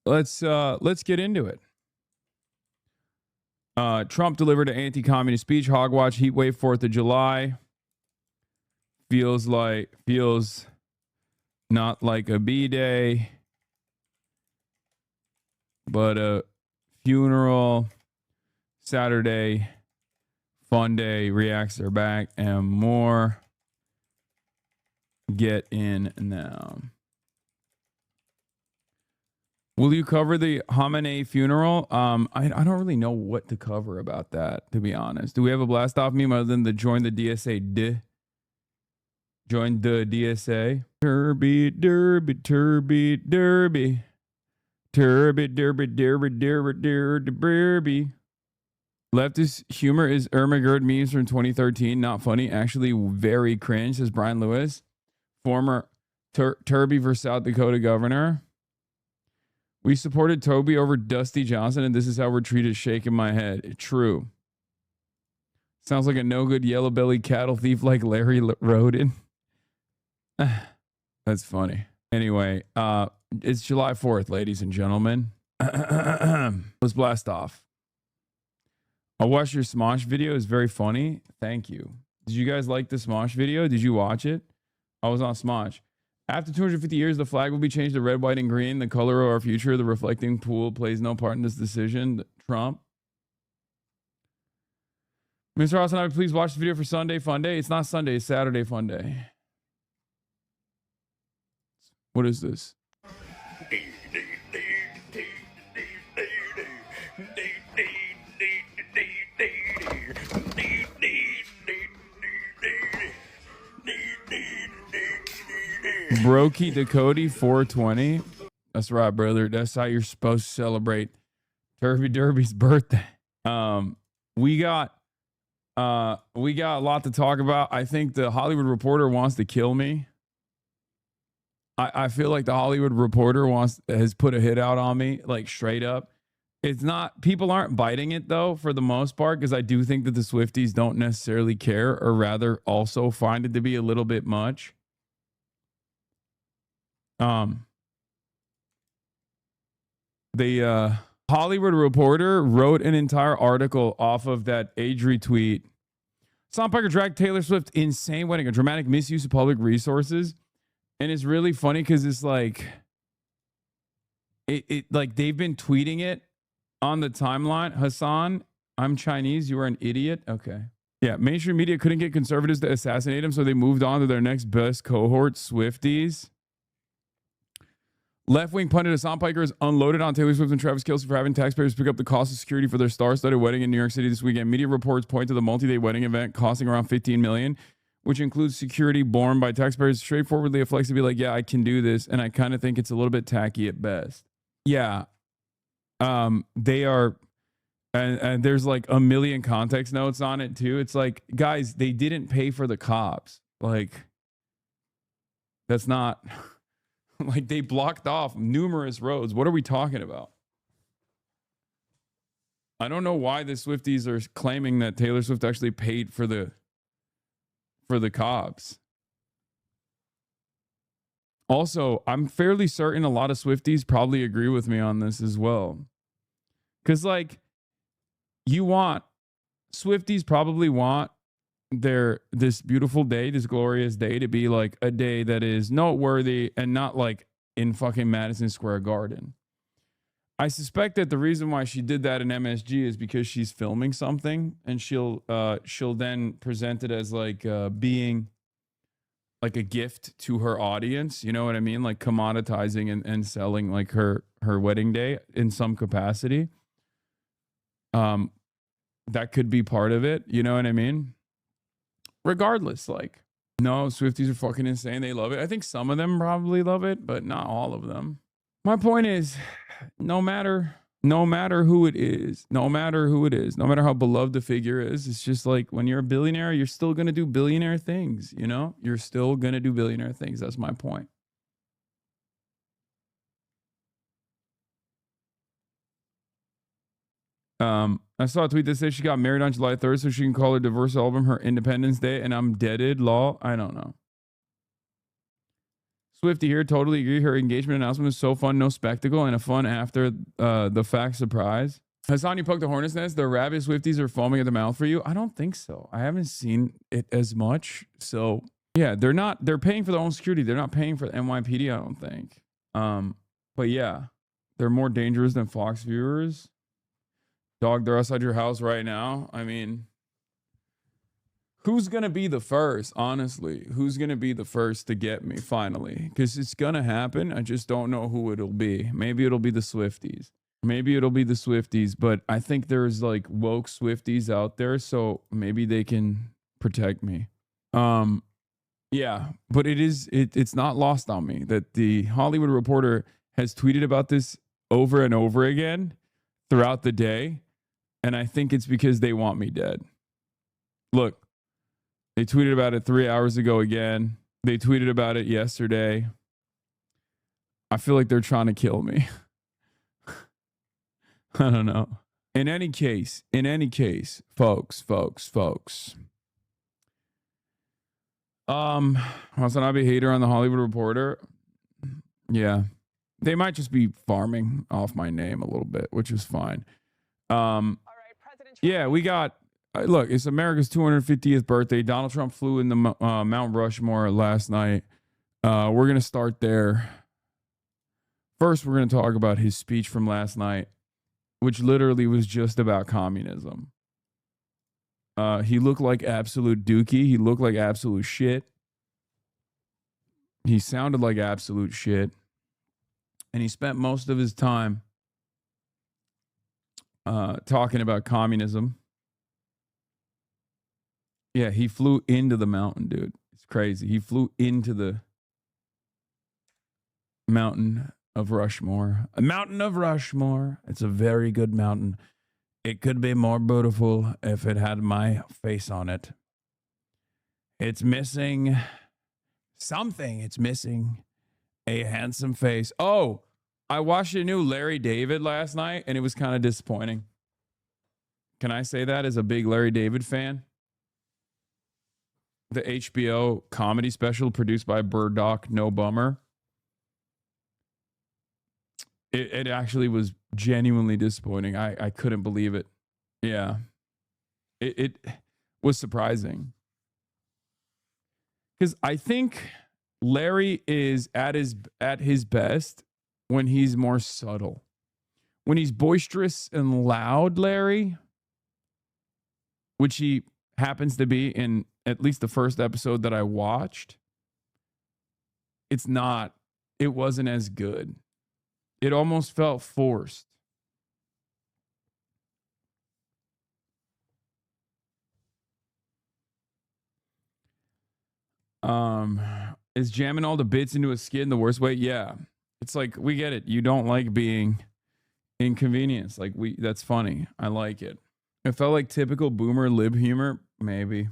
let's get into it. Trump delivered an anti-communist speech. Hogwatch, heat wave, 4th of July. Feels not like a B-day, but a funeral. Saturday, fun day, reacts are back, and more. Get in now. Will you cover the Khamenei funeral? I don't really know what to cover about that, to be honest. Do we have a blast off meme other than the join the DSA? Join the DSA. Derby, derby, derby, derby. Derby, derby, derby, derby, derby, derby. Leftist humor is Irma Gerd memes from 2013. Not funny. Actually very cringe, says Brian Lewis. Former Turby for South Dakota governor. We supported Toby over Dusty Johnson, and this is how we're treated. Shaking my head. True. Sounds like a no-good yellow-bellied cattle thief like Larry Roden. That's funny. Anyway, it's July 4th, ladies and gentlemen. Let's blast off. I watched your Smosh video. It's very funny. Thank you. Did you guys like the Smosh video? Did you watch it? I was on Smosh. After 250 years, the flag will be changed to red, white, and green. The color of our future, the reflecting pool, plays no part in this decision. Trump. Mr. Hasanabi, please watch the video for Sunday Fun Day. It's not Sunday, it's Saturday Fun Day. What is this? Brokey Dakoti 420. That's right, brother. That's how you're supposed to celebrate Turby Derby's birthday. We got a lot to talk about. I think the Hollywood Reporter wants to kill me. I feel like the Hollywood Reporter has put a hit out on me, like straight up. It's not, people aren't biting it though, for the most part, because I do think that the Swifties don't necessarily care, or rather also find it to be a little bit much. The Hollywood Reporter wrote an entire article off of that age retweet. Sam Piker dragged Taylor Swift insane wedding, a dramatic misuse of public resources. And it's really funny because it's like, it like they've been tweeting it on the timeline. Hassan, I'm Chinese. You are an idiot. Okay. Yeah. Mainstream media couldn't get conservatives to assassinate him, so they moved on to their next best cohort, Swifties. Left-wing pundit Hassan Piker is unloaded on Taylor Swift and Travis Kelce for having taxpayers pick up the cost of security for their star-studded wedding in New York City this weekend. Media reports point to the multi-day wedding event costing around $15 million, which includes security borne by taxpayers. Straightforwardly, a flex to be like, yeah, I can do this. And I kind of think it's a little bit tacky at best. Yeah. They are, and there's like a million context notes on it too. It's like, guys, they didn't pay for the cops. Like, that's not... Like, they blocked off numerous roads. What are we talking about? I don't know why the Swifties are claiming that Taylor Swift actually paid for the cops. Also, I'm fairly certain a lot of Swifties probably agree with me on this as well. Because, like, Swifties probably want this beautiful day, this glorious day, to be like a day that is noteworthy and not like in fucking Madison Square Garden. I suspect that the reason why she did that in MSG is because she's filming something, and she'll then present it as like being like a gift to her audience. You know what I mean? Like commoditizing and selling like her wedding day in some capacity. That could be part of it. You know what I mean? Regardless, like, no, Swifties are fucking insane. They love it. I think some of them probably love it, but not all of them. My point is, no matter who it is, no matter how beloved the figure is, it's just like when you're a billionaire, you're still going to do billionaire things, you know? You're still going to do billionaire things. That's my point. I saw a tweet that says she got married on July 3rd, so she can call her divorce album her Independence Day, and I'm deaded. Law, I don't know. Swifty here. Totally agree. Her engagement announcement was so fun, no spectacle, and a fun after the fact surprise. Hassan, you poked the hornet's nest. The rabid Swifties are foaming at the mouth for you. I don't think so. I haven't seen it as much. So yeah, they're paying for their own security. They're not paying for the NYPD, I don't think. But yeah, they're more dangerous than Fox viewers. Dog, they're outside your house right now. I mean, who's going to be the first, honestly? Who's going to be the first to get me finally? Because it's going to happen. I just don't know who it'll be. Maybe it'll be the Swifties. But I think there's like woke Swifties out there, so maybe they can protect me. Yeah, but it's not lost on me that the Hollywood Reporter has tweeted about this over and over again throughout the day, and I think it's because they want me dead. Look, they tweeted about it 3 hours ago again. They tweeted about it yesterday. I feel like they're trying to kill me. I don't know. In any case, folks. Hasanabi hater on the Hollywood Reporter. Yeah. They might just be farming off my name a little bit, which is fine. All right, yeah, we got look, it's America's 250th birthday. Donald Trump flew in the Mount Rushmore last night. We're going to start there. First, we're going to talk about his speech from last night, which literally was just about communism. He looked like absolute dookie. He looked like absolute shit. He sounded like absolute shit. And he spent most of his time talking about communism. Yeah, he flew into the mountain, dude. It's crazy. He flew into the mountain of Rushmore. A mountain of Rushmore. It's a very good mountain. It could be more beautiful if it had my face on it. It's missing something. It's missing a handsome face. Oh, I watched a new Larry David last night, and it was kind of disappointing. Can I say that as a big Larry David fan? The HBO comedy special produced by Burdock No Bummer. It actually was genuinely disappointing. I couldn't believe it. Yeah. It was surprising. Because I think Larry is at his best when he's more subtle. When he's boisterous and loud, Larry, which he happens to be in at least the first episode that I watched, it wasn't as good. It almost felt forced. Is jamming all the bits into a skin the worst way? Yeah. It's like, we get it. You don't like being inconvenienced. Like, that's funny. I like it. It felt like typical boomer lib humor, maybe.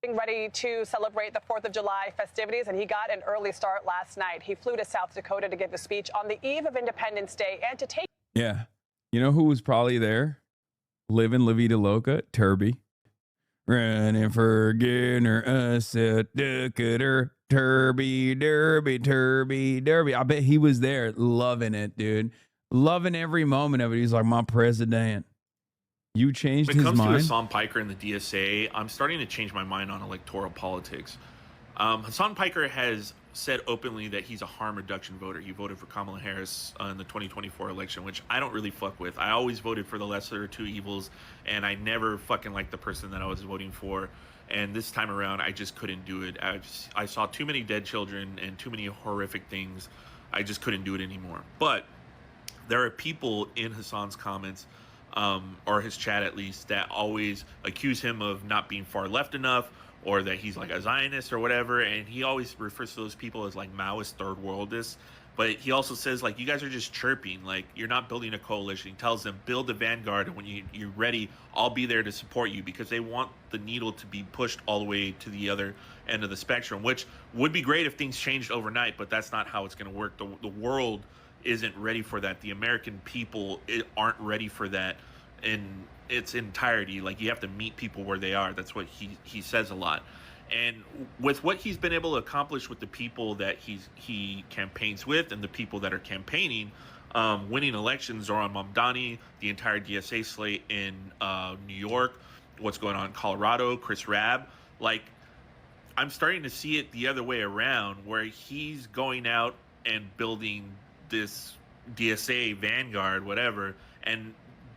Ready to celebrate the 4th of July festivities, and he got an early start last night. He flew to South Dakota to give a speech on the eve of Independence Day and to take... Yeah. You know who was probably there? Living La Vida Loca? Turby. Running for Gunner, South Dakota. Turby, Derby. I bet he was there loving it, dude. Loving every moment of it. He's like, my president. You changed his mind? When it comes to Hassan Piker and the DSA, I'm starting to change my mind on electoral politics. Hassan Piker has said openly that he's a harm reduction voter. He voted for Kamala Harris in the 2024 election, which I don't really fuck with. I always voted for the lesser of two evils, and I never fucking liked the person that I was voting for. And this time around, I just couldn't do it. I saw too many dead children and too many horrific things. I just couldn't do it anymore. But there are people in Hassan's comments, or his chat at least, that always accuse him of not being far left enough, or that he's like a Zionist or whatever, and he always refers to those people as like Maoist third worldists. But he also says, like, you guys are just chirping, like, you're not building a coalition. He tells them, build a vanguard, and when you're ready, I'll be there to support you, because they want the needle to be pushed all the way to the other end of the spectrum, which would be great if things changed overnight, but that's not how it's going to work. The world isn't ready for that. The American people aren't ready for that in its entirety. Like, you have to meet people where they are. That's what he says a lot. And with what he's been able to accomplish with the people that he campaigns with and the people that are campaigning, winning elections, Zoran Mamdani, the entire DSA slate in New York, what's going on in Colorado, Chris Rabb, like, I'm starting to see it the other way around, where he's going out and building this DSA vanguard, whatever, and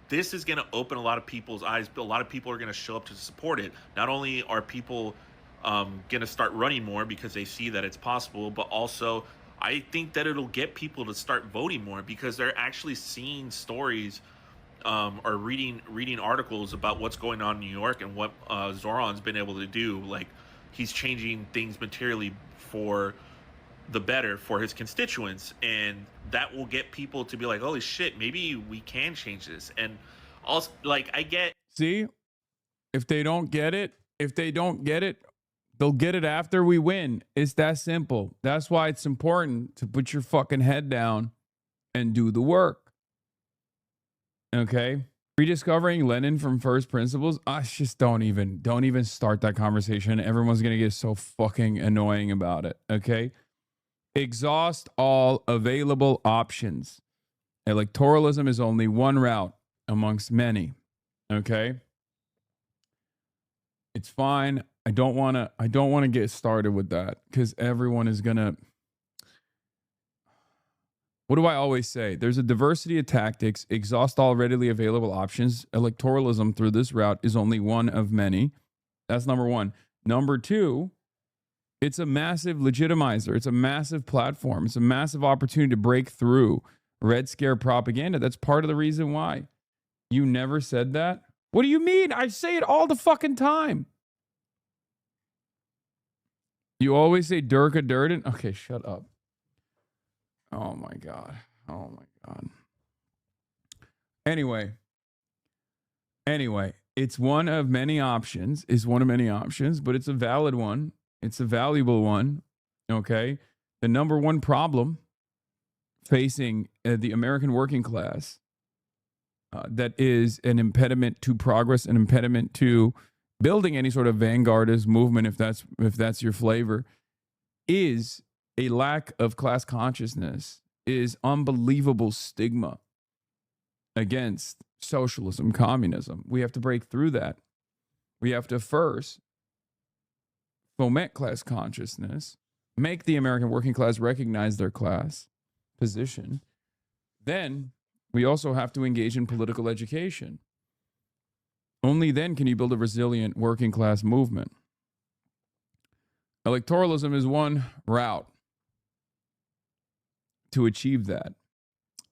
this is going to open a lot of people's eyes. A lot of people are going to show up to support it. Not only are people going to start running more because they see that it's possible, but also I think that it'll get people to start voting more because they're actually seeing stories or reading articles about what's going on in New York and what Zoran's been able to do. Like, he's changing things materially for the better for his constituents, and that will get people to be like, holy shit, maybe we can change this. And also, like, I get, See, if they don't get it, they'll get it after we win. It's that simple. That's why it's important to put your fucking head down and do the work. Okay? Rediscovering Lenin from first principles. I just don't even start that conversation. Everyone's going to get so fucking annoying about it. Okay? Exhaust all available options. Electoralism is only one route amongst many. Okay? It's fine. I don't want to get started with that because everyone is going to. What do I always say? There's a diversity of tactics. Exhaust all readily available options. Electoralism through this route is only one of many. That's number one. Number two, it's a massive legitimizer. It's a massive platform. It's a massive opportunity to break through Red Scare propaganda. That's part of the reason why. You never said that? What do you mean? I say it all the fucking time. You always say Durka Durden? Okay, shut up. Oh my God. Oh my God. Anyway, it's one of many options. But it's a valid one. It's a valuable one. Okay. The number one problem facing the American working class that is an impediment to progress, an impediment to building any sort of vanguardist movement, if that's your flavor, is a lack of class consciousness, is unbelievable stigma against socialism, communism. We have to break through that. We have to first foment class consciousness, make the American working class recognize their class position. Then we also have to engage in political education. Only then can you build a resilient working class movement. Electoralism is one route to achieve that.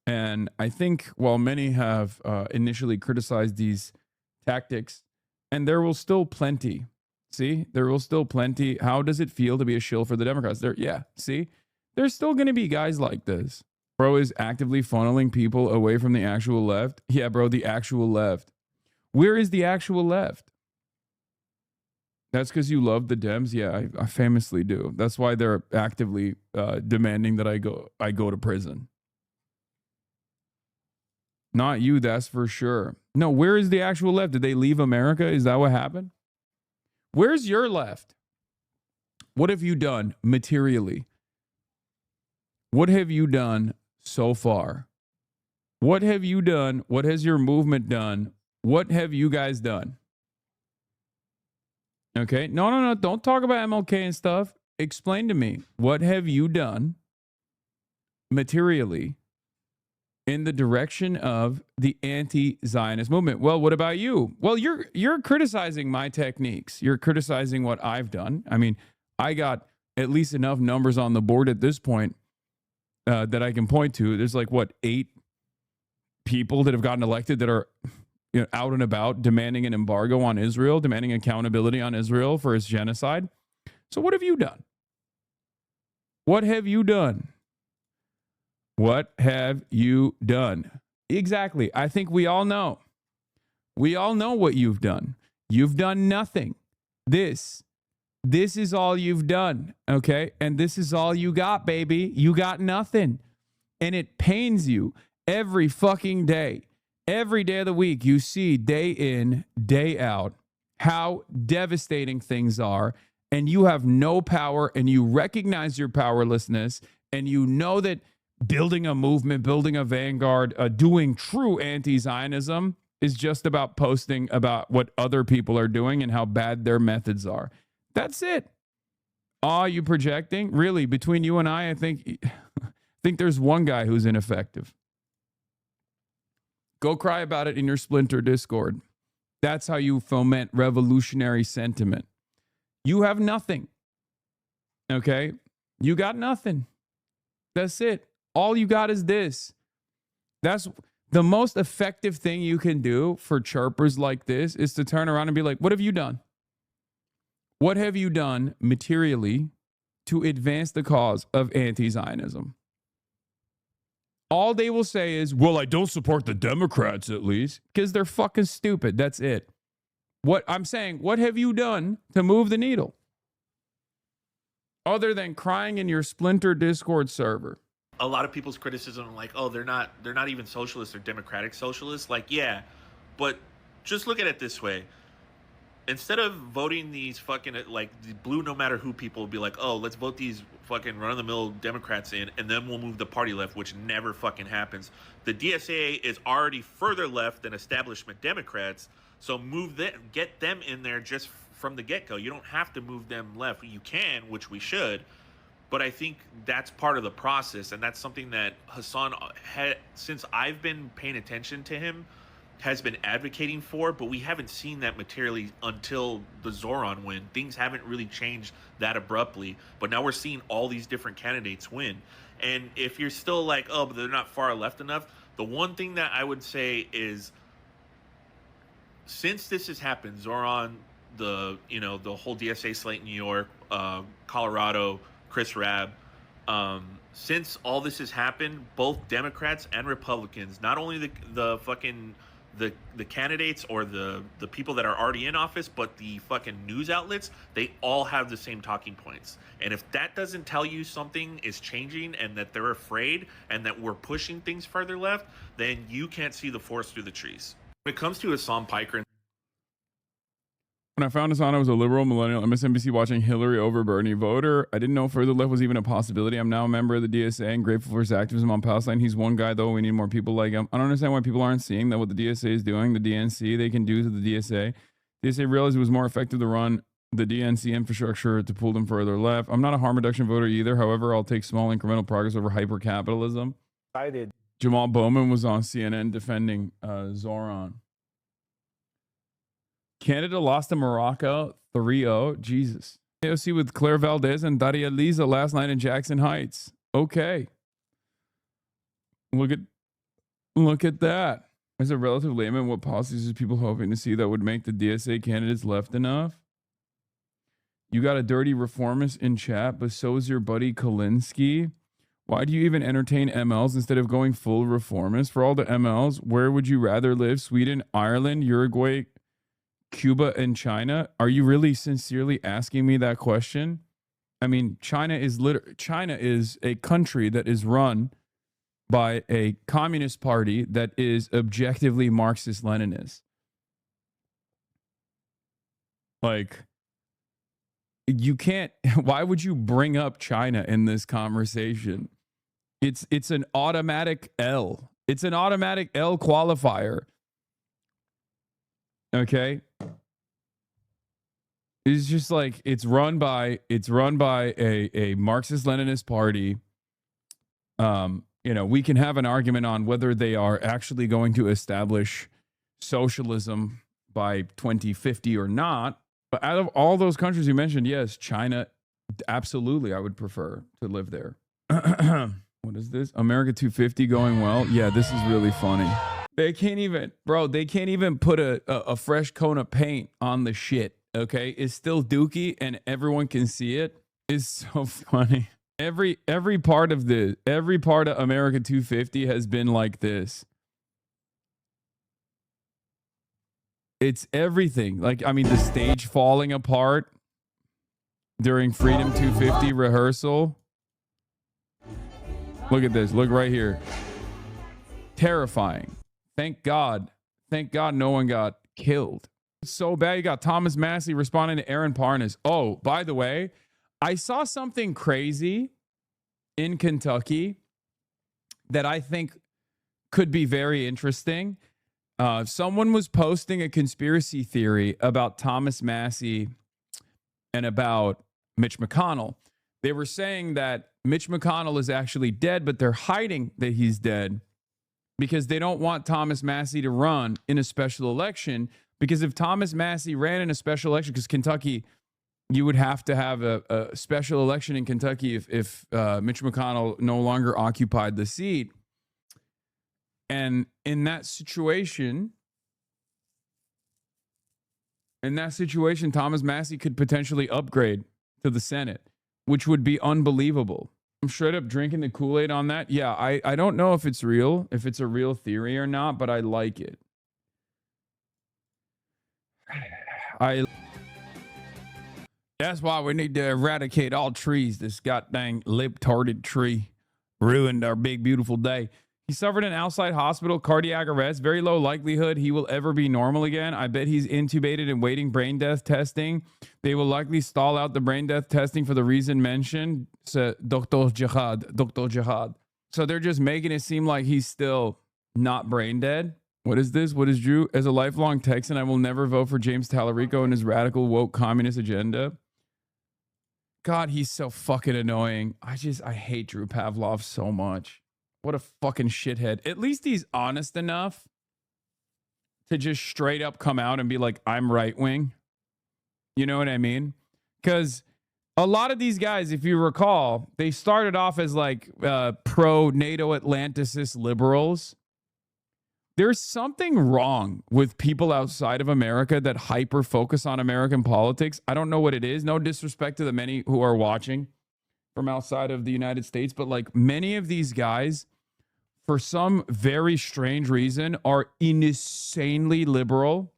And I think while many have initially criticized these tactics, and there will still plenty, there will still plenty. How does it feel to be a shill for the Democrats? There's still going to be guys like this. Bro is actively funneling people away from the actual left. Yeah, bro, the actual left. Where is the actual left? That's because you love the Dems? Yeah, I famously do. That's why they're actively demanding that I go to prison. Not you, that's for sure. No, where is the actual left? Did they leave America? Is that what happened? Where's your left? What have you done materially? What have you done so far? What have you done? What has your movement done? What have you guys done? Okay. No. Don't talk about MLK and stuff. Explain to me. What have you done materially in the direction of the anti-Zionist movement? Well, what about you? Well, you're criticizing my techniques. You're criticizing what I've done. I mean, I got at least enough numbers on the board at this point that I can point to. There's like, 8 people that have gotten elected that are out and about demanding an embargo on Israel, demanding accountability on Israel for its genocide. So what have you done? What have you done? What have you done? Exactly. I think we all know. We all know what you've done. You've done nothing. This is all you've done, okay? And this is all you got, baby. You got nothing. And it pains you every fucking day. Every day of the week, you see day in, day out, how devastating things are and you have no power and you recognize your powerlessness and you know that building a movement, building a vanguard, doing true anti-Zionism is just about posting about what other people are doing and how bad their methods are. That's it. Are you projecting? Really, between you and I think there's one guy who's ineffective. Go cry about it in your Splinter Discord. That's how you foment revolutionary sentiment. You have nothing. Okay? You got nothing. That's it. All you got is this. That's the most effective thing you can do for chirpers like this is to turn around and be like, what have you done? What have you done materially to advance the cause of anti-Zionism? All they will say is, well, I don't support the Democrats at least, because they're fucking stupid. That's it. What I'm saying, what have you done to move the needle? Other than crying in your Splinter Discord server. A lot of people's criticism, like, oh, they're not even socialists, they're democratic socialists. Like, yeah, but just look at it this way. Instead of voting these fucking, like, the blue no matter who people will be like, oh, let's vote these fucking run-of-the-mill Democrats in, and then we'll move the party left, which never fucking happens. The DSA is already further left than establishment Democrats, so move them, get them in there just from the get-go. You don't have to move them left. You can, which we should, but I think that's part of the process, and that's something that Hassan had, since I've been paying attention to him, has been advocating for, but we haven't seen that materially until the Zoran win. Things haven't really changed that abruptly, but now we're seeing all these different candidates win. And if you're still like, oh, but they're not far left enough, the one thing that I would say is, since this has happened, Zoran, the whole DSA slate in New York, Colorado, Chris Rabb, since all this has happened, both Democrats and Republicans, not only the candidates or the people that are already in office, but the fucking news outlets, they all have the same talking points. And if that doesn't tell you something is changing and that they're afraid and that we're pushing things further left, then you can't see the forest through the trees. When it comes to Hassan Piker, when I found Hassan, I was a liberal millennial MSNBC watching Hillary over Bernie voter. I didn't know further left was even a possibility. I'm now a member of the DSA and grateful for his activism on Palestine. He's one guy, though. We need more people like him. I don't understand why people aren't seeing that what the DSA is doing, the DNC, they can do to the DSA. DSA realized it was more effective to run the DNC infrastructure to pull them further left. I'm not a harm reduction voter either. However, I'll take small incremental progress over hyper-capitalism. I did. Jamal Bowman was on CNN defending Zoran. Canada lost to Morocco 3-0. Jesus. AOC with Claire Valdez and Daria Liza last night in Jackson Heights. Okay. Look at that. As a relative layman, what policies is people hoping to see that would make the DSA candidates left enough? You got a dirty reformist in chat, but so is your buddy Kalinsky. Why do you even entertain MLs instead of going full reformist? For all the MLs, where would you rather live? Sweden, Ireland, Uruguay, Cuba, and China? Are you really sincerely asking me that question? I mean, China is a country that is run by a communist party that is objectively Marxist-Leninist. Like, you can't, why would you bring up China in this conversation? It's an automatic L. It's an automatic L qualifier. Okay? It's just like it's run by a Marxist-Leninist party. We can have an argument on whether they are actually going to establish socialism by 2050 or not. But out of all those countries you mentioned, yes, China, absolutely, I would prefer to live there. What is this? America 250 going well? Yeah, this is really funny. They can't even put a fresh coat of paint on the shit, okay? It's still dookie and everyone can see it. It's so funny. Every part of America 250 has been like this. It's everything. Like, I mean, the stage falling apart during Freedom 250 rehearsal. Look at this. Look right here. Terrifying. Thank God no one got killed. So bad. You got Thomas Massey responding to Aaron Parnas. Oh, by the way, I saw something crazy in Kentucky that I think could be very interesting. Someone was posting a conspiracy theory about Thomas Massey and about Mitch McConnell. They were saying that Mitch McConnell is actually dead, but they're hiding that he's dead because they don't want Thomas Massey to run in a special election. Because if Thomas Massey ran in a special election, because Kentucky, you would have to have a special election in Kentucky if Mitch McConnell no longer occupied the seat. And in that situation, Thomas Massey could potentially upgrade to the Senate, which would be unbelievable. I'm straight up drinking the Kool-Aid on that. Yeah, I don't know if it's real, if it's a real theory or not, but I like it. That's why we need to eradicate all trees. This goddamn lip-tarded tree ruined our big, beautiful day. He suffered an outside hospital cardiac arrest. Very low likelihood he will ever be normal again. I bet he's intubated and waiting brain death testing. They will likely stall out the brain death testing for the reason mentioned. So, Dr. Jihad. So they're just making it seem like he's still not brain dead. What is this? What is Drew? As a lifelong Texan, I will never vote for James Tallarico and his radical woke communist agenda. God, he's so fucking annoying. I hate Drew Pavlov so much. What a fucking shithead. At least he's honest enough to just straight up come out and be like, I'm right wing. You know what I mean? Because a lot of these guys, if you recall, they started off as like pro-NATO Atlanticist liberals. There's something wrong with people outside of America that hyper focus on American politics. I don't know what it is. No disrespect to the many who are watching from outside of the United States, but like many of these guys, for some very strange reason, are insanely liberal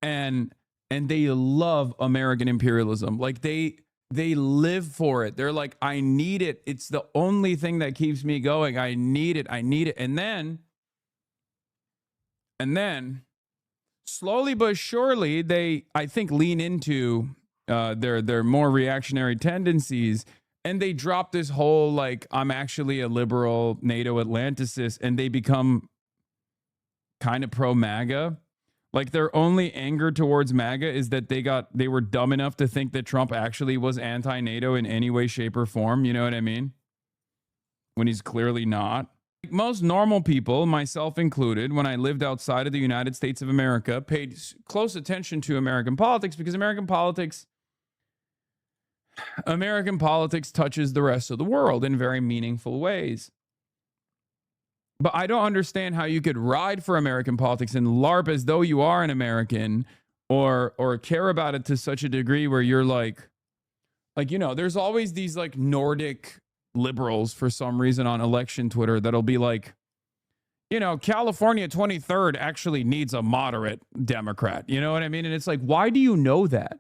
and they love American imperialism. Like they live for it. They're like, I need it. It's the only thing that keeps me going. I need it. And then slowly but surely, they, I think, lean into their more reactionary tendencies, and they drop this whole like, I'm actually a liberal NATO Atlanticist, and they become kind of pro MAGA. Like their only anger towards MAGA is that they were dumb enough to think that Trump actually was anti-NATO in any way, shape, or form. You know what I mean? When he's clearly not. Most normal people, myself included, when I lived outside of the United States of America, paid close attention to American politics because American politics touches the rest of the world in very meaningful ways. But I don't understand how you could ride for American politics and LARP as though you are an American or care about it to such a degree where you're like, you know, there's always these like Nordic liberals for some reason on election Twitter that'll be like, you know, California 23rd actually needs a moderate Democrat. You know what I mean? And it's like, why do you know that?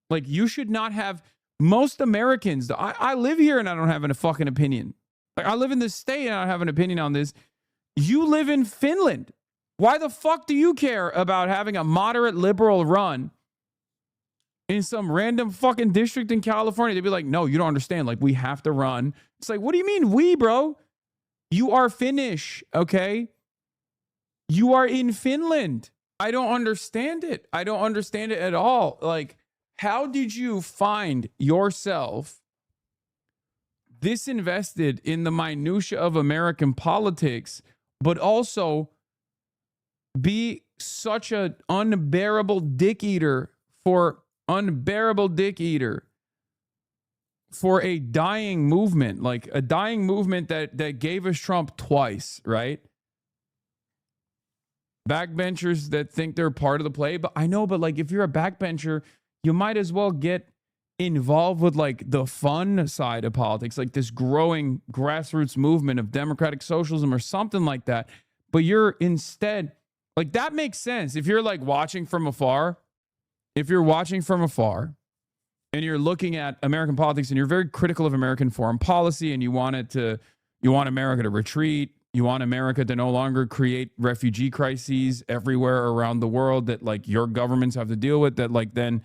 Like, you should not have. Most Americans, I live here and I don't have a fucking opinion. Like, I live in this state and I don't have an opinion on this. You live in Finland. Why the fuck do you care about having a moderate liberal run in some random fucking district in California? They'd be like, no, you don't understand. Like, we have to run. It's like, what do you mean we, bro? You are Finnish, okay? You are in Finland. I don't understand it. I don't understand it at all. Like, how did you find yourself this invested in the minutia of American politics, but also be such an unbearable dick eater for a dying movement, like a dying movement that gave us Trump twice, right? Backbenchers that think they're part of the play. But I know, but like, if you're a backbencher, you might as well get involved with like the fun side of politics, like this growing grassroots movement of democratic socialism or something like that. But you're instead, like, that makes sense. If you're like watching from afar, and you're looking at American politics and you're very critical of American foreign policy and you want America to retreat You want America to no longer create refugee crises everywhere around the world that like your governments have to deal with, that like then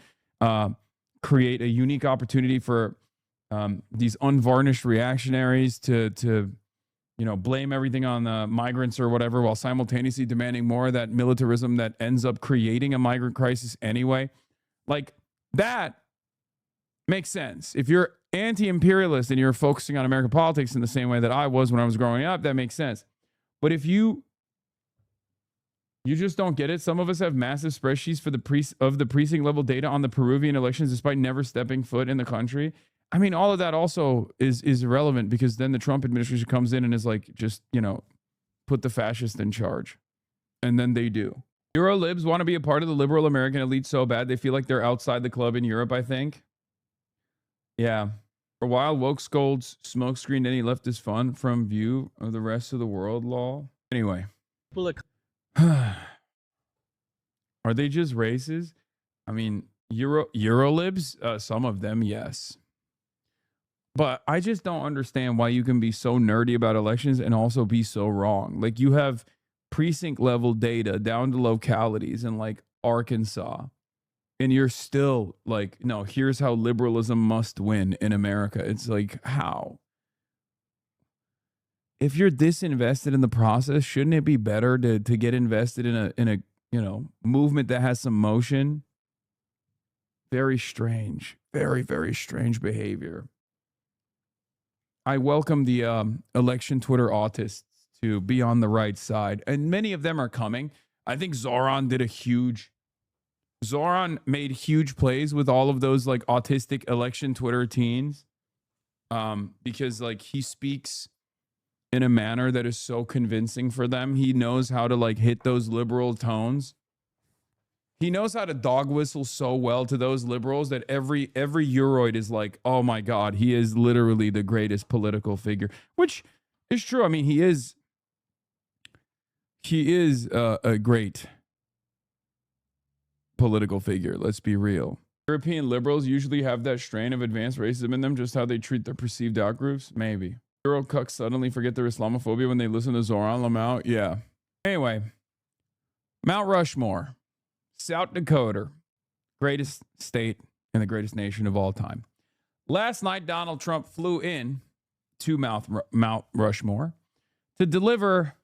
create a unique opportunity for these unvarnished reactionaries to blame everything on the migrants or whatever, while simultaneously demanding more of that militarism that ends up creating a migrant crisis anyway. Like, that makes sense. If you're anti-imperialist and you're focusing on American politics in the same way that I was when I was growing up, that makes sense. But if you just don't get it, some of us have massive spreadsheets for the precinct level data on the Peruvian elections despite never stepping foot in the country. I mean, all of that also is irrelevant, because then the Trump administration comes in and is like, just, put the fascist in charge. And then they do. Eurolibs want to be a part of the liberal American elite so bad they feel like they're outside the club in Europe, I think. Yeah. For a while, woke scolds smokescreened any leftist fun from view of the rest of the world law. Anyway. Are they just races? I mean, Eurolibs, some of them, yes. But I just don't understand why you can be so nerdy about elections and also be so wrong. Like, you have precinct level data down to localities in like Arkansas, and you're still like, no, here's how liberalism must win in America. It's like, how? If you're this invested in the process, shouldn't it be better to get invested in a movement that has some motion? Very strange. Very, very strange behavior. I welcome the election Twitter autists to be on the right side, and many of them are coming. I think Zoran made huge plays with all of those like autistic election Twitter teens, because like he speaks in a manner that is so convincing for them. He knows how to like hit those liberal tones. He knows how to dog whistle so well to those liberals that every Euroid is like, oh my God, he is literally the greatest political figure, which is true. I mean, he is a great political figure. Let's be real. European liberals usually have that strain of advanced racism in them, just how they treat their perceived outgroups. Maybe. Euro cucks suddenly forget their Islamophobia when they listen to Zoran Lamau. Yeah. Anyway, Mount Rushmore. South Dakota, greatest state and the greatest nation of all time. Last night, Donald Trump flew in to Mount Rushmore to deliver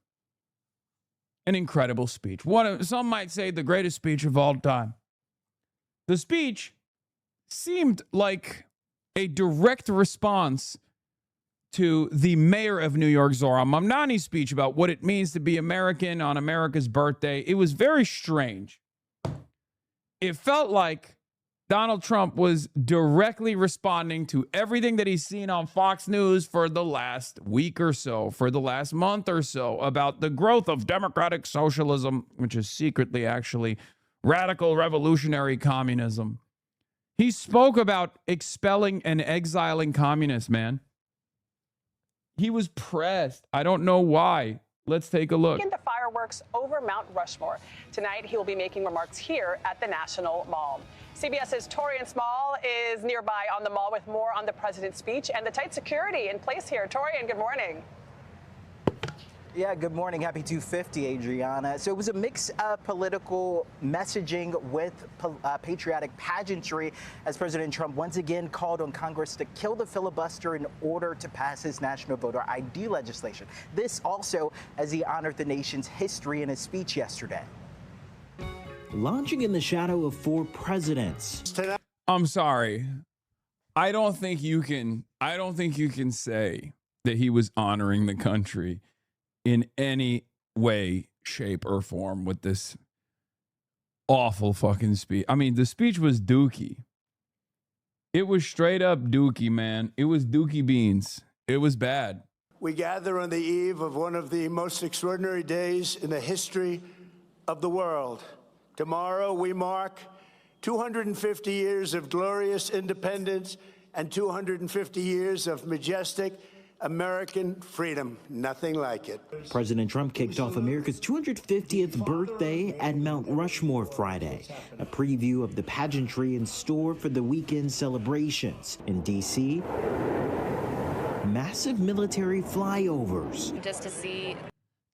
an incredible speech. Some might say the greatest speech of all time. The speech seemed like a direct response to the mayor of New York, Zohran Mamdani's speech about what it means to be American on America's birthday. It was very strange. It felt like Donald Trump was directly responding to everything that he's seen on Fox News for the last week or so, for the last month or so, about the growth of democratic socialism, which is secretly actually radical revolutionary communism. He spoke about expelling and exiling communists, man. He was pressed. I don't know why. Let's take a look. The fireworks over Mount Rushmore. Tonight, he will be making remarks here at the National Mall. CBS's Torian Small is nearby on the mall with more on the president's speech and the tight security in place here. Torian, good morning. Yeah, good morning. Happy 250, Adriana. So it was a mix of political messaging with patriotic pageantry as President Trump once again called on Congress to kill the filibuster in order to pass his national voter ID legislation. This also as he honored the nation's history in his speech yesterday. Launching in the shadow of 4 presidents. I'm sorry. I don't think you can say that he was honoring the country in any way, shape, or form with this awful fucking speech. I mean, the speech was dookie. It was straight up dookie, man. It was dookie beans. It was bad. We gather on the eve of one of the most extraordinary days in the history of the world. Tomorrow we mark 250 years of glorious independence and 250 years of majestic American freedom. Nothing like it. President Trump kicked off America's 250th birthday at Mount Rushmore Friday, a preview of the pageantry in store for the weekend celebrations. In D.C., massive military flyovers. Just to see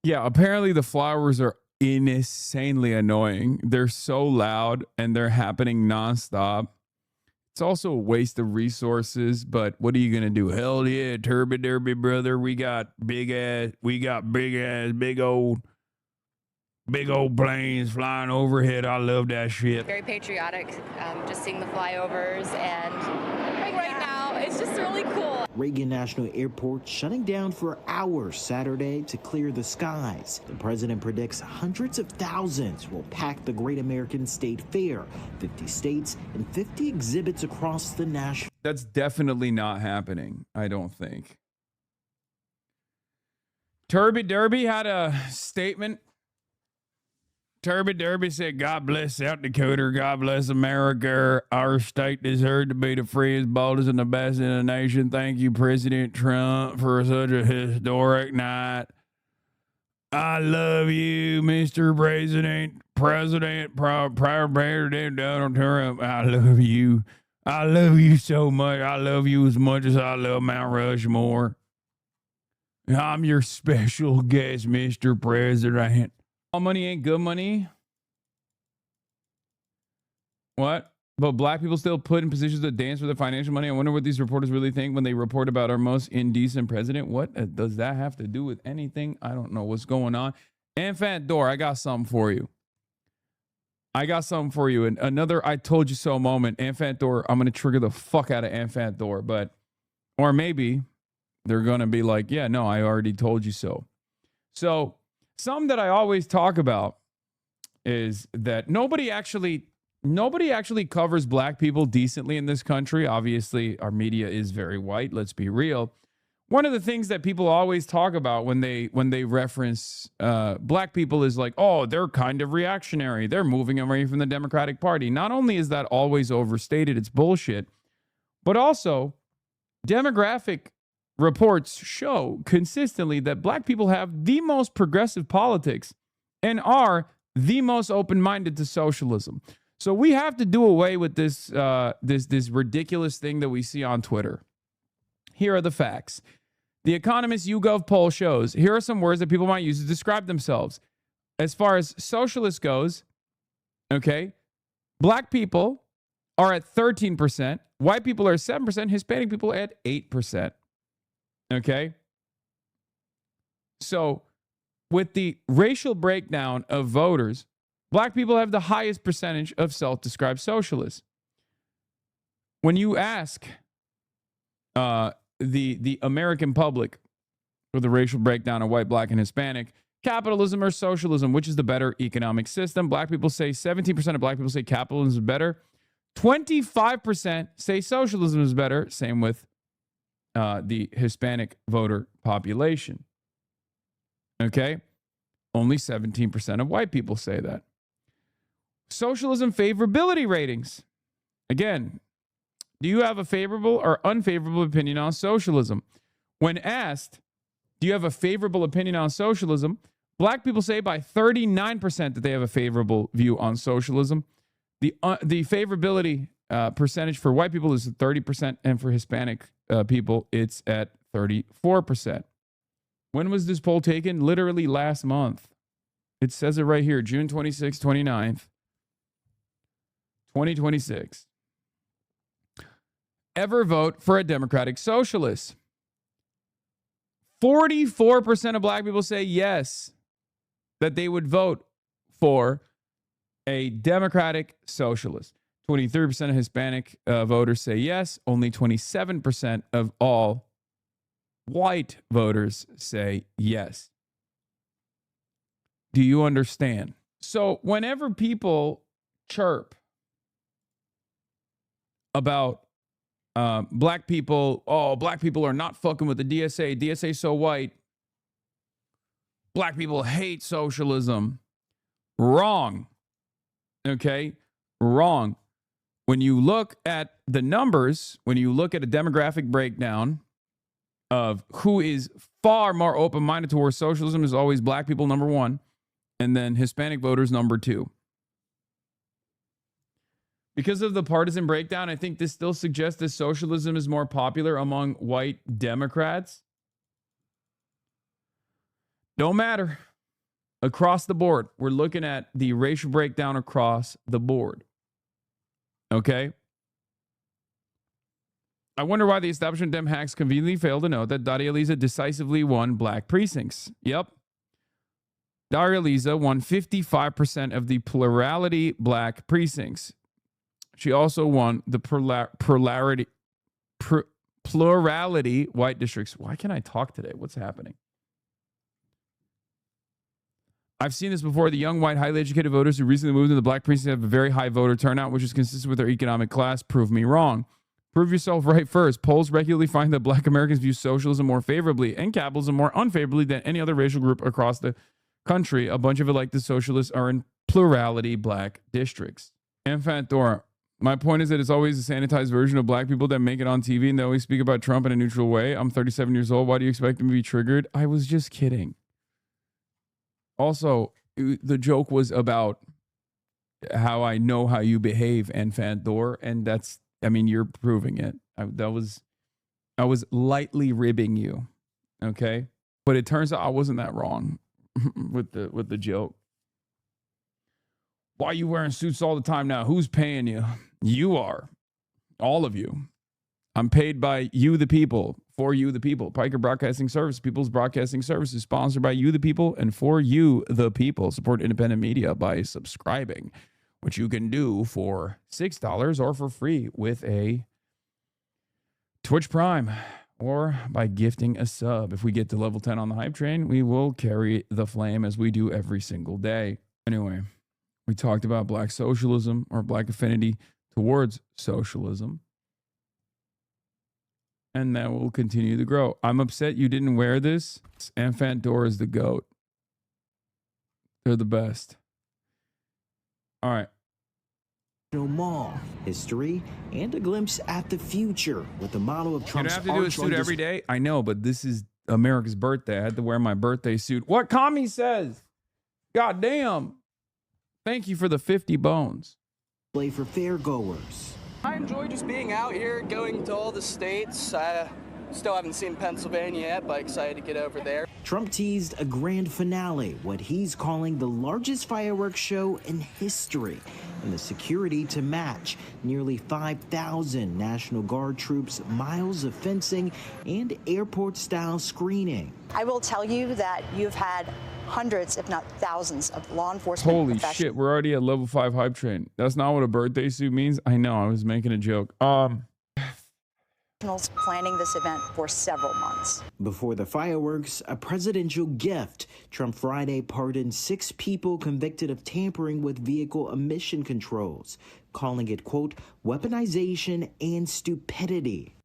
Yeah, apparently the flowers are insanely annoying. They're so loud and they're happening nonstop. It's also a waste of resources, but what are you gonna do? Hell yeah, Turby Derby, brother. We got big old planes flying overhead. I love that shit. Very patriotic, just seeing the flyovers, and right now it's just really cool. Reagan National Airport shutting down for hours Saturday to clear the skies. The president predicts hundreds of thousands will pack the Great American State Fair, 50 states and 50 exhibits across the national. That's definitely not happening, I don't think. Turby Derby had a statement. Turby Derby said, God bless South Dakota, God bless America. Our state deserves to be the freest, boldest, and the best in the nation. Thank you, President Trump, for such a historic night. I love you, Mr. President, proud President Donald Trump. I love you. I love you so much. I love you as much as I love Mount Rushmore. I'm your special guest, Mr. President. All money ain't good money. What? But black people still put in positions to dance for their financial money. I wonder what these reporters really think when they report about our most indecent president. What does that have to do with anything? I don't know what's going on. Infant Door, I got something for you. And another I told you so moment. Infant Door, I'm going to trigger the fuck out of Infant Door. Or maybe they're going to be like, yeah, no, I already told you so. So, something that I always talk about is that nobody actually covers black people decently in this country. Obviously, our media is very white. Let's be real. One of the things that people always talk about when they reference black people is like, oh, they're kind of reactionary. They're moving away from the Democratic Party. Not only is that always overstated, it's bullshit, but also demographic reports show consistently that black people have the most progressive politics and are the most open-minded to socialism. So we have to do away with this this ridiculous thing that we see on Twitter. Here are the facts. The Economist YouGov poll shows, here are some words that people might use to describe themselves. As far as socialist goes, okay, black people are at 13%, white people are 7%, Hispanic people at 8%. Okay. So with the racial breakdown of voters, black people have the highest percentage of self-described socialists. When you ask the American public for the racial breakdown of white, black, and Hispanic, capitalism or socialism, which is the better economic system? Black people say 17% of black people say capitalism is better. 25% say socialism is better. Same with the Hispanic voter population. Okay? Only 17% of white people say that. Socialism favorability ratings. Again, do you have a favorable or unfavorable opinion on socialism? When asked, do you have a favorable opinion on socialism? Black people say by 39% that they have a favorable view on socialism. The favorability percentage for white people is 30%, and for Hispanic people, it's at 34%. When was this poll taken? Literally last month. It says it right here, June 26, 29th, 2026. Ever vote for a Democratic Socialist? 44% of black people say yes, that they would vote for a Democratic Socialist. 23% of Hispanic voters say yes. Only 27% of all white voters say yes. Do you understand? So whenever people chirp about black people, oh, black people are not fucking with the DSA. DSA so white. Black people hate socialism. Wrong. Okay? Wrong. When you look at the numbers, when you look at a demographic breakdown of who is far more open-minded towards socialism, is always black people, number one, and then Hispanic voters, number two. Because of the partisan breakdown, I think this still suggests that socialism is more popular among white Democrats. Don't matter. Across the board. We're looking at the racial breakdown across the board. Okay? I wonder why the establishment Dem hacks conveniently failed to note that Daria Lisa decisively won black precincts. Yep. Daria Lisa won 55% of the plurality black precincts. She also won the plurality white districts. Why can't I talk today? What's happening? I've seen this before. The young, white, highly educated voters who recently moved into the black precincts have a very high voter turnout, which is consistent with their economic class. Prove me wrong. Prove yourself right first. Polls regularly find that black Americans view socialism more favorably and capitalism more unfavorably than any other racial group across the country. A bunch of elected socialists are in plurality black districts. Infant Dora. My point is that it's always a sanitized version of black people that make it on TV and they always speak about Trump in a neutral way. I'm 37 years old. Why do you expect them to be triggered? I was just kidding. Also, the joke was about how I know how you behave, Infant Dora, and that's, I mean, you're proving it. I was lightly ribbing you, okay? But it turns out I wasn't that wrong with the joke. Why are you wearing suits all the time now? Who's paying you? You are. All of you. I'm paid by you, the people, for you, the people. Piker Broadcasting Service, People's Broadcasting Services, sponsored by you, the people, and for you, the people. Support independent media by subscribing, which you can do for $6 or for free with a Twitch Prime or by gifting a sub. If we get to level 10 on the hype train, we will carry the flame as we do every single day. Anyway, we talked about black socialism or black affinity towards socialism. And that will continue to grow. I'm upset you didn't wear this. Infant Dora is the GOAT. They're the best. All right. Mall, history, and a glimpse at the future with the model of Trump's. You don't have to do a suit every day. I know, but this is America's birthday. I had to wear my birthday suit. What commie says? God damn. Thank you for the 50 bones. Play for fairgoers. I enjoy just being out here, going to all the states. I still haven't seen Pennsylvania yet, but excited to get over there. Trump teased a grand finale, what he's calling the largest fireworks show in history, and the security to match. Nearly 5,000 National Guard troops, miles of fencing, and airport-style screening. I will tell you that you've had hundreds, if not thousands, of law enforcement Holy shit, we're already at level 5 hype train. That's not what a birthday suit means. I know, I was making a joke. Planning this event for several months. Before the fireworks, a presidential gift. Trump Friday pardoned 6 people convicted of tampering with vehicle emission controls, calling it, quote, weaponization and stupidity.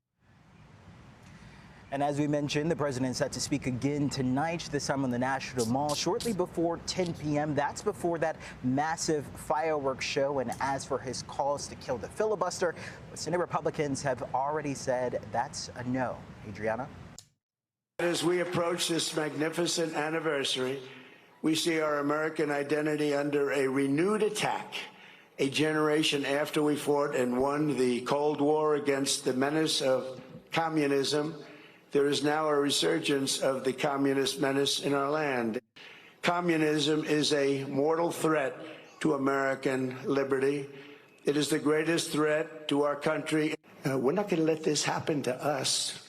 And as we mentioned, the president set to speak again tonight, this time on the National Mall, shortly before 10 p.m. That's before that massive fireworks show. And as for his calls to kill the filibuster, Senate Republicans have already said that's a no. Adriana? As we approach this magnificent anniversary, we see our American identity under a renewed attack. A generation after we fought and won the Cold War against the menace of communism, there is now a resurgence of the communist menace in our land. Communism is a mortal threat to American liberty. It is the greatest threat to our country. We're not going to let this happen to us.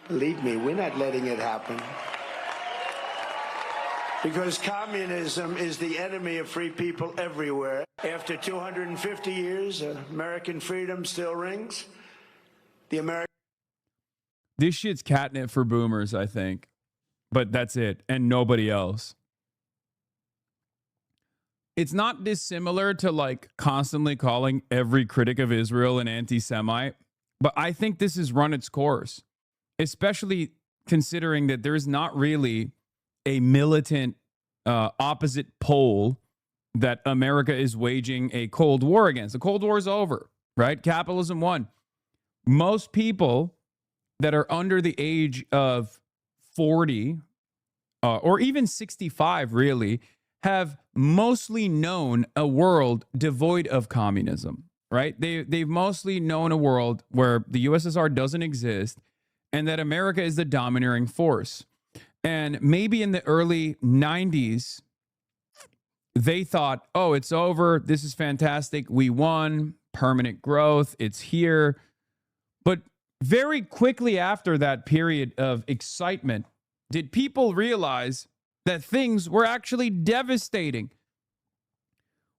Believe me, we're not letting it happen. Because communism is the enemy of free people everywhere. After 250 years, American freedom still rings. This shit's catnip for boomers, I think. But that's it. And nobody else. It's not dissimilar to like constantly calling every critic of Israel an anti-Semite. But I think this has run its course. Especially considering that there's not really a militant opposite pole that America is waging a Cold War against. The Cold War is over, right? Capitalism won. Most people that are under the age of 40 or even 65 really have mostly known a world devoid of communism, right? They've mostly known a world where the USSR doesn't exist and that America is the domineering force. And maybe in the early 90s, they thought, oh, it's over. This is fantastic. We won. Permanent growth. It's here. But very quickly after that period of excitement, did people realize that things were actually devastating?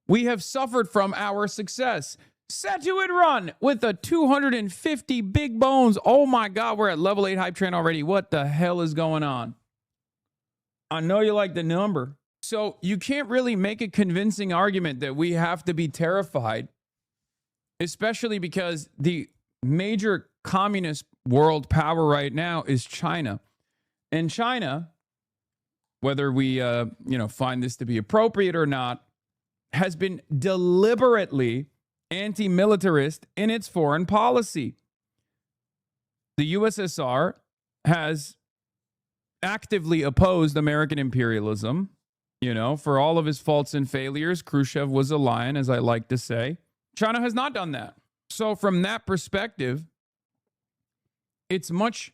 We have suffered from our success. Set to it run with a 250 big bones. Oh my God, we're at level 8 hype train already. What the hell is going on? I know you like the number. So you can't really make a convincing argument that we have to be terrified, especially because the major communist world power right now is China. And China, whether we find this to be appropriate or not, has been deliberately anti-militarist in its foreign policy. The USSR has actively opposed American imperialism. For all of his faults and failures, Khrushchev was a lion, as I like to say. China has not done that. So from that perspective, it's much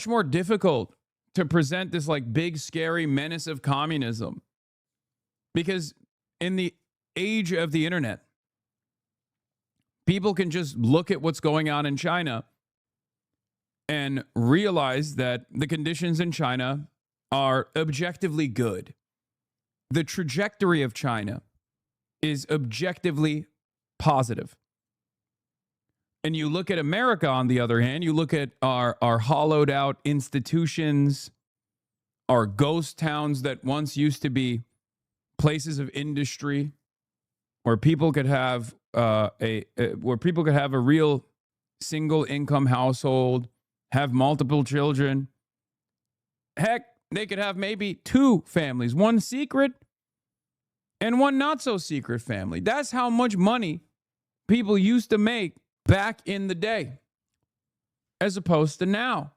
more difficult to present this like big, scary menace of communism. Because in the age of the internet, people can just look at what's going on in China and realize that the conditions in China are objectively good. The trajectory of China is objectively positive. And you look at America, on the other hand, you look at our hollowed out institutions, our ghost towns that once used to be places of industry where people could have a real single income household, have multiple children. Heck, they could have maybe 2 families, one secret and one not so secret family. That's how much money people used to make back in the day, as opposed to now.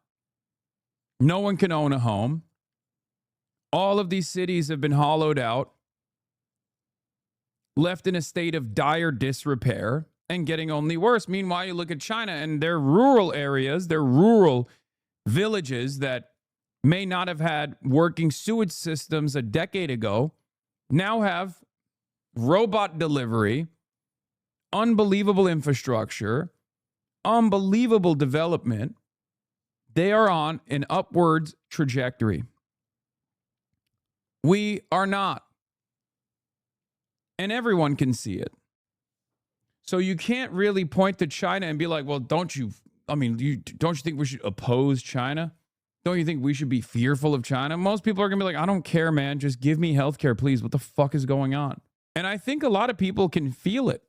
No one can own a home. All of these cities have been hollowed out, left in a state of dire disrepair, and getting only worse. Meanwhile, you look at China and their rural areas, their rural villages that may not have had working sewage systems a decade ago, now have robot delivery, unbelievable infrastructure, unbelievable development. They are on an upwards trajectory. We are not. And everyone can see it. So you can't really point to China and be like, well, don't you think we should oppose China? Don't you think we should be fearful of China? Most people are going to be like, I don't care, man. Just give me healthcare, please. What the fuck is going on? And I think a lot of people can feel it,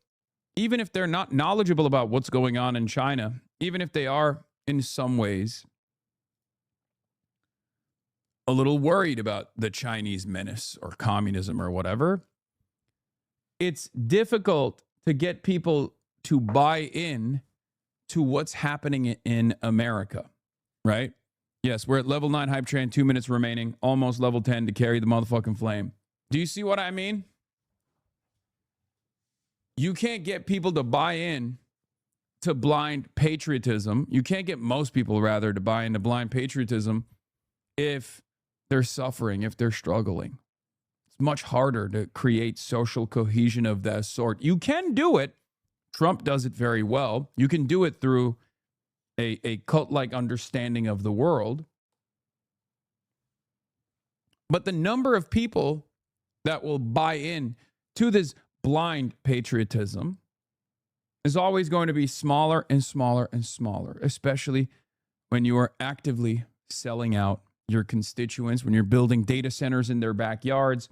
even if they're not knowledgeable about what's going on in China, even if they are in some ways a little worried about the Chinese menace or communism or whatever. It's difficult to get people to buy in to what's happening in America, right? Yes, we're at level 9 hype train, 2 minutes remaining, almost level 10 to carry the motherfucking flame. Do you see what I mean? You can't get people to buy in to blind patriotism. You can't get most people, rather, to buy into blind patriotism if they're suffering, if they're struggling. It's much harder to create social cohesion of that sort. You can do it. Trump does it very well. You can do it through a cult-like understanding of the world. But the number of people that will buy in to this blind patriotism is always going to be smaller and smaller and smaller, especially when you are actively selling out your constituents, when you're building data centers in their backyards,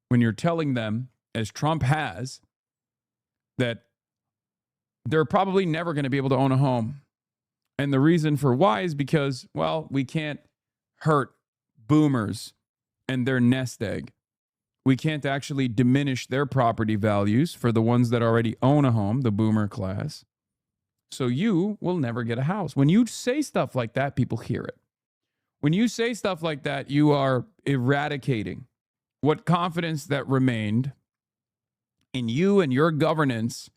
when you're telling them, as Trump has, that they're probably never going to be able to own a home. And the reason for why is because, well, we can't hurt boomers and their nest egg. We can't actually diminish their property values for the ones that already own a home, the boomer class. So you will never get a house. When you say stuff like that, people hear it. When you say stuff like that, you are eradicating what confidence that remained in you and your governance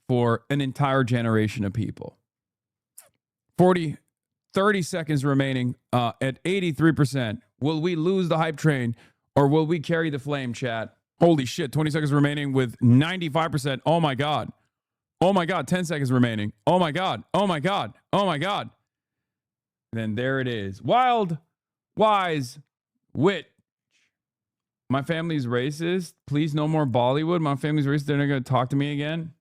for an entire generation of people. 30 seconds remaining at 83%. Will we lose the hype train Or will we carry the flame, chat? Holy shit, 20 seconds remaining with 95%. Oh my God. Oh my God, 10 seconds remaining. Oh my God. Oh my God. Oh my God. Then there it is. Wild, wise, wit. My family's racist. Please, no more Bollywood. My family's racist. They're not going to talk to me again.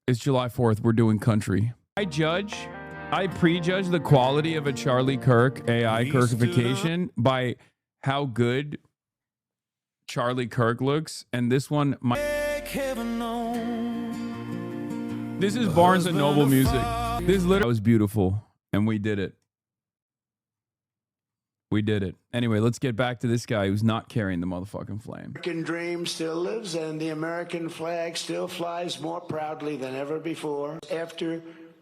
It's July 4th. We're doing country. I prejudge the quality of a Charlie Kirk AI Kirkification by how good Charlie Kirk looks. And this one, this is Barnes and Noble music. This literally was beautiful. And we did it. We did it. Anyway, let's get back to this guy who's not carrying the motherfucking flame. American dream still lives and the American flag still flies more proudly than ever before. After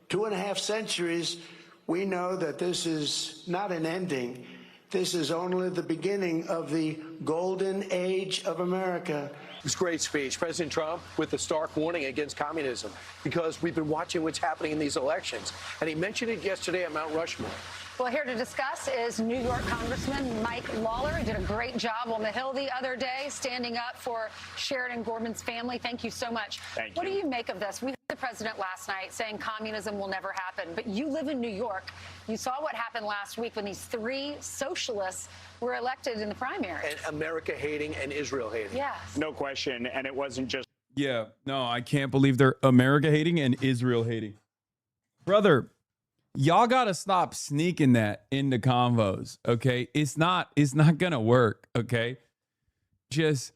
2.5 centuries, we know that this is not an ending. This is only the beginning of the golden age of America. It was a great speech. President Trump with a stark warning against communism because we've been watching what's happening in these elections. And he mentioned it yesterday on Mount Rushmore. Well, here to discuss is New York Congressman Mike Lawler. He did a great job on the Hill the other day, standing up for Sheridan Gorman's family. Thank you so much. Thank you. What do you make of this? We heard the president last night saying communism will never happen, but you live in New York. You saw what happened last week when these 3 socialists were elected in the primary. And America hating and Israel hating. Yes. No question. And it wasn't just. Yeah, no, I can't believe they're America hating and Israel hating. Brother, y'all gotta stop sneaking that into convos, okay? It's not gonna work, okay? Just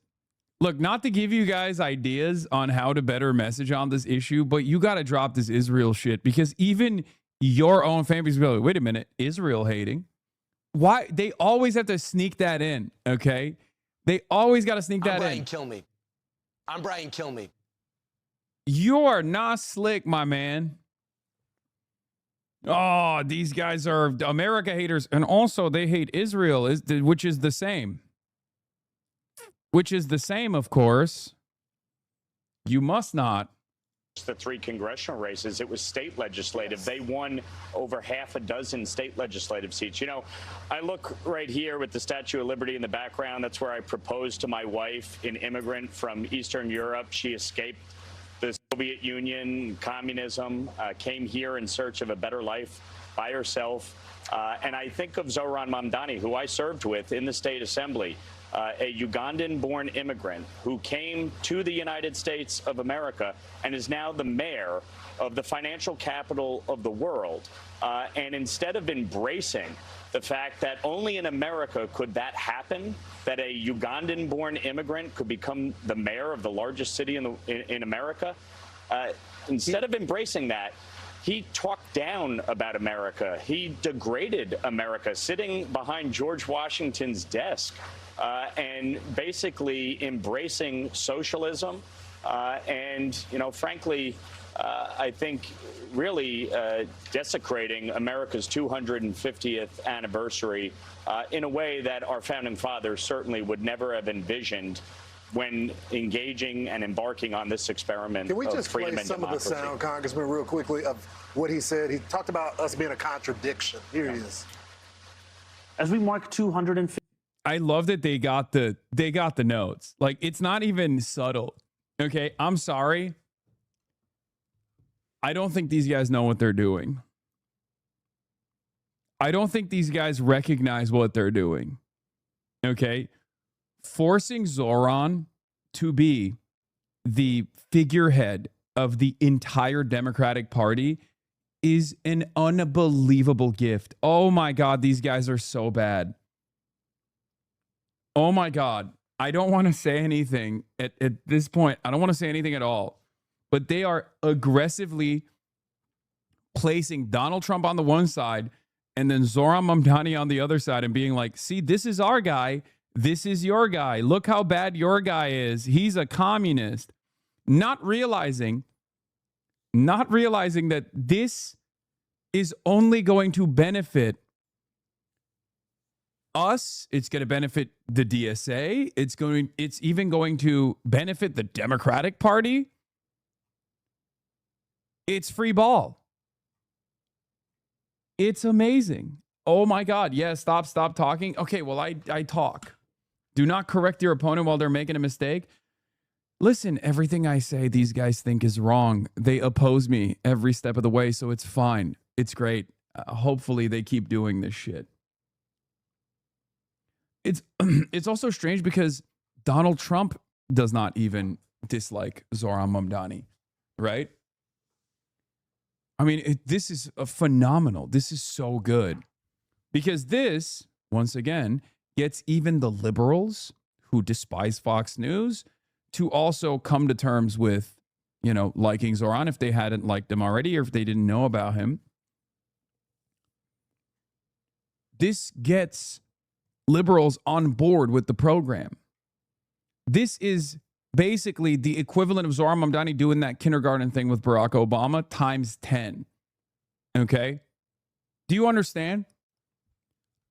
look, not to give you guys ideas on how to better message on this issue, but you gotta drop this Israel shit because even your own families will be like, wait a minute, Israel hating. Why? They always have to sneak that in, okay? They always gotta sneak that in. I'm Brian Kilmeade. You are not slick, my man. Oh, these guys are America haters. And also they hate Israel, which is the same. Which is the same, of course. You must not. The 3 congressional races, it was state legislative. They won over 6 state legislative seats. You know, I look right here with the Statue of Liberty in the background. That's where I proposed to my wife, an immigrant from Eastern Europe. She escaped the Soviet Union, communism, came here in search of a better life by herself. And I think of Zohran Mamdani, who I served with in the state assembly, a Ugandan-born immigrant who came to the United States of America and is now the mayor of the financial capital of the world. And instead of embracing the fact that only in America could that happen, that a Ugandan-born immigrant could become the mayor of the largest city in America, instead of embracing that, he talked down about America. He degraded America, sitting behind George Washington's desk and basically embracing socialism. And, you know, frankly, I think really desecrating America's 250th anniversary in a way that our founding fathers certainly would never have envisioned when engaging and embarking on this experiment. Can we just of freedom play and some democracy. of the sound, Congressman, real quickly, of what he said? He talked about us being a contradiction. Here he is. As we mark 250. I love that they got the notes. Like, it's not even subtle. Okay, I'm sorry. I don't think these guys know what they're doing. I don't think these guys recognize what they're doing. Okay? Forcing Zoran to be the figurehead of the entire Democratic Party is an unbelievable gift. Oh my God, these guys are so bad. Oh my God. I don't want to say anything at this point. I don't want to say anything at all. But they are aggressively placing Donald Trump on the one side and then Zohran Mamdani on the other side and being like, see, this is our guy. This is your guy. Look how bad your guy is. He's a communist. Not realizing that this is only going to benefit us. It's going to benefit the DSA. It's even going to benefit the Democratic Party. It's free ball. It's amazing. Oh my God. Yeah, stop talking. Okay, well, I talk. Do not correct your opponent while they're making a mistake. Listen, everything I say, these guys think is wrong. They oppose me every step of the way, so it's fine. It's great. Hopefully they keep doing this shit. It's also strange because Donald Trump does not even dislike Zohran Mamdani, right? I mean, this is phenomenal. This is so good. Because this, once again, gets even the liberals who despise Fox News to also come to terms with, liking Zohran if they hadn't liked him already or if they didn't know about him. This gets liberals on board with the program. This is basically the equivalent of Zohran Mamdani doing that kindergarten thing with Barack Obama times 10. Okay? Do you understand?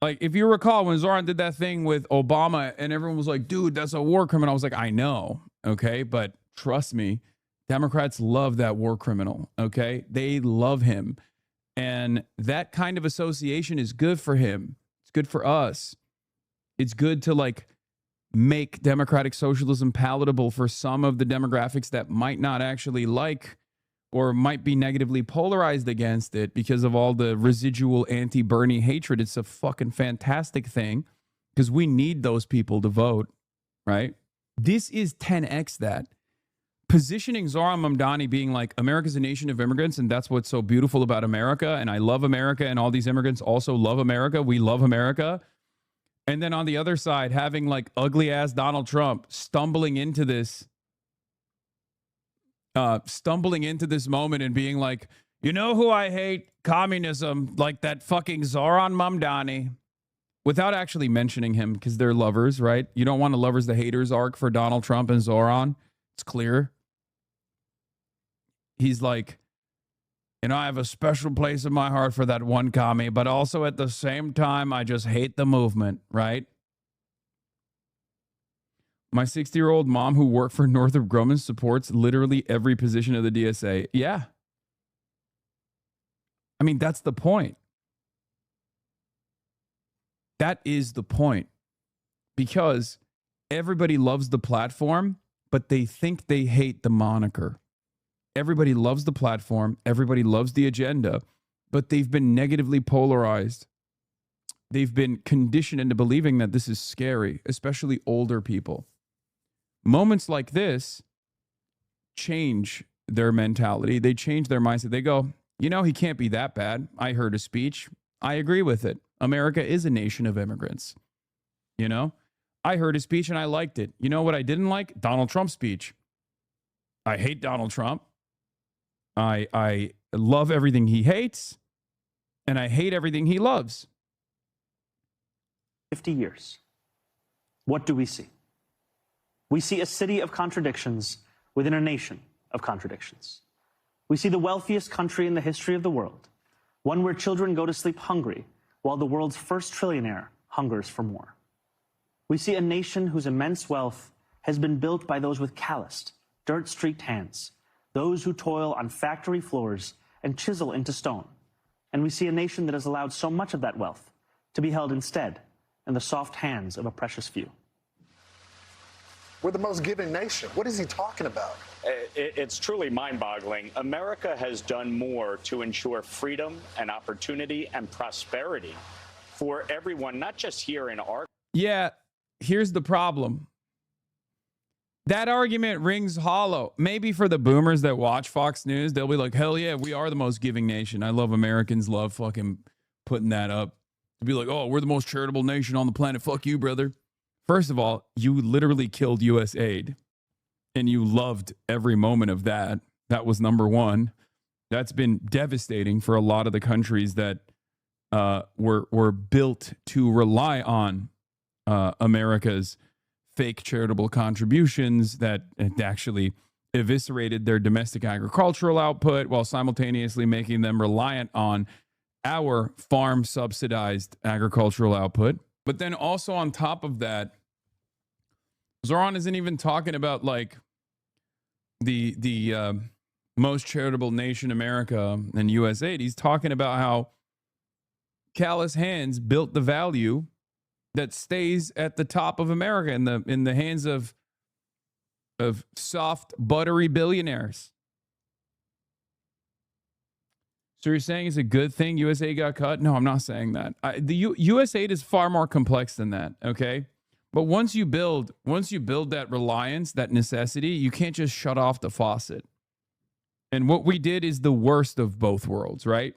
Like, if you recall when Zohran did that thing with Obama and everyone was like, dude, that's a war criminal. I was like, I know. Okay? But trust me, Democrats love that war criminal. Okay? They love him. And that kind of association is good for him. It's good for us. It's good to make democratic socialism palatable for some of the demographics that might not actually like or might be negatively polarized against it because of all the residual anti-Bernie hatred. It's a fucking fantastic thing because we need those people to vote, right? This is 10x that. Positioning Zohran Mamdani being like, America's a nation of immigrants, and that's what's so beautiful about America, and I love America, and all these immigrants also love America. We love America. And then on the other side, having ugly ass Donald Trump stumbling into this moment and being like, you know who I hate? Communism, like that fucking Zohran Mamdani, without actually mentioning him because they're lovers, right? You don't want a lovers to haters arc for Donald Trump and Zohran. It's clear. He's like, I have a special place in my heart for that one commie, but also at the same time, I just hate the movement, right? My 60-year-old mom who worked for Northrop Grumman supports literally every position of the DSA. Yeah. I mean, that's the point. That is the point. Because everybody loves the platform, but they think they hate the moniker. Everybody loves the platform. Everybody loves the agenda, but they've been negatively polarized. They've been conditioned into believing that this is scary, especially older people. Moments like this change their mentality. They change their mindset. They go, he can't be that bad. I heard his speech. I agree with it. America is a nation of immigrants. I heard his speech and I liked it. You know what I didn't like? Donald Trump's speech. I hate Donald Trump. I love everything he hates, and I hate everything he loves. 50 years. What do we see? We see a city of contradictions within a nation of contradictions. We see the wealthiest country in the history of the world, one where children go to sleep hungry while the world's first trillionaire hungers for more. We see a nation whose immense wealth has been built by those with calloused, dirt-streaked hands, those who toil on factory floors and chisel into stone. And we see a nation that has allowed so much of that wealth to be held instead in the soft hands of a precious few. We're the most giving nation. What is he talking about? It's truly mind-boggling. America has done more to ensure freedom and opportunity and prosperity for everyone, not just here in our... Yeah, here's the problem. That argument rings hollow. Maybe for the boomers that watch Fox News, they'll be like, hell yeah, we are the most giving nation. I love Americans, love fucking putting that up. To be like, oh, we're the most charitable nation on the planet. Fuck you, brother. First of all, you literally killed U.S. aid, and you loved every moment of that. That was number one. That's been devastating for a lot of the countries that were built to rely on America's fake charitable contributions that actually eviscerated their domestic agricultural output while simultaneously making them reliant on our farm subsidized agricultural output. But then also on top of that, Zohran isn't even talking about the most charitable nation, America, and USAID. He's talking about how callous hands built the value that stays at the top of America in the hands of soft, buttery billionaires. So you're saying it's a good thing USA got cut? No, I'm not saying that. US aid is far more complex than that, okay? But once you build that reliance, that necessity, you can't just shut off the faucet. And what we did is the worst of both worlds, right?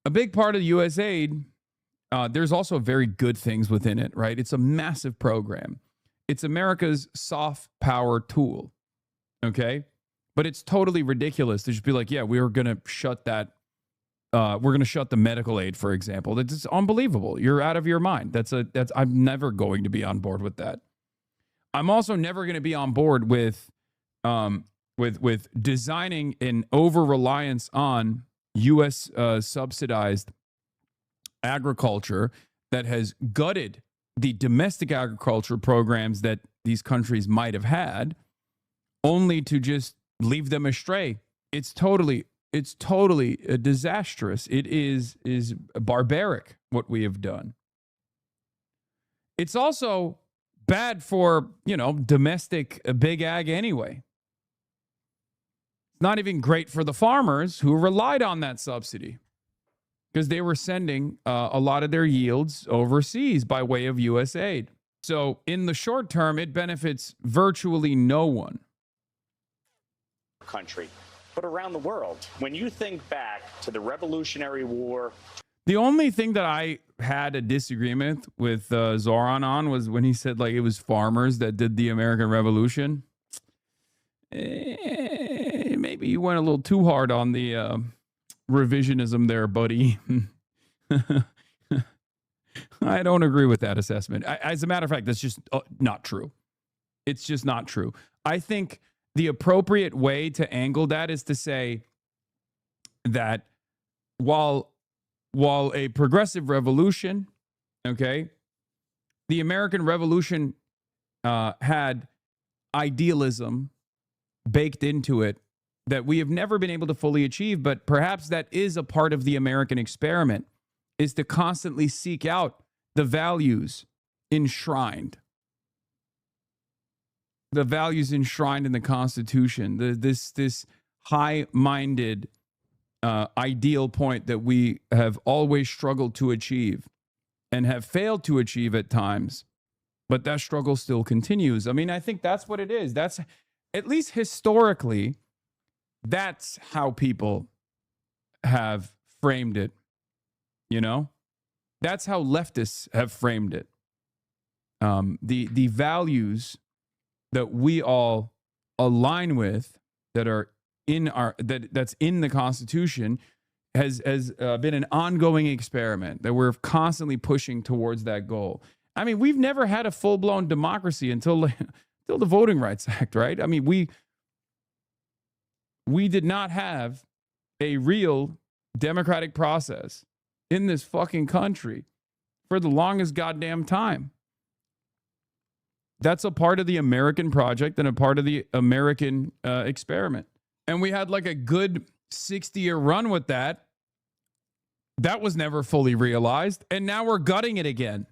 A big part of US aid, there's also very good things within it, right? It's a massive program. It's America's soft power tool, okay? But it's totally ridiculous to just be like, yeah, we're going to shut that. We're going to shut the medical aid, for example. That's just unbelievable. You're out of your mind. I'm never going to be on board with that. I'm also never going to be on board with designing an over-reliance on U.S. Subsidized agriculture that has gutted the domestic agriculture programs that these countries might have had, only to just leave them astray. It's totally disastrous. It is barbaric what we have done. It's also bad for, domestic big ag anyway. It's not even great for the farmers who relied on that subsidy because they were sending a lot of their yields overseas by way of US aid. So in the short term, it benefits virtually no one. Country, but around the world. When you think back to the Revolutionary War. The only thing that I had a disagreement with Zoran on was when he said like it was farmers that did the American Revolution. Maybe you went a little too hard on the revisionism there, buddy. I don't agree with that assessment. As a matter of fact, that's just not true. It's just not true. I think the appropriate way to angle that is to say that while a progressive revolution, okay, the American Revolution had idealism baked into it that we have never been able to fully achieve, but perhaps that is a part of the American experiment, is to constantly seek out the values enshrined. The values enshrined in the Constitution, this high-minded ideal point that we have always struggled to achieve and have failed to achieve at times, but that struggle still continues. I mean, I think that's what it is. That's, at least historically, that's how people have framed it, That's how leftists have framed it. The values that we all align with, that are in that's in the Constitution, has been an ongoing experiment that we're constantly pushing towards that goal. I mean, we've never had a full-blown democracy until the Voting Rights Act, right? I mean, we did not have a real democratic process in this fucking country for the longest goddamn time. That's a part of the American project and a part of the American experiment. And we had like a good 60-year run with that. That was never fully realized. And now we're gutting it again.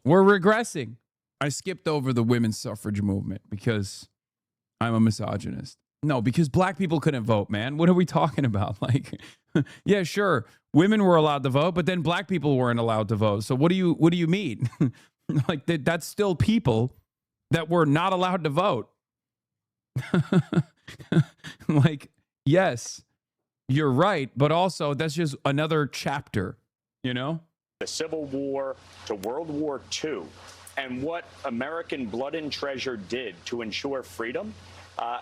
We're regressing. I skipped over the women's suffrage movement because I'm a misogynist. No, because black people couldn't vote, man. What are we talking about? Like, yeah, sure, women were allowed to vote, but then black people weren't allowed to vote. So what do you mean? Like that's still people that were not allowed to vote. Like, yes, you're right, but also that's just another chapter, The Civil War to World War II, and what American blood and treasure did to ensure freedom.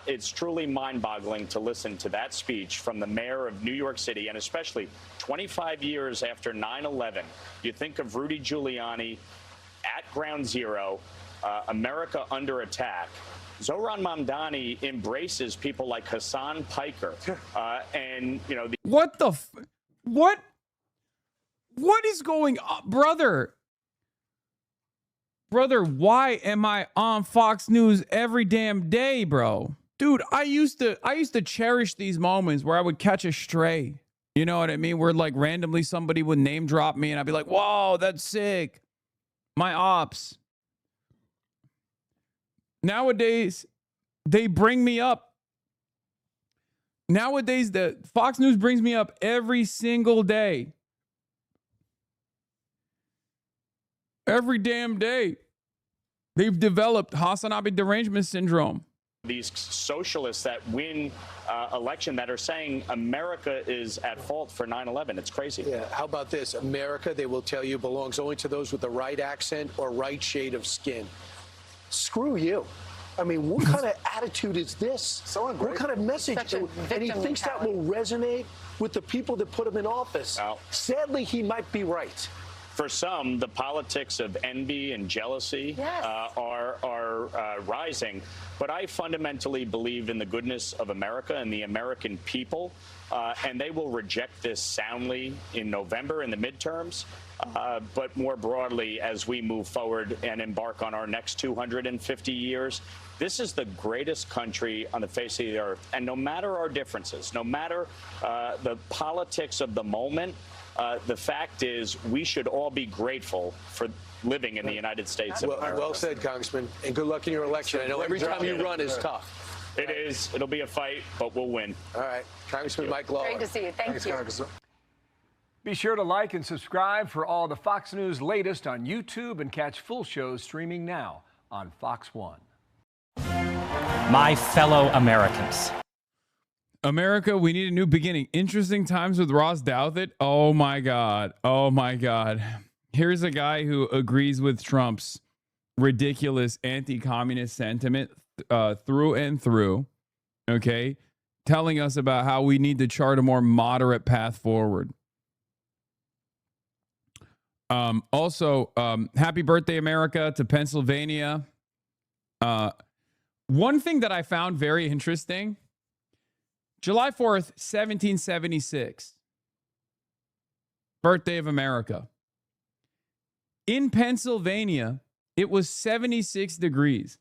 It's truly mind-boggling to listen to that speech from the mayor of New York City, and especially 25 years after 9/11. You think of Rudy Giuliani at ground zero, America under attack. Zoran Mamdani embraces people like Hassan Piker, and what is going on, brother? Brother, why am I on Fox News every damn day, bro? Dude, I used to cherish these moments where I would catch a stray. You know what I mean? Where like randomly somebody would name drop me and I'd be like, whoa, that's sick. My ops. Nowadays, they bring me up. Nowadays, the Fox News brings me up every single day. Every damn day. They've developed Hasanabi derangement syndrome. These socialists that win election that are saying America is at fault for 9/11. It's crazy. Yeah. How about this? America, they will tell you, belongs only to those with the right accent or right shade of skin. Screw you. I mean, what kind of attitude is this? What kind of message? And he thinks that will resonate with the people that put him in office. Well, sadly, he might be right. For some, the politics of envy and jealousy are rising. But I fundamentally believe in the goodness of America and the American people, and they will reject this soundly in November in the midterms. But more broadly, as we move forward and embark on our next 250 years, this is the greatest country on the face of the earth. And no matter our differences, no matter the politics of the moment, the fact is we should all be grateful for living in the United States of America. Well said, Congressman, and good luck in your election. I know every time you run is tough. It is. It'll be a fight, but we'll win. All right. Congressman Mike Lawler. Great to see you. Thank you. Be sure to like and subscribe for all the Fox News latest on YouTube and catch full shows streaming now on Fox One. My fellow Americans. America, we need a new beginning. Interesting times with Ross Douthat. Oh my God. Oh my God. Here's a guy who agrees with Trump's ridiculous anti-communist sentiment through and through. Okay. Telling us about how we need to chart a more moderate path forward. Also, happy birthday, America, to Pennsylvania. One thing that I found very interesting, July 4th, 1776, birthday of America. In Pennsylvania, it was 76 degrees.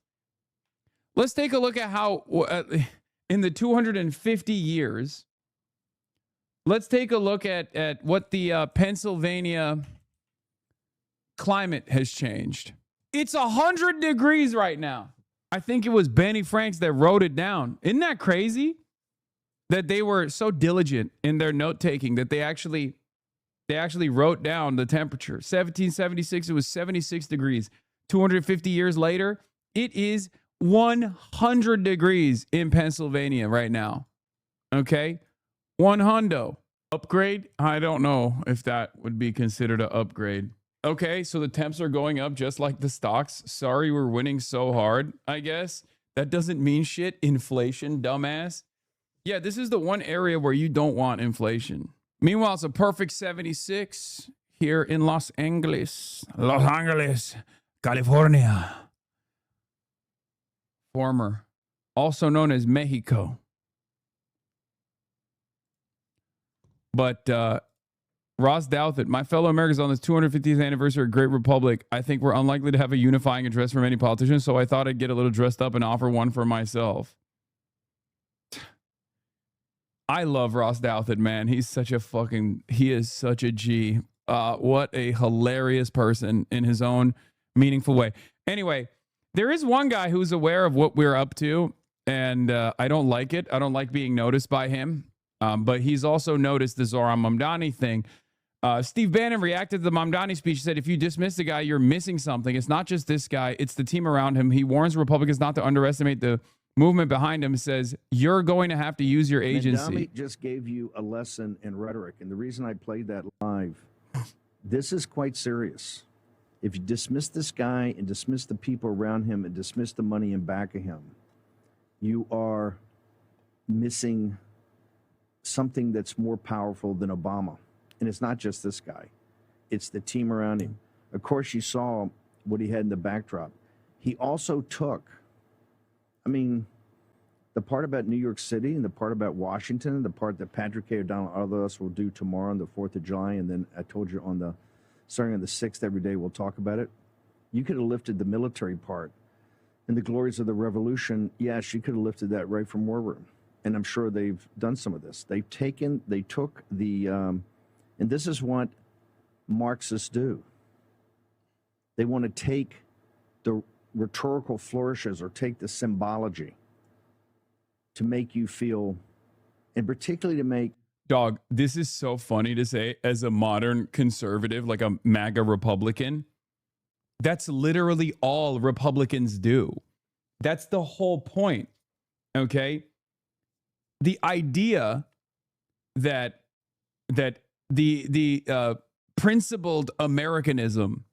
Let's take a look at how, in the 250 years, let's take a look at what the Pennsylvania climate has changed. It's 100 degrees right now. I think it was Benny Franks that wrote it down. Isn't that crazy? That they were so diligent in their note taking that they actually wrote down the temperature. 1776, it was 76 degrees. 250 years later, it is 100 degrees in Pennsylvania right now. Okay? 100. Upgrade? I don't know if that would be considered an upgrade. Okay, so the temps are going up just like the stocks. Sorry, we're winning so hard, I guess. That doesn't mean shit. Inflation, dumbass. Yeah, this is the one area where you don't want inflation. Meanwhile, it's a perfect 76 here in Los Angeles, California. Former, also known as Mexico. But Ross Douthat, my fellow Americans, on this 250th anniversary of Great Republic, I think we're unlikely to have a unifying address from any politician, so I thought I'd get a little dressed up and offer one for myself. I love Ross Douthat, man. He is such a G. What a hilarious person in his own meaningful way. Anyway, there is one guy who's aware of what we're up to, and I don't like it. I don't like being noticed by him. But he's also noticed the Zohran Mamdani thing. Steve Bannon reacted to the Mamdani speech. He said, if you dismiss the guy, you're missing something. It's not just this guy. It's the team around him. He warns Republicans not to underestimate the movement behind him. Says, you're going to have to use your agency. Mamdani just gave you a lesson in rhetoric. And the reason I played that live, this is quite serious. If you dismiss this guy and dismiss the people around him and dismiss the money in back of him, you are missing something that's more powerful than Obama. And it's not just this guy. It's the team around him. Of course, you saw what he had in the backdrop. He also took, the part about New York City and the part about Washington, the part that Patrick K. O'Donnell, all of us will do tomorrow on the 4th of July, and then I told you starting on the 6th every day, we'll talk about it. You could have lifted the military part and the glories of the revolution. Yes, you could have lifted that right from War Room. And I'm sure they've done some of this. They took the, and this is what Marxists do. They want to take the rhetorical flourishes or take the symbology to make you feel, and particularly to make. Dog, this is so funny to say as a modern conservative, like a MAGA Republican. That's literally all Republicans do. That's the whole point. Okay? The idea that the principled Americanism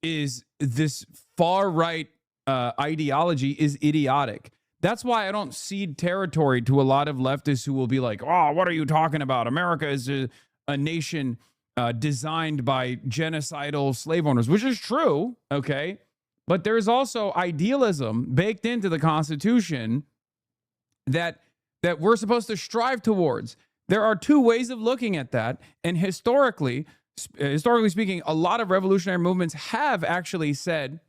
is this far right ideology is idiotic. That's why I don't cede territory to a lot of leftists who will be like, "Oh, what are you talking about? America is a nation designed by genocidal slave owners," which is true, okay? But there's also idealism baked into the Constitution that we're supposed to strive towards. There are two ways of looking at that, and historically speaking, a lot of revolutionary movements have actually said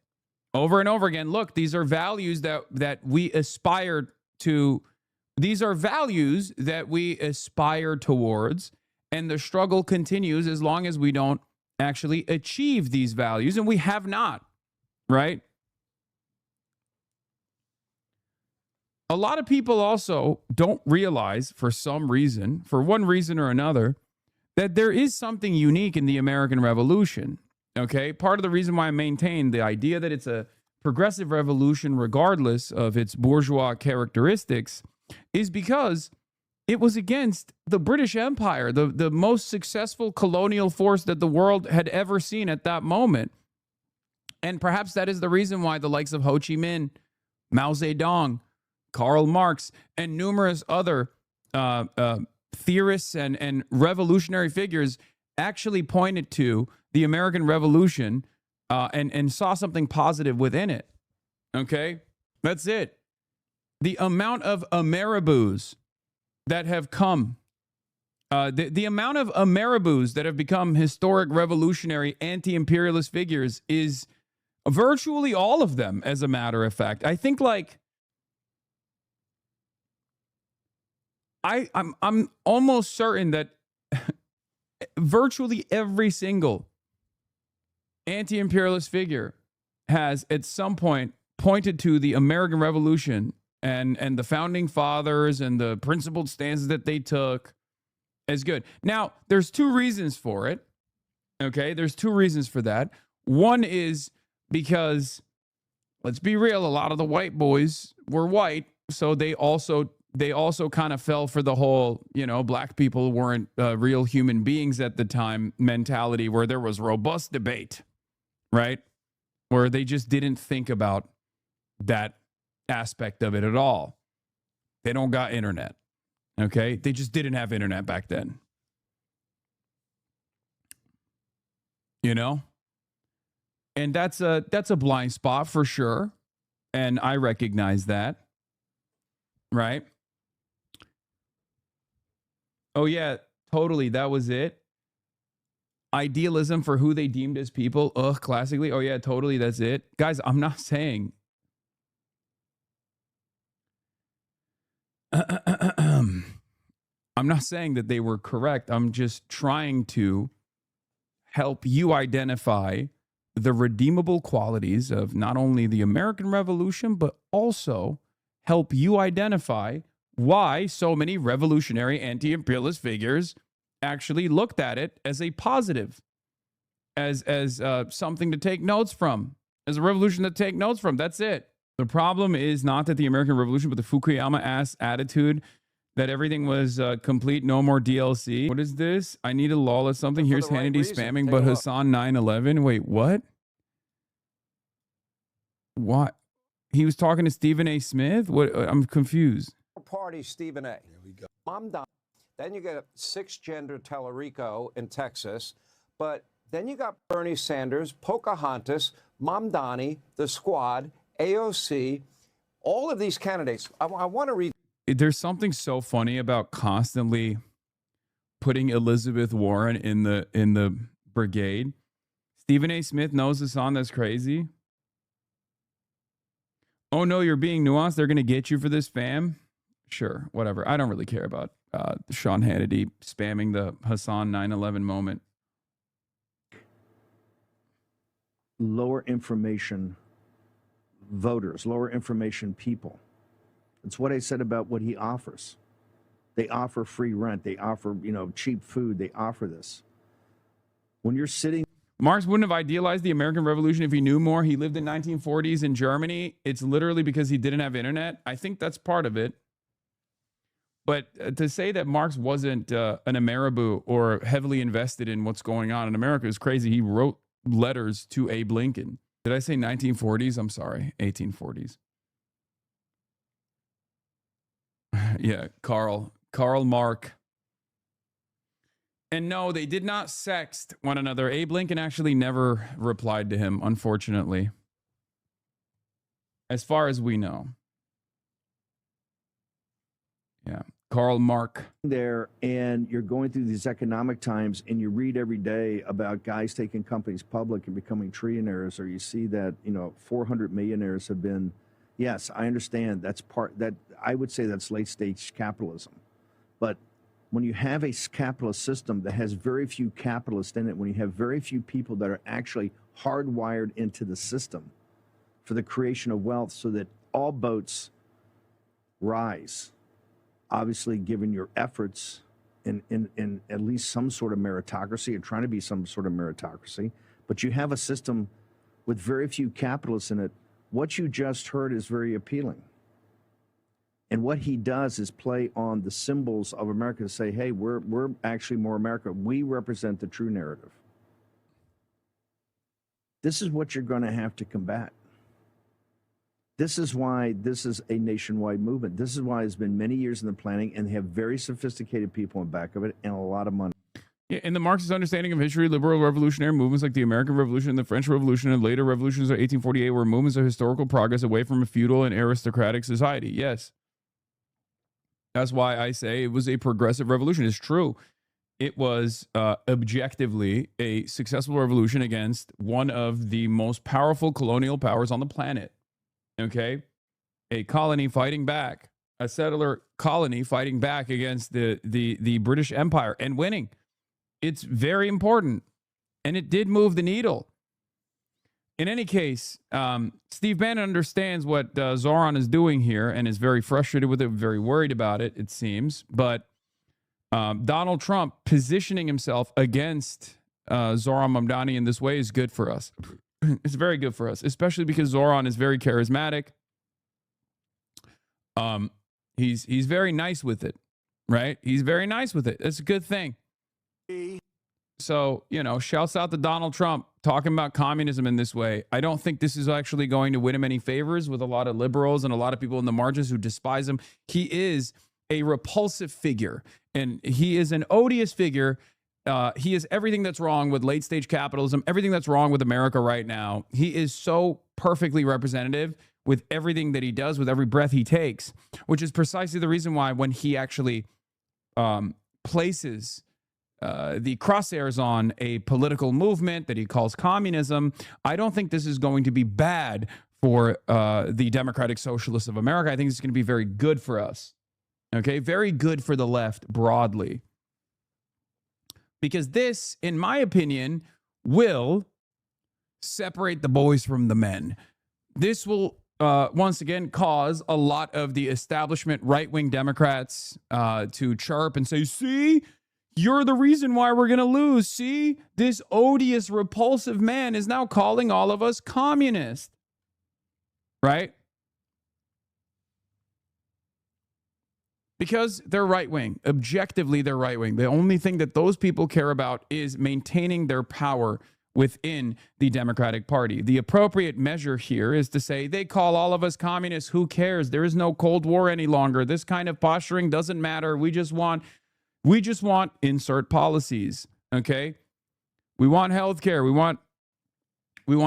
over and over again, look, these are values that we aspire to. These are values that we aspire towards, and the struggle continues as long as we don't actually achieve these values, and we have not, right? A lot of people also don't realize, for some reason, for one reason or another, that there is something unique in the American Revolution. Okay, part of the reason why I maintain the idea that it's a progressive revolution, regardless of its bourgeois characteristics, is because it was against the British Empire, the most successful colonial force that the world had ever seen at that moment. And perhaps that is the reason why the likes of Ho Chi Minh, Mao Zedong, Karl Marx, and numerous other theorists and revolutionary figures actually pointed to the American Revolution and saw something positive within it. Okay? That's it. The amount of Ameriboos that have come, the amount of Ameriboos that have become historic revolutionary anti-imperialist figures is virtually all of them, as a matter of fact. I think I'm almost certain that virtually every single anti-imperialist figure has at some point pointed to the American Revolution and the founding fathers and the principled stances that they took as good. Now, there's two reasons for it. Okay, there's two reasons for that. One is because, let's be real, a lot of the white boys were white, so they also kind of fell for the whole, black people weren't real human beings at the time mentality, where there was robust debate, right? Where they just didn't think about that aspect of it at all. They don't got internet, okay? They just didn't have internet back then. And that's a blind spot for sure, and I recognize that, right? Oh, yeah, totally. That was it. Idealism for who they deemed as people. Ugh, classically. Oh, yeah, totally. That's it. Guys, I'm not saying. I'm not saying that they were correct. I'm just trying to help you identify the redeemable qualities of not only the American Revolution, but also help you identify why so many revolutionary anti-imperialist figures actually looked at it as a positive, as something to take notes from, as a revolution to take notes from. That's it. The problem is not that the American Revolution, but the Fukuyama-ass attitude that everything was complete, no more DLC. What is this? I need a lawless something. Here's Hannity spamming, but Hassan 9/11. Wait, what? What? He was talking to Stephen A. Smith? What? I'm confused. Party Stephen A. There we go. Mom Don. Then you get six gender Tellerico in Texas, but then you got Bernie Sanders, Pocahontas, Mamdani, the Squad, AOC, all of these candidates. I want to read. There's something so funny about constantly putting Elizabeth Warren in the brigade. Stephen A. Smith knows the song. That's crazy. Oh no, you're being nuanced. They're gonna get you for this, fam. Sure, whatever. I don't really care about Sean Hannity spamming the Hassan 9/11 moment. lower information voters, lower information people. It's what I said about what he offers. They offer free rent. They offer, cheap food. They offer this. When you're sitting... Marx wouldn't have idealized the American Revolution if he knew more. He lived in 1940s in Germany. It's literally because he didn't have internet. I think that's part of it. But to say that Marx wasn't an Ameribu or heavily invested in what's going on in America is crazy. He wrote letters to Abe Lincoln. Did I say 1940s? I'm sorry, 1840s. Yeah, Karl Marx. And no, they did not sext one another. Abe Lincoln actually never replied to him, unfortunately. As far as we know. Yeah, Karl Marx. There, and you're going through these economic times, and you read every day about guys taking companies public and becoming trillionaires, or you see that 400 millionaires have been. Yes, I understand that's I would say that's late stage capitalism, but when you have a capitalist system that has very few capitalists in it, when you have very few people that are actually hardwired into the system for the creation of wealth, so that all boats rise. Obviously, given your efforts in at least some sort of meritocracy, or trying to be some sort of meritocracy, but you have a system with very few capitalists in it, what you just heard is very appealing. And what he does is play on the symbols of America to say, hey, we're actually more America. We represent the true narrative. This is what you're going to have to combat. This is why this is a nationwide movement. This is why it's been many years in the planning, and they have very sophisticated people in back of it and a lot of money. Yeah, in the Marxist understanding of history, liberal revolutionary movements like the American Revolution, the French Revolution, and later revolutions of 1848 were movements of historical progress away from a feudal and aristocratic society. Yes. That's why I say it was a progressive revolution. It's true. It was objectively a successful revolution against one of the most powerful colonial powers on the planet. Okay, a colony fighting back, a settler colony fighting back against the British Empire and winning. It's very important, and it did move the needle. In any case, Steve Bannon understands what Zoran is doing here and is very frustrated with it, very worried about it, it seems. But Donald Trump positioning himself against Zoran Mamdani in this way is good for us. It's very good for us, especially because Zoran is very charismatic. He's very nice with it, right? He's very nice with it. It's a good thing. So, shouts out to Donald Trump talking about communism in this way. I don't think this is actually going to win him any favors with a lot of liberals and a lot of people in the margins who despise him. He is a repulsive figure, and he is an odious figure. He is everything that's wrong with late stage capitalism, everything that's wrong with America right now. He is so perfectly representative with everything that he does, with every breath he takes, which is precisely the reason why when he actually places the crosshairs on a political movement that he calls communism, I don't think this is going to be bad for the Democratic Socialists of America. I think it's going to be very good for us. Okay, very good for the left broadly. Because this, in my opinion, will separate the boys from the men. This will, once again, cause a lot of the establishment right-wing Democrats to chirp and say, see, you're the reason why we're going to lose. See, this odious, repulsive man is now calling all of us communist. Right? Because they're right-wing. Objectively, they're right-wing. The only thing that those people care about is maintaining their power within the Democratic Party. The appropriate measure here is to say, they call all of us communists. Who cares? There is no Cold War any longer. This kind of posturing doesn't matter. We just want insert policies. Okay? We want health care. We want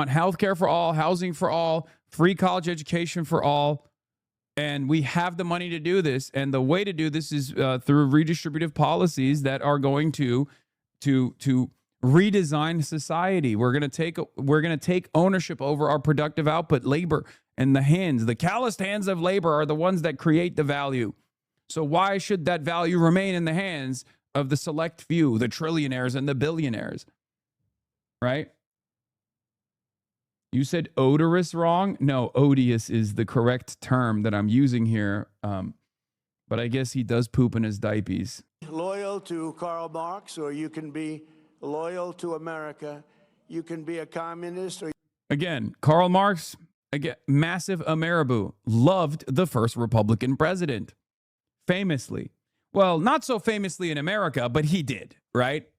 health care for all, housing for all, free college education for all. And we have the money to do this. And the way to do this is through redistributive policies that are going to redesign society. We're going to take ownership over our productive output, labor, and the calloused hands of labor are the ones that create the value. So why should that value remain in the hands of the select few, the trillionaires and the billionaires? Right? You said odorous wrong? No, odious is the correct term that I'm using here. But I guess he does poop in his diapers. Loyal to Karl Marx, or you can be loyal to America. You can be a communist, or Again, Karl Marx, again, massive Ameriboo, loved the first Republican president. Famously. Well, not so famously in America, but he did, right?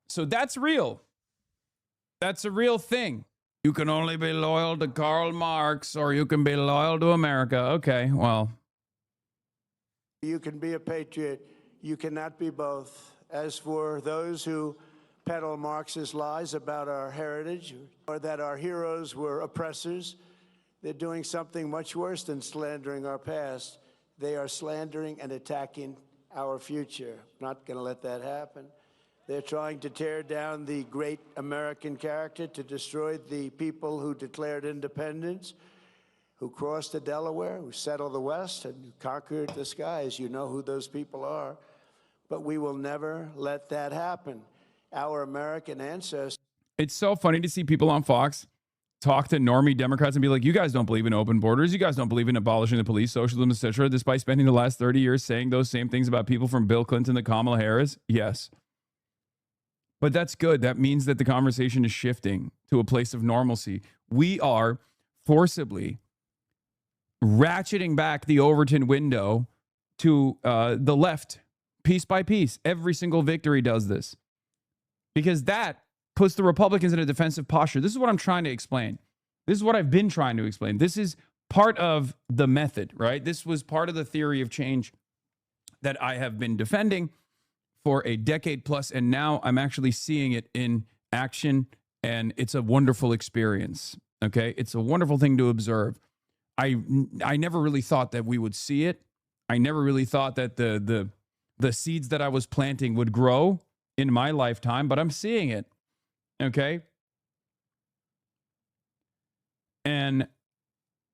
So that's real. That's a real thing. You can only be loyal to Karl Marx, or you can be loyal to America. Okay, well. you can be a patriot. You cannot be both. As for those who peddle Marxist lies about our heritage or that our heroes were oppressors, they're doing something much worse than slandering our past. They are slandering and attacking our future. Not going to let that happen. They're trying to tear down the great American character, to destroy the people who declared independence, who crossed the Delaware, who settled the West, and conquered the skies. You know who those people are. But we will never let that happen. Our American ancestors. It's so funny to see people on Fox talk to normie Democrats and be like, you guys don't believe in open borders. You guys don't believe in abolishing the police, socialism, etc., despite spending the last 30 years saying those same things about people from Bill Clinton to Kamala Harris. Yes. But that's good. That means that the conversation is shifting to a place of normalcy. We are forcibly ratcheting back the Overton window to the left, piece by piece. Every single victory does this. Because that puts the Republicans in a defensive posture. This is what I'm trying to explain. This is what I've been trying to explain. This is part of the method, right? This was part of the theory of change that I have been defending for a decade plus, and now I'm actually seeing it in action, and it's a wonderful experience, okay? It's a wonderful thing to observe. I never really thought that we would see it. I never really thought that the seeds that I was planting would grow in my lifetime, but I'm seeing it, okay? And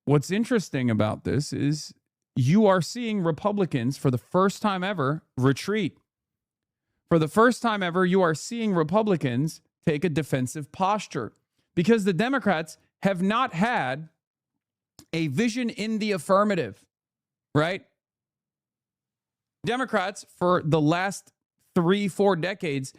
what's interesting about this is you are seeing Republicans for the first time ever retreat. For the first time ever, you are seeing Republicans take a defensive posture because the Democrats have not had a vision in the affirmative, right? Democrats, for the last 3-4 decades,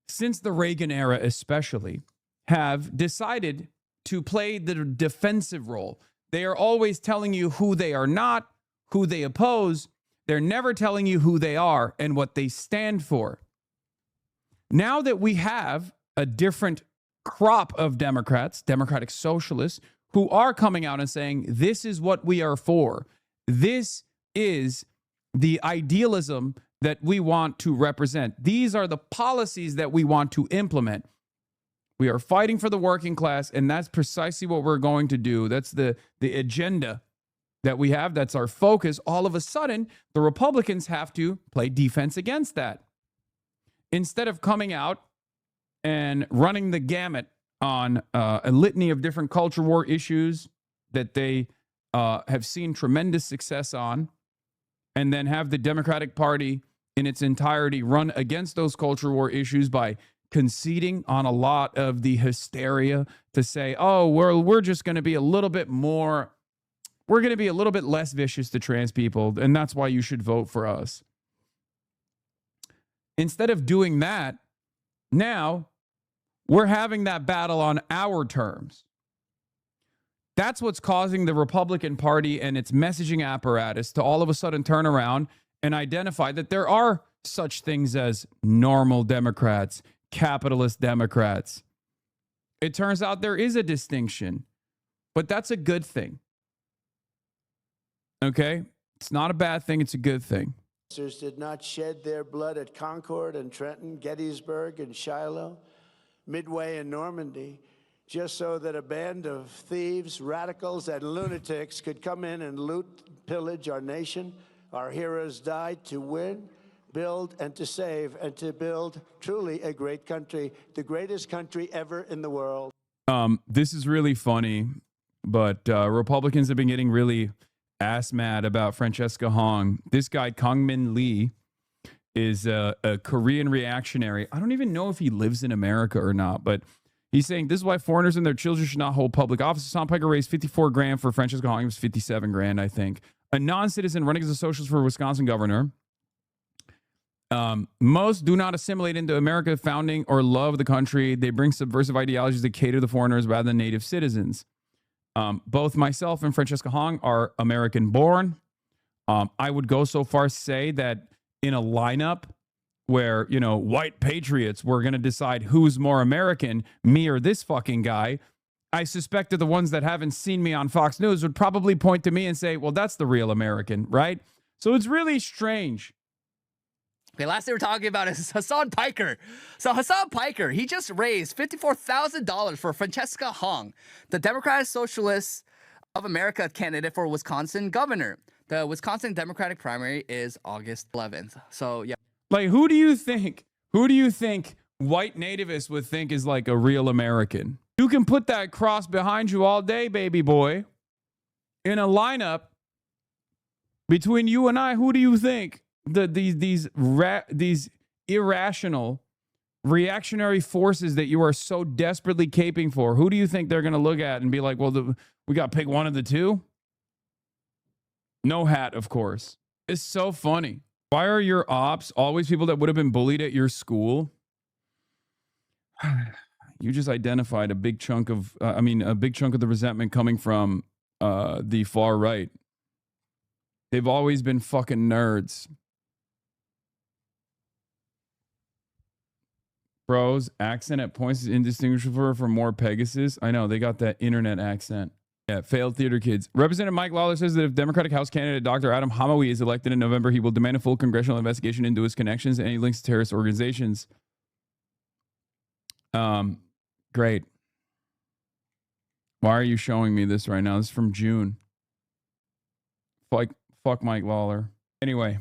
since the Reagan era especially, have decided to play the defensive role. They are always telling you who they are not, who they oppose. They're never telling you who they are and what they stand for. Now that we have a different crop of Democrats, Democratic socialists, who are coming out and saying, this is what we are for. This is the idealism that we want to represent. These are the policies that we want to implement. We are fighting for the working class, and that's precisely what we're going to do. That's the agenda that we have. That's our focus. All of a sudden, the Republicans have to play defense against that. Instead of coming out and running the gamut on a litany of different culture war issues that they have seen tremendous success on, and then have the Democratic Party in its entirety run against those culture war issues by conceding on a lot of the hysteria to say, oh, we're just going to be a little bit more, we're going to be a little bit less vicious to trans people, and that's why you should vote for us. Instead of doing that, now we're having that battle on our terms. That's what's causing the Republican Party and its messaging apparatus to all of a sudden turn around and identify that there are such things as normal Democrats, capitalist Democrats. It turns out there is a distinction, but that's a good thing. Okay? It's not a bad thing. It's a good thing. Did not shed their blood at Concord and Trenton, Gettysburg and Shiloh, Midway and Normandy, just so that a band of thieves, radicals, and lunatics could come in and loot, pillage our nation. Our heroes died to win, build, and to save, and to build truly a great country, the greatest country ever in the world. This is really funny, but Republicans have been getting really ass mad about Francesca Hong. This guy, Kangmin Lee, is a Korean reactionary. I don't even know if he lives in America or not, but He's saying this is why foreigners and their children should not hold public office. Hassan Piker raised 54 grand for Francesca Hong. It was 57 grand, I think. A non-citizen running as a socialist for Wisconsin governor. Most do not assimilate into America founding or love the country. They bring subversive ideologies that cater to foreigners rather than native citizens. Both myself and Francesca Hong are American born. I would go so far as to say that in a lineup where, you know, white patriots were going to decide who's more American, me or this fucking guy, I suspect that the ones that haven't seen me on Fox News would probably point to me and say, well, that's the real American, right? So it's really strange. Okay, last thing we're talking about is Hassan Piker. So Hassan Piker, he just raised $54,000 for Francesca Hong, the Democratic Socialists of America candidate for Wisconsin governor. The Wisconsin Democratic primary is August 11th. So, yeah. Like, who do you think white nativists would think is like a real American? You can put that cross behind you all day, baby boy. In a lineup between you and I, who do you think these irrational reactionary forces that you are so desperately caping for, who do you think they're going to look at and be like, well, we got to pick one of the two? No hat, of course. It's so funny. Why are your ops always people that would have been bullied at your school? You just identified a big chunk of, a big chunk of the resentment coming from the far right. They've always been fucking nerds. Bros, accent at points is indistinguishable from more Pegasus. I know, they got that internet accent. Yeah, failed theater kids. Representative Mike Lawler says that if Democratic House candidate Dr. Adam Hamawi is elected in November, he will demand a full congressional investigation into his connections and any links to terrorist organizations. Great. Why are you showing me this right now? This is from June. Fuck Mike Lawler. Anyway.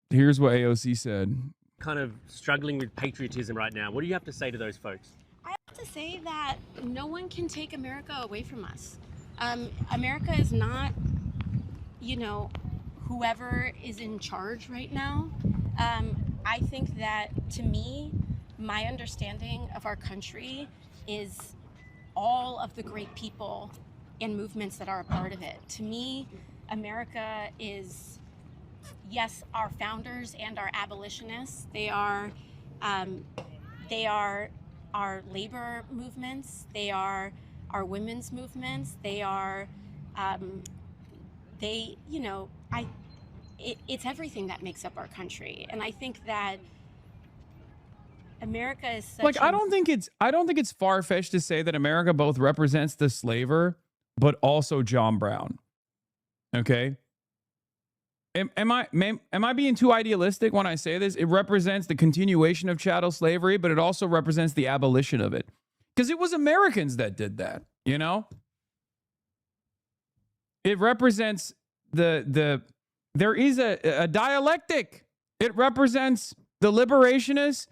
Here's what AOC said. Kind of struggling with patriotism right now. What do you have to say to those folks? I have to say that no one can take America away from us. America is not, whoever is in charge right now. I think that, to me, my understanding of our country is all of the great people and movements that are a part of it. To me, America is, yes, our founders and our abolitionists. They are our labor movements. They are our women's movements. They are, it's everything that makes up our country. And I think that America is such like, I don't think it's far-fetched to say that America both represents the slaver, but also John Brown. Okay. Am I being too idealistic when I say this? It represents the continuation of chattel slavery, but it also represents the abolition of it. Because it was Americans that did that, you know? It represents there is a dialectic. It represents the liberationists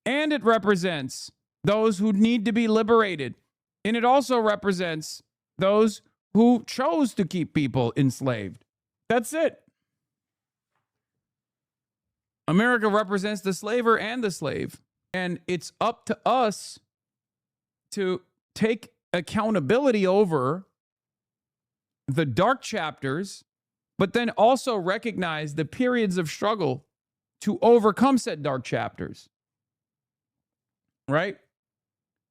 and it represents those who need to be liberated. And it also represents those who chose to keep people enslaved. That's it. America represents the slaver and the slave. And it's up to us to take accountability over the dark chapters, but then also recognize the periods of struggle to overcome said dark chapters. Right?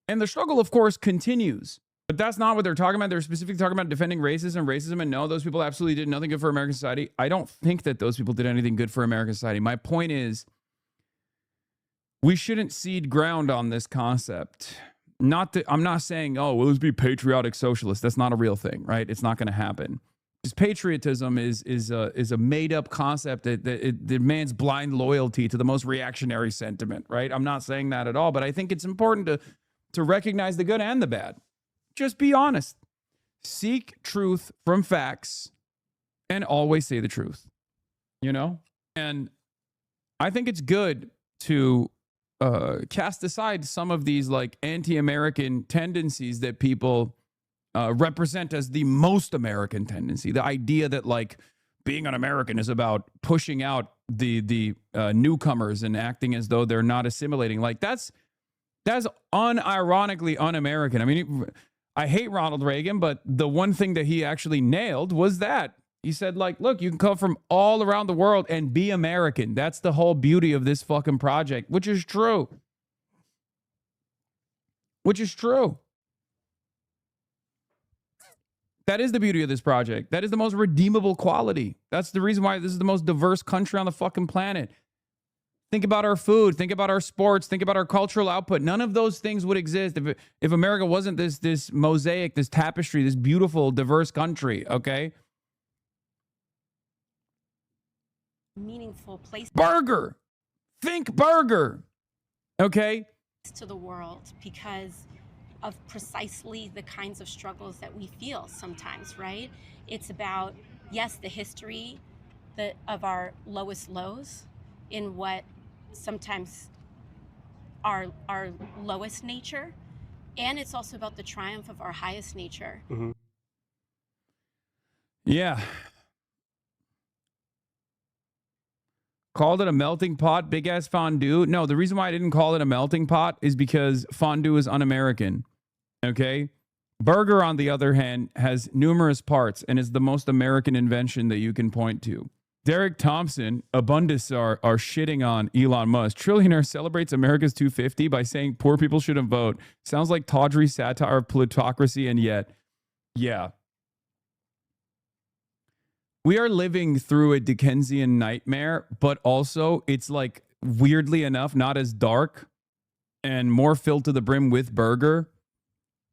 And the struggle, of course, continues. But that's not what they're talking about. They're specifically talking about defending racism. And no, those people absolutely did nothing good for American society. I don't think that those people did anything good for American society. My point is, we shouldn't cede ground on this concept. I'm not saying, oh, well, let's be patriotic socialists. That's not a real thing, right? It's not going to happen. Because patriotism is a made-up concept that it demands blind loyalty to the most reactionary sentiment, right? I'm not saying that at all, but I think it's important to recognize the good and the bad. Just be honest. Seek truth from facts and always say the truth, you know? And I think it's good to cast aside some of these like anti-American tendencies that people represent as the most American tendency. The idea that like being an American is about pushing out the newcomers and acting as though they're not assimilating. Like that's unironically un-American. I mean, I hate Ronald Reagan, but the one thing that he actually nailed was that he said, like, look, you can come from all around the world and be American. That's the whole beauty of this fucking project, which is true. Which is true. That is the beauty of this project. That is the most redeemable quality. That's the reason why this is the most diverse country on the fucking planet. Think about our food. Think about our sports. Think about our cultural output. None of those things would exist if America wasn't this mosaic, this tapestry, this beautiful, diverse country, okay? Meaningful place. Burger. Think burger. Okay? To the world because of precisely the kinds of struggles that we feel sometimes, right? It's about, yes, the history of our lowest lows in what sometimes our lowest nature, and it's also about the triumph of our highest nature. Mm-hmm. Yeah. Called it a melting pot, big ass fondue. No, the reason why I didn't call it a melting pot is because fondue is un-American. Okay? Burger, on the other hand, has numerous parts and is the most American invention that you can point to. Derek Thompson, Abundus are shitting on Elon Musk. Trillionaire celebrates America's 250 by saying poor people shouldn't vote. Sounds like tawdry satire of plutocracy, and yet, yeah. We are living through a Dickensian nightmare, but also it's like, weirdly enough, not as dark and more filled to the brim with burger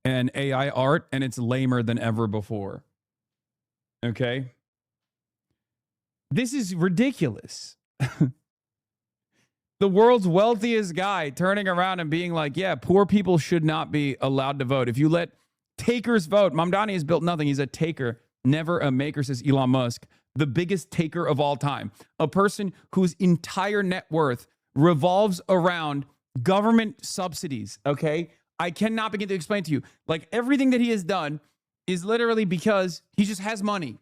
and AI art, and it's lamer than ever before. Okay? This is ridiculous. The world's wealthiest guy turning around and being like, yeah, poor people should not be allowed to vote. If you let takers vote, Mamdani has built nothing. He's a taker, never a maker, says Elon Musk, the biggest taker of all time. A person whose entire net worth revolves around government subsidies, okay? I cannot begin to explain to you. Like, everything that he has done is literally because he just has money.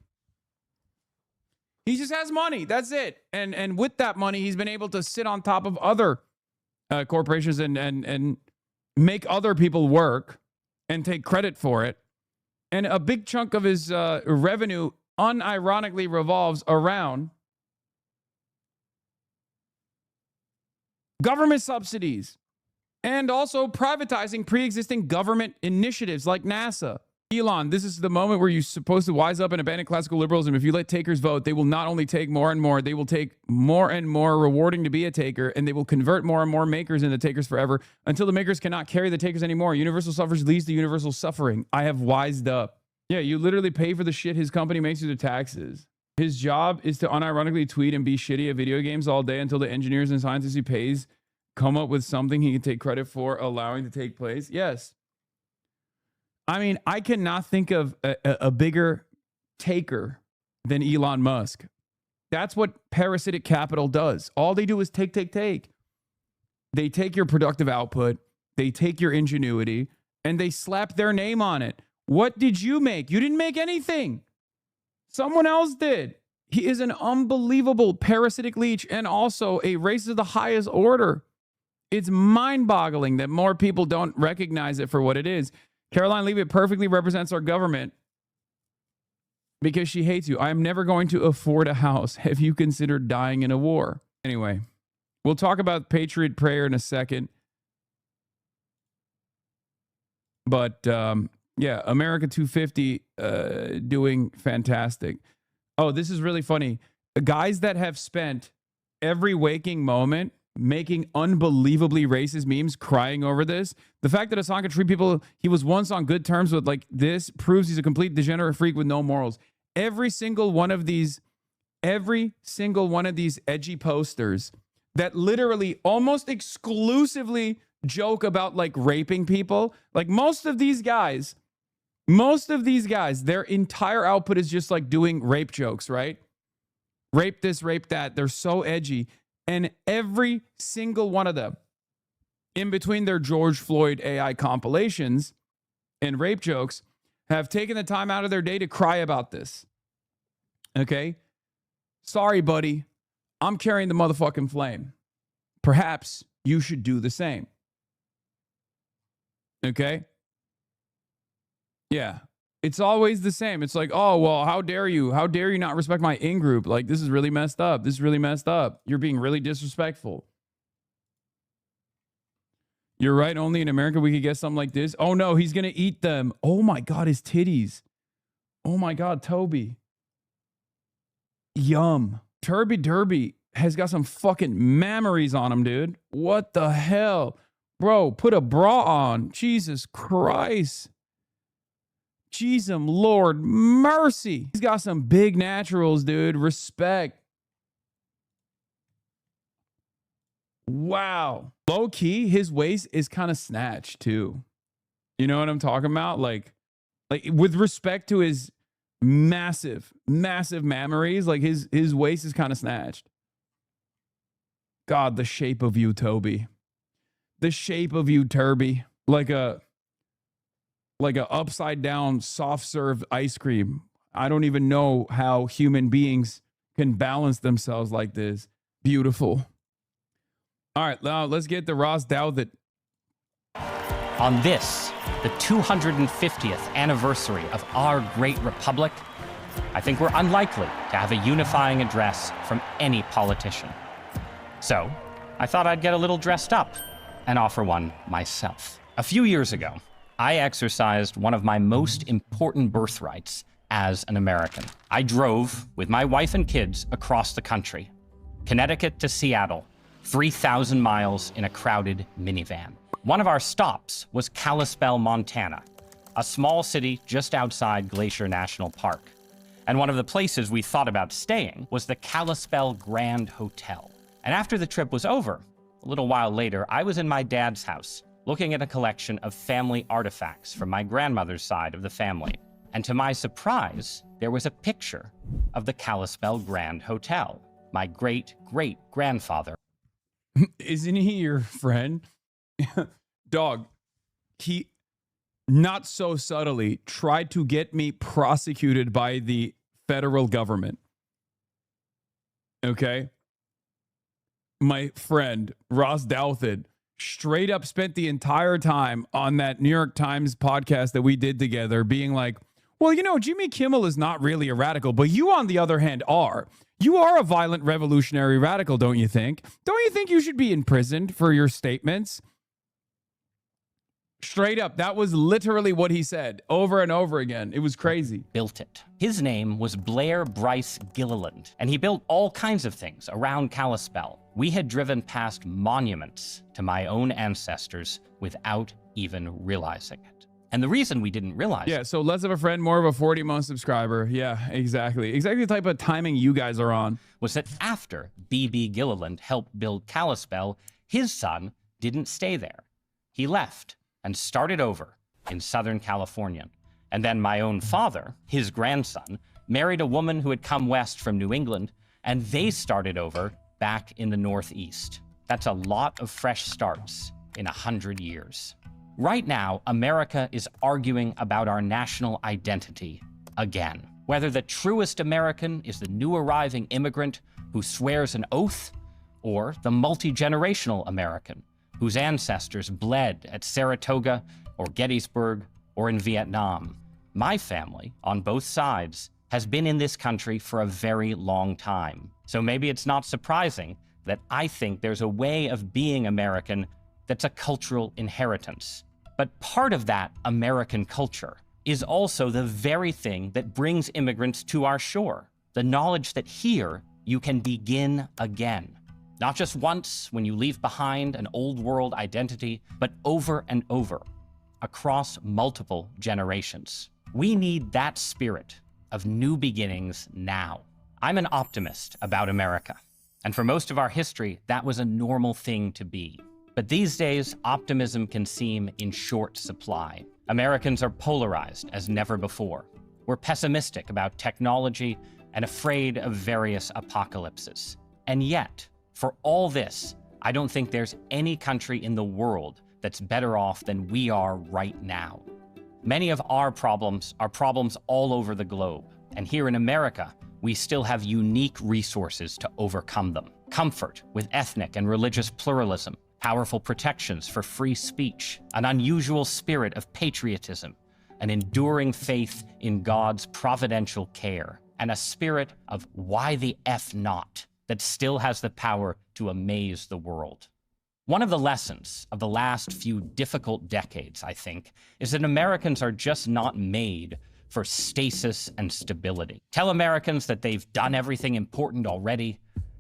He just has money. That's it. And with that money, he's been able to sit on top of other corporations and make other people work and take credit for it. And a big chunk of his revenue unironically revolves around government subsidies and also privatizing pre-existing government initiatives like NASA. Elon, this is the moment where you're supposed to wise up and abandon classical liberalism. If you let takers vote, they will not only take more and more, they will take more and more, rewarding to be a taker, and they will convert more and more makers into takers forever until the makers cannot carry the takers anymore. Universal suffrage leads to universal suffering. I have wised up. Yeah, you literally pay for the shit his company makes through the taxes. His job is to unironically tweet and be shitty at video games all day until the engineers and scientists he pays come up with something he can take credit for allowing to take place. Yes. I mean, I cannot think of a bigger taker than Elon Musk. That's what parasitic capital does. All they do is take. They take your productive output, they take your ingenuity, and they slap their name on it. What did you make? You didn't make anything. Someone else did. He is an unbelievable parasitic leech and also a racist of the highest order. It's mind-boggling that more people don't recognize it for what it is. Caroline Leavitt perfectly represents our government because she hates you. I am never going to afford a house. Have you considered dying in a war? Anyway, we'll talk about Patriot Prayer in a second. But yeah, America 250 doing fantastic. Oh, this is really funny. Guys that have spent every waking moment making unbelievably racist memes, crying over this. The fact that Hassan could treat people he was once on good terms with like this proves he's a complete degenerate freak with no morals. Every single one of these edgy posters that literally almost exclusively joke about like raping people. Like most of these guys, their entire output is just like doing rape jokes, right? Rape this, rape that. They're so edgy. And every single one of them, in between their George Floyd AI compilations and rape jokes, have taken the time out of their day to cry about this. Okay? Sorry, buddy. I'm carrying the motherfucking flame. Perhaps you should do the same. Okay? Yeah. It's always the same. It's like, oh, well, how dare you? How dare you not respect my in-group? Like, this is really messed up. This is really messed up. You're being really disrespectful. You're right. Only in America we could get something like this. Oh, no, he's going to eat them. Oh, my God, his titties. Oh, my God, Toby. Yum. Turby Derby has got some fucking mammaries on him, dude. What the hell? Bro, put a bra on. Jesus Christ. Jesus, Lord mercy. He's got some big naturals, dude. Respect. Wow. Low key, his waist is kind of snatched too. You know what I'm talking about? Like with respect to his massive mammaries, like his waist is kind of snatched. God, the shape of you, Toby. The shape of you, Turby. Like a upside down soft serve ice cream. I don't even know how human beings can balance themselves like this. Beautiful. All right, now let's get to Ross Douthat. On this, the 250th anniversary of our great republic, I think we're unlikely to have a unifying address from any politician. So, I thought I'd get a little dressed up and offer one myself. A few years ago, I exercised one of my most important birthrights as an American. I drove with my wife and kids across the country, Connecticut to Seattle, 3,000 miles in a crowded minivan. One of our stops was Kalispell, Montana, a small city just outside Glacier National Park. And one of the places we thought about staying was the Kalispell Grand Hotel. And after the trip was over, a little while later, I was in my dad's house, looking at a collection of family artifacts from my grandmother's side of the family. And to my surprise, there was a picture of the Kalispell Grand Hotel. My great-great-grandfather. Isn't he your friend? Dog, he not so subtly tried to get me prosecuted by the federal government. Okay? My friend, Ross Douthat, straight up spent the entire time on that New York Times podcast that we did together being like, well, you know, Jimmy Kimmel is not really a radical, but you, on the other hand, are. You are a violent revolutionary radical, don't you think? Don't you think you should be imprisoned for your statements? Straight up, that was literally what he said over and over again. It was crazy. Built it. His name was Blair Bryce Gilliland, and he built all kinds of things around Kalispell. We had driven past monuments to my own ancestors without even realizing it. And the reason we didn't realize Yeah, so less of a friend, more of a 40-month subscriber. Yeah, exactly. Exactly the type of timing you guys are on. Was that after B.B. Gilliland helped build Kalispell, his son didn't stay there. He left and started over in Southern California. And then my own father, his grandson, married a woman who had come west from New England, and they started over back in the Northeast. That's a lot of fresh starts in 100 years. Right now, America is arguing about our national identity again. Whether the truest American is the new arriving immigrant who swears an oath, or the multi-generational American whose ancestors bled at Saratoga or Gettysburg or in Vietnam. My family, on both sides, has been in this country for a very long time. So maybe it's not surprising that I think there's a way of being American that's a cultural inheritance. But part of that American culture is also the very thing that brings immigrants to our shore. The knowledge that here you can begin again. Not just once when you leave behind an old world identity, but over and over, across multiple generations. We need that spirit of new beginnings now. I'm an optimist about America, and for most of our history, that was a normal thing to be. But these days, optimism can seem in short supply. Americans are polarized as never before. We're pessimistic about technology and afraid of various apocalypses. And yet, for all this, I don't think there's any country in the world that's better off than we are right now. Many of our problems are problems all over the globe. And here in America, we still have unique resources to overcome them. Comfort with ethnic and religious pluralism, powerful protections for free speech, an unusual spirit of patriotism, an enduring faith in God's providential care, and a spirit of why the F not that still has the power to amaze the world. One of the lessons of the last few difficult decades, I think, is that Americans are just not made for stasis and stability. Tell Americans that they've done everything important already,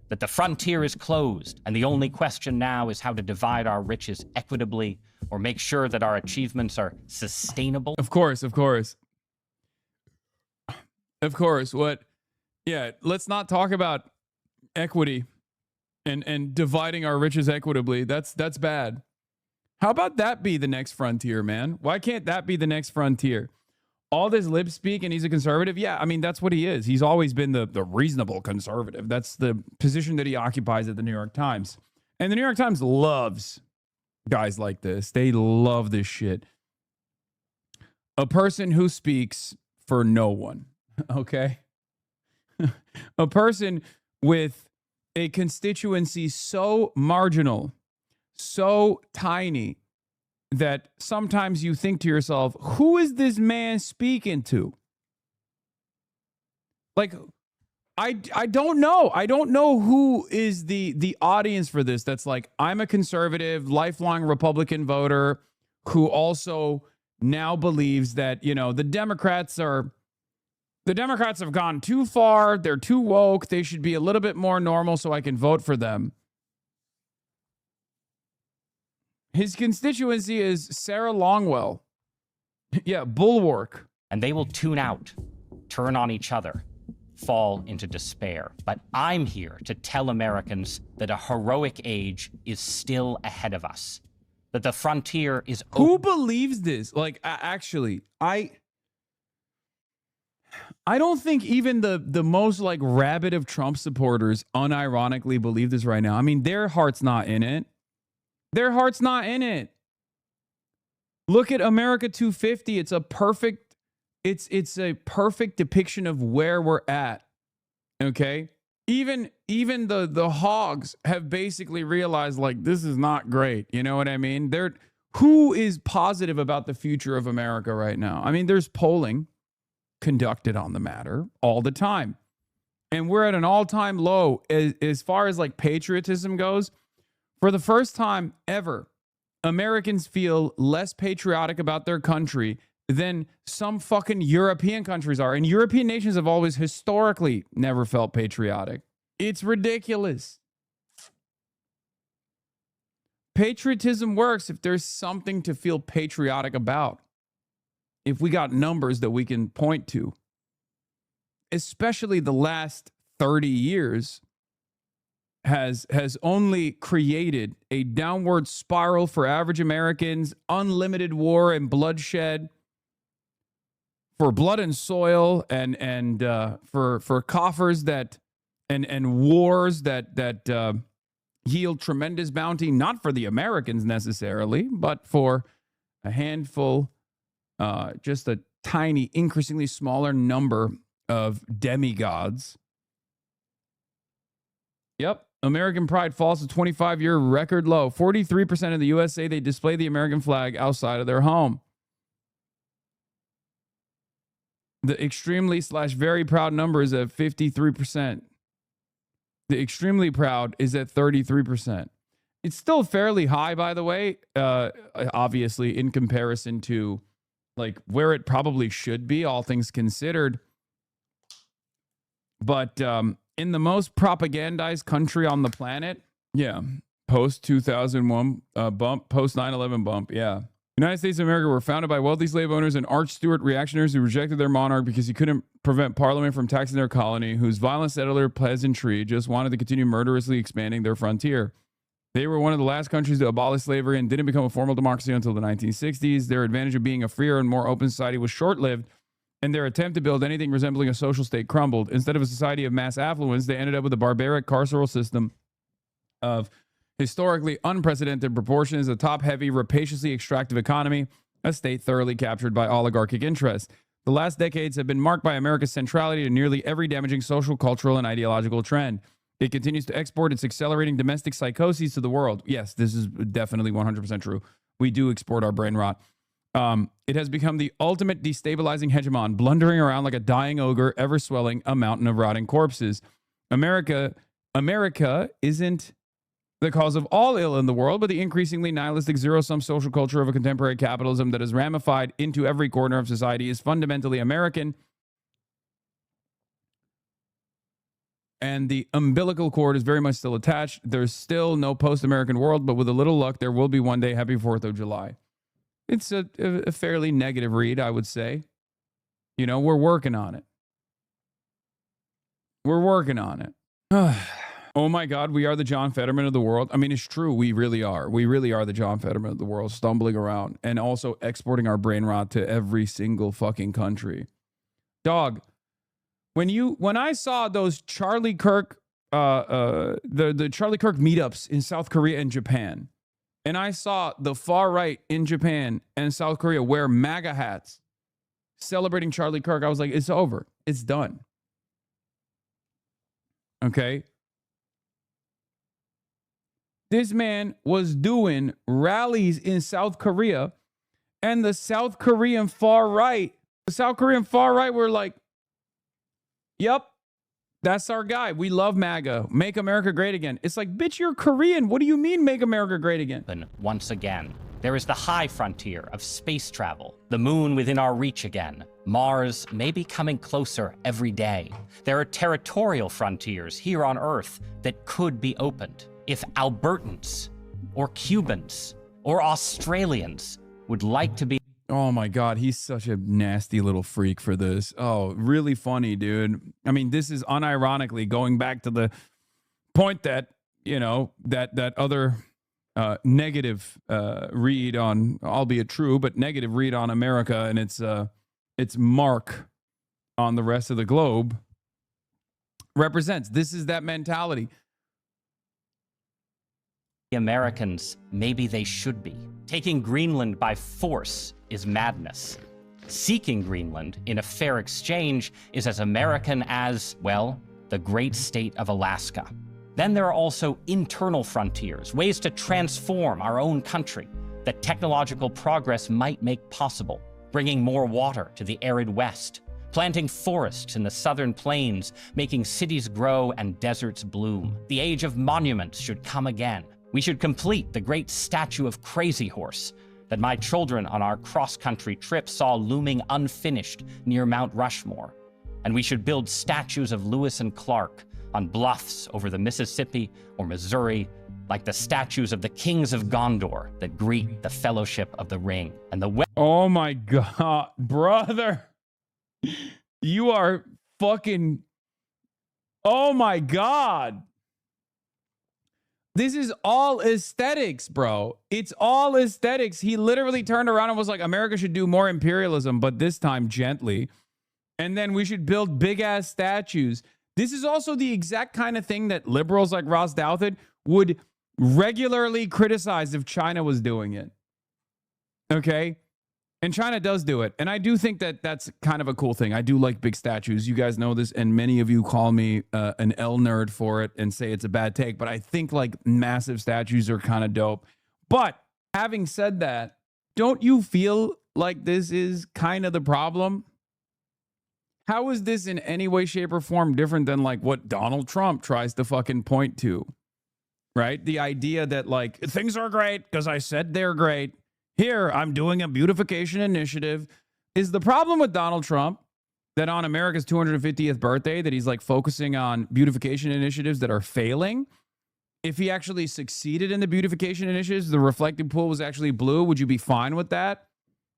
that the frontier is closed, and the only question now is how to divide our riches equitably or make sure that our achievements are sustainable. Of course. Let's not talk about equity and dividing our riches equitably. That's bad. How about that be the next frontier, man? Why can't that be the next frontier? All this lip speak and he's a conservative. Yeah, I mean, that's what he is. He's always been the reasonable conservative. That's the position that he occupies at the New York Times. And the New York Times loves guys like this. They love this shit. A person who speaks for no one, okay? A person with a constituency so marginal, so tiny, that sometimes you think to yourself, who is this man speaking to? Like, I don't know. I don't know who is the audience for this. That's like, I'm a conservative, lifelong Republican voter who also now believes that, you know, the Democrats have gone too far. They're too woke. They should be a little bit more normal so I can vote for them. His constituency is Sarah Longwell. Yeah, Bulwark. And they will tune out, turn on each other, fall into despair. But I'm here to tell Americans that a heroic age is still ahead of us, that the frontier is open. Who believes this? Like, actually, I don't think even the most like rabid of Trump supporters unironically believe this right now. I mean, their heart's not in it. Their heart's not in it. Look at America 250. It's a perfect depiction of where we're at. Okay? Even the hogs have basically realized, like, this is not great. You know what I mean? Who is positive about the future of America right now? I mean, there's polling conducted on the matter all the time. And we're at an all-time low as far as like patriotism goes. For the first time ever, Americans feel less patriotic about their country than some fucking European countries are. And European nations have always historically never felt patriotic. It's ridiculous. Patriotism works if there's something to feel patriotic about. If we got numbers that we can point to. Especially the last 30 years has only created a downward spiral for average Americans, unlimited war and bloodshed, for blood and soil, and for coffers that and wars that yield tremendous bounty, not for the Americans necessarily, but for a handful, just a tiny, increasingly smaller number of demigods. Yep. American pride falls to 25-year record low. 43% of the U.S. say they display the American flag outside of their home. The extremely/very proud number is at 53%. The extremely proud is at 33%. It's still fairly high, by the way, obviously, in comparison to like where it probably should be, all things considered. But in the most propagandized country on the planet, yeah, post 2001 bump, post 9/11 bump, yeah. United States of America were founded by wealthy slave owners and Arch Stewart reactionaries who rejected their monarch because he couldn't prevent Parliament from taxing their colony, whose violent settler peasantry just wanted to continue murderously expanding their frontier. They were one of the last countries to abolish slavery and didn't become a formal democracy until the 1960s. Their advantage of being a freer and more open society was short-lived, and their attempt to build anything resembling a social state crumbled. Instead of a society of mass affluence, they ended up with a barbaric carceral system of historically unprecedented proportions, a top-heavy, rapaciously extractive economy, a state thoroughly captured by oligarchic interests. The last decades have been marked by America's centrality to nearly every damaging social, cultural, and ideological trend. It continues to export its accelerating domestic psychoses to the world. Yes, this is definitely 100% true. We do export our brain rot. It has become the ultimate destabilizing hegemon, blundering around like a dying ogre, ever swelling a mountain of rotting corpses. America isn't the cause of all ill in the world, but the increasingly nihilistic zero-sum social culture of a contemporary capitalism that is ramified into every corner of society is fundamentally American. And the umbilical cord is very much still attached. There's still no post-American world, but with a little luck, there will be one day. Happy 4th of July. It's a fairly negative read, I would say. You know, we're working on it. We're working on it. Oh my God, we are the John Fetterman of the world. I mean, it's true. We really are. We really are the John Fetterman of the world, stumbling around and also exporting our brain rot to every single fucking country. Dog, when I saw those Charlie Kirk, the Charlie Kirk meetups in South Korea and Japan, and I saw the far right in Japan and South Korea wear MAGA hats celebrating Charlie Kirk, I was like, it's over. It's done. Okay? This man was doing rallies in South Korea, and the South Korean far right were like, yep, that's our guy. We love MAGA. Make America great again. It's like, bitch, you're Korean. What do you mean make America great again? Once again, there is the high frontier of space travel, the moon within our reach again. Mars may be coming closer every day. There are territorial frontiers here on Earth that could be opened. If Albertans or Cubans or Australians would like to be... Oh my God, he's such a nasty little freak for this. Oh, really funny, dude. I mean, this is unironically going back to the point that, you know, that other negative read on, albeit true, but negative read on America and its mark on the rest of the globe represents. This is that mentality. Americans, maybe they should be. Taking Greenland by force is madness. Seeking Greenland in a fair exchange is as American as, well, the great state of Alaska. Then there are also internal frontiers, ways to transform our own country that technological progress might make possible, bringing more water to the arid West, planting forests in the southern plains, making cities grow and deserts bloom. The age of monuments should come again. We should complete the great statue of Crazy Horse that my children on our cross-country trip saw looming unfinished near Mount Rushmore. And we should build statues of Lewis and Clark on bluffs over the Mississippi or Missouri, like the statues of the kings of Gondor that greet the Fellowship of the Ring. And the oh my God, brother. You are fucking... Oh my God. This is all aesthetics, bro. It's all aesthetics. He literally turned around and was like, America should do more imperialism, but this time gently. And then we should build big-ass statues. This is also the exact kind of thing that liberals like Ross Douthat would regularly criticize if China was doing it. Okay? And China does do it. And I do think that that's kind of a cool thing. I do like big statues. You guys know this. And many of you call me an L nerd for it and say it's a bad take. But I think like massive statues are kind of dope. But having said that, don't you feel like this is kind of the problem? How is this in any way, shape, or form different than like what Donald Trump tries to fucking point to? Right? The idea that like things are great because I said they're great. Here, I'm doing a beautification initiative. Is the problem with Donald Trump that on America's 250th birthday that he's like focusing on beautification initiatives that are failing? If he actually succeeded in the beautification initiatives, the reflecting pool was actually blue, would you be fine with that?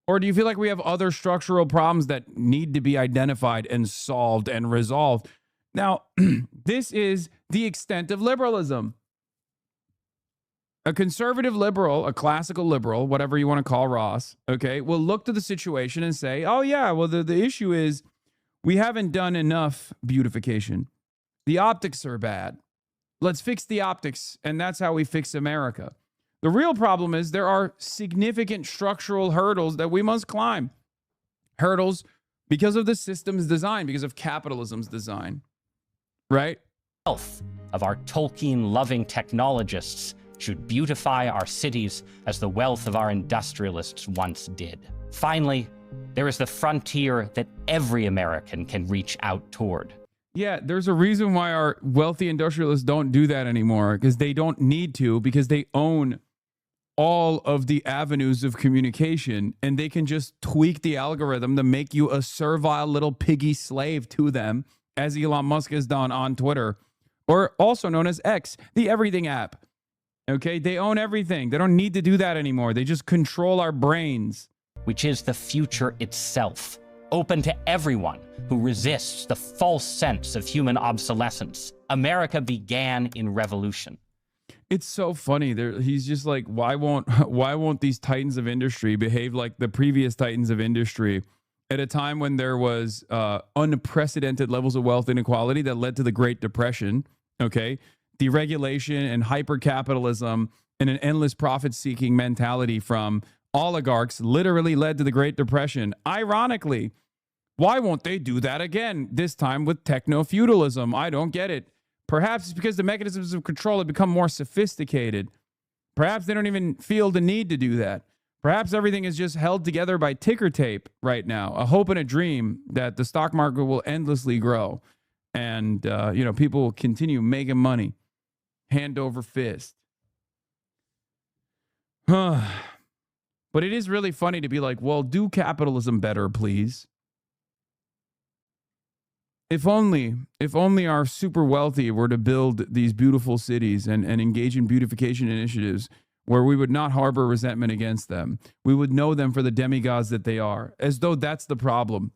Or do you feel like we have other structural problems that need to be identified and solved and resolved? Now, this is the extent of liberalism. A conservative liberal, a classical liberal, whatever you want to call Ross, okay, will look to the situation and say, oh yeah, well, the issue is we haven't done enough beautification. The optics are bad. Let's fix the optics, and that's how we fix America. The real problem is there are significant structural hurdles that we must climb. Hurdles because of the system's design, because of capitalism's design, right? Wealth of our Tolkien-loving technologists should beautify our cities as the wealth of our industrialists once did. Finally, there is the frontier that every American can reach out toward. Yeah, there's a reason why our wealthy industrialists don't do that anymore, because they don't need to, because they own all of the avenues of communication, and they can just tweak the algorithm to make you a servile little piggy slave to them, as Elon Musk has done on Twitter, or also known as X, the everything app. Okay, they own everything. They don't need to do that anymore. They just control our brains. Which is the future itself, open to everyone who resists the false sense of human obsolescence. America began in revolution. It's so funny. He's just like, why won't these titans of industry behave like the previous titans of industry at a time when there was unprecedented levels of wealth inequality that led to the Great Depression, okay? Deregulation and hyper-capitalism and an endless profit-seeking mentality from oligarchs literally led to the Great Depression. Ironically, why won't they do that again, this time with techno-feudalism? I don't get it. Perhaps it's because the mechanisms of control have become more sophisticated. Perhaps they don't even feel the need to do that. Perhaps everything is just held together by ticker tape right now, a hope and a dream that the stock market will endlessly grow and, people will continue making money hand over fist. But it is really funny to be like, well, do capitalism better, please. If only our super wealthy were to build these beautiful cities and engage in beautification initiatives where we would not harbor resentment against them. We would know them for the demigods that they are, as though that's the problem.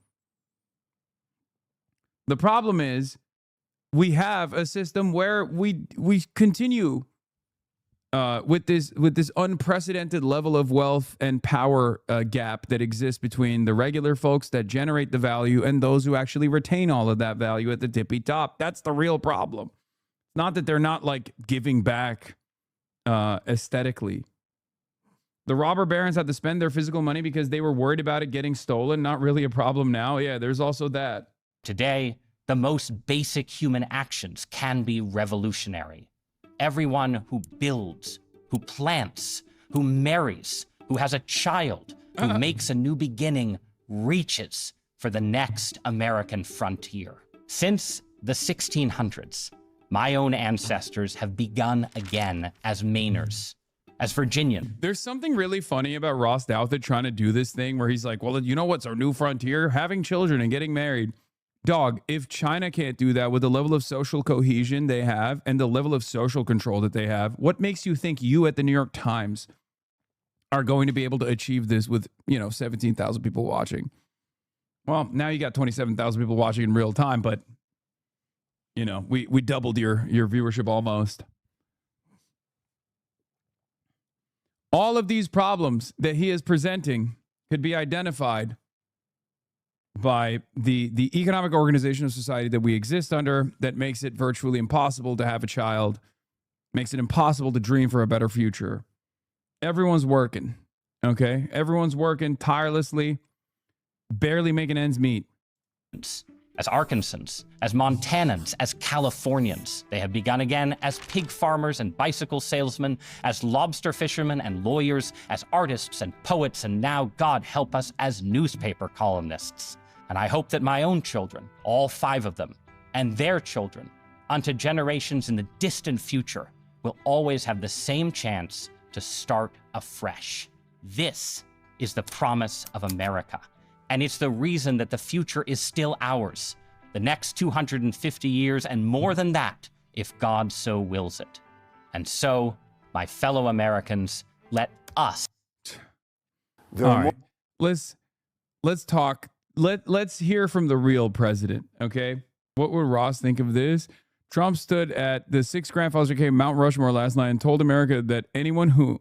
The problem is we have a system where we continue with this unprecedented level of wealth and power gap that exists between the regular folks that generate the value and those who actually retain all of that value at the tippy top. That's the real problem. Not that they're not like giving back aesthetically. The robber barons had to spend their physical money because they were worried about it getting stolen. Not really a problem now. Yeah, there's also that. Today, the most basic human actions can be revolutionary. Everyone who builds, who plants, who marries, who has a child, who makes a new beginning, reaches for the next American frontier. Since the 1600s, my own ancestors have begun again as Mainers, as Virginian. There's something really funny about Ross Douthat trying to do this thing where he's like, well, you know what's our new frontier? Having children and getting married. Dog, if China can't do that with the level of social cohesion they have and the level of social control that they have, what makes you think you at the New York Times are going to be able to achieve this with, 17,000 people watching? Well, now you got 27,000 people watching in real time, but, we doubled your viewership almost. All of these problems that he is presenting could be identified by the economic organization of society that we exist under that makes it virtually impossible to have a child, makes it impossible to dream for a better future. Everyone's working, okay? Everyone's working tirelessly, barely making ends meet. As Arkansans, as Montanans, as Californians, they have begun again as pig farmers and bicycle salesmen, as lobster fishermen and lawyers, as artists and poets, and now, God help us, as newspaper columnists. And I hope that my own children, all 5 of them, and their children, unto generations in the distant future, will always have the same chance to start afresh. This is the promise of America. And it's the reason that the future is still ours. The next 250 years and more than that, if God so wills it. And so, my fellow Americans, let us. All right. Let's talk. Let's hear from the real president, okay? What would Ross think of this? Trump stood at the 6 grandfathers that came Mount Rushmore last night and told America that anyone who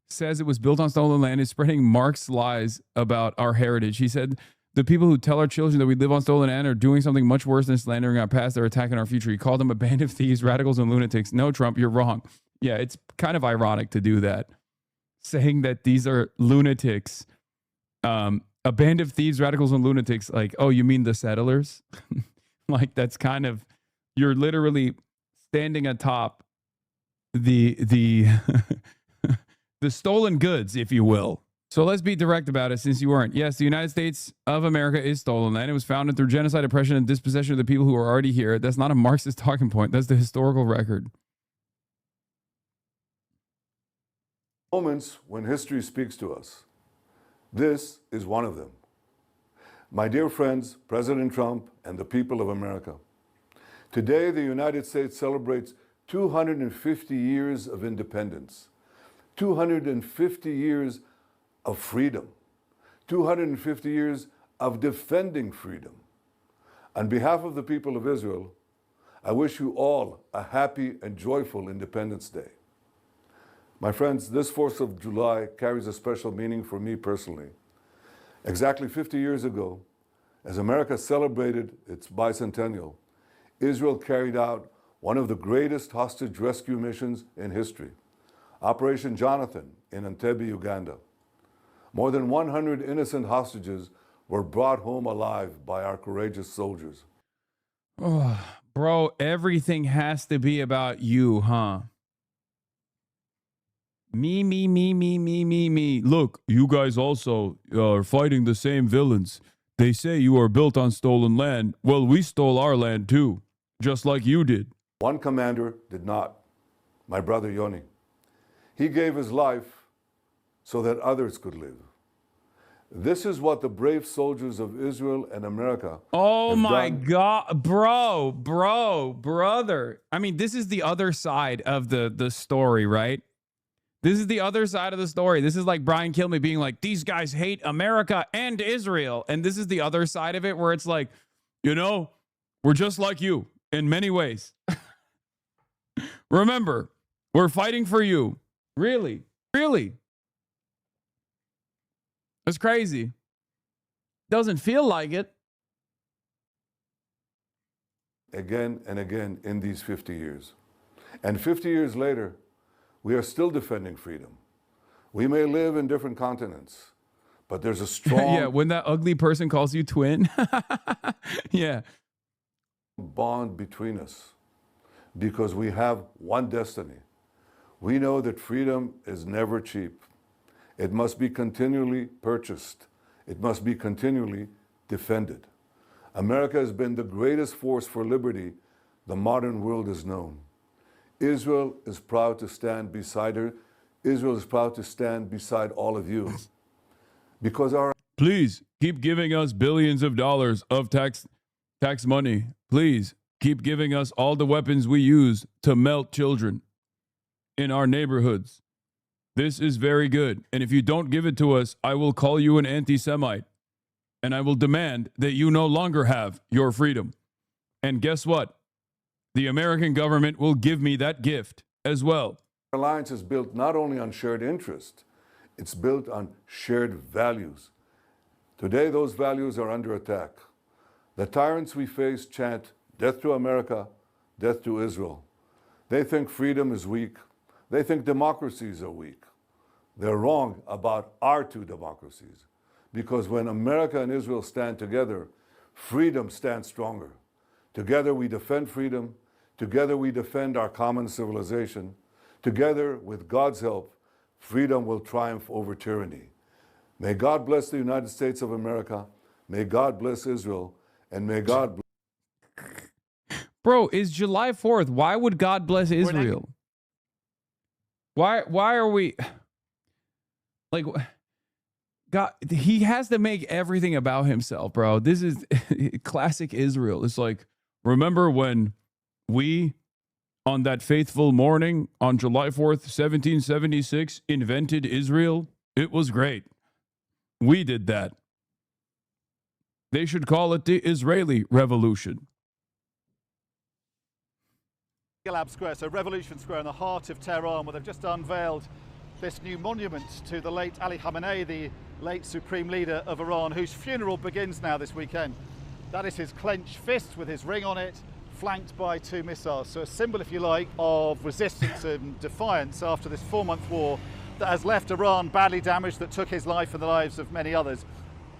says it was built on stolen land is spreading Marx's lies about our heritage. He said the people who tell our children that we live on stolen land are doing something much worse than slandering our past. They're attacking our future. He called them a band of thieves, radicals, and lunatics. No, Trump, you're wrong. Yeah, it's kind of ironic to do that. Saying that these are lunatics a band of thieves, radicals, and lunatics. Like, oh, you mean the settlers? Like, that's kind of, you're literally standing atop the the stolen goods, if you will. So let's be direct about it, since you weren't. Yes, the United States of America is stolen land. It was founded through genocide, oppression, and dispossession of the people who are already here. That's not a Marxist talking point. That's the historical record. Moments when history speaks to us. This is one of them. My dear friends, President Trump and the people of America, today the United States celebrates 250 years of independence, 250 years of freedom, 250 years of defending freedom. On behalf of the people of Israel, I wish you all a happy and joyful Independence Day. My friends, this 4th of July carries a special meaning for me personally. Exactly 50 years ago, as America celebrated its bicentennial, Israel carried out one of the greatest hostage rescue missions in history, Operation Jonathan in Entebbe, Uganda. More than 100 innocent hostages were brought home alive by our courageous soldiers. Oh, bro, everything has to be about you, huh? Me. Look, you guys also are fighting the same villains. They say you are built on stolen land. Well, we stole our land too, just like you did. One commander did not, my brother Yoni. He gave his life so that others could live. This is what the brave soldiers of Israel and America Oh have my done. God, brother. I mean, this is the other side of the story, right? This is the other side of the story. This is like Brian Kilmeade being like, these guys hate America and Israel. And this is the other side of it where it's like, you know, we're just like you in many ways. Remember, we're fighting for you. Really? That's crazy. Doesn't feel like it. Again and again in these 50 years. And 50 years later, we are still defending freedom. We may live in different continents, but there's a strong Yeah, when that ugly person calls you twin. Yeah. bond between us because we have one destiny. We know that freedom is never cheap. It must be continually purchased. It must be continually defended. America has been the greatest force for liberty the modern world has known. Israel is proud to stand beside her. Israel is proud to stand beside all of you. Because our Please keep giving us billions of dollars of tax money. Please keep giving us all the weapons we use to melt children in our neighborhoods. This is very good. And if you don't give it to us, I will call you an anti-Semite. And I will demand that you no longer have your freedom. And guess what? The American government will give me that gift as well. Our alliance is built not only on shared interest, it's built on shared values. Today, those values are under attack. The tyrants we face chant, death to America, death to Israel. They think freedom is weak. They think democracies are weak. They're wrong about our two democracies. Because when America and Israel stand together, freedom stands stronger. Together we defend freedom. Together we defend our common civilization. Together, with God's help, freedom will triumph over tyranny. May God bless the United States of America. May God bless Israel. And may God bless... Bro, is July 4th. Why would God bless Israel? Why are we... Like... God, he has to make everything about himself, bro. This is classic Israel. It's like, remember when we, on that faithful morning on July 4th, 1776, invented Israel? It was great. We did that. They should call it the Israeli Revolution. Arab Square, so Revolution Square in the heart of Tehran, where they've just unveiled this new monument to the late Ali Khamenei, the late supreme leader of Iran, whose funeral begins now this weekend. That is his clenched fist with his ring on it, flanked by 2 missiles. So a symbol, if you like, of resistance and defiance after this 4-month war that has left Iran badly damaged, that took his life and the lives of many others.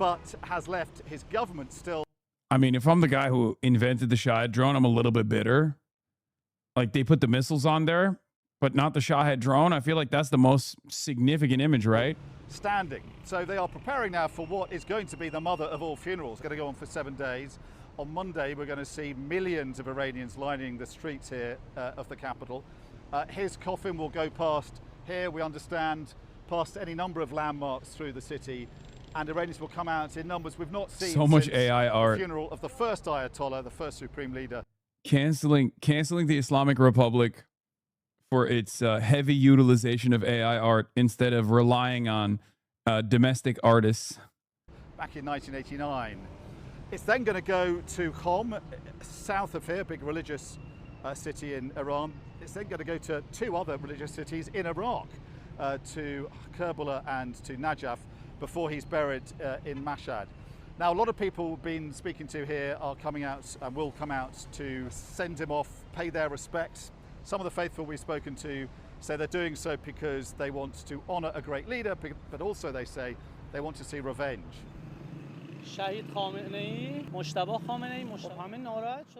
but has left his government still. I mean, if I'm the guy who invented the Shahed drone, I'm a little bit bitter. Like, they put the missiles on there, but not the Shahed drone. I feel like that's the most significant image, right? Standing. So they are preparing now for what is going to be the mother of all funerals. Going to go on for 7 days. On Monday, we're going to see millions of Iranians lining the streets here of the capital. His coffin will go past here, we understand, past any number of landmarks through the city, and Iranians will come out in numbers we've not seen So much since AI art. the funeral of the first Ayatollah, the first supreme leader. Canceling the Islamic Republic for its heavy utilization of AI art instead of relying on domestic artists. Back in 1989. It's then going to go to Qom, south of here, big religious city in Iran. It's then going to go to 2 other religious cities in Iraq, to Kerbala and to Najaf, before he's buried in Mashhad. Now, a lot of people we've been speaking to here are coming out and will come out to send him off, pay their respects. Some of the faithful we've spoken to say they're doing so because they want to honour a great leader, but also they say they want to see revenge.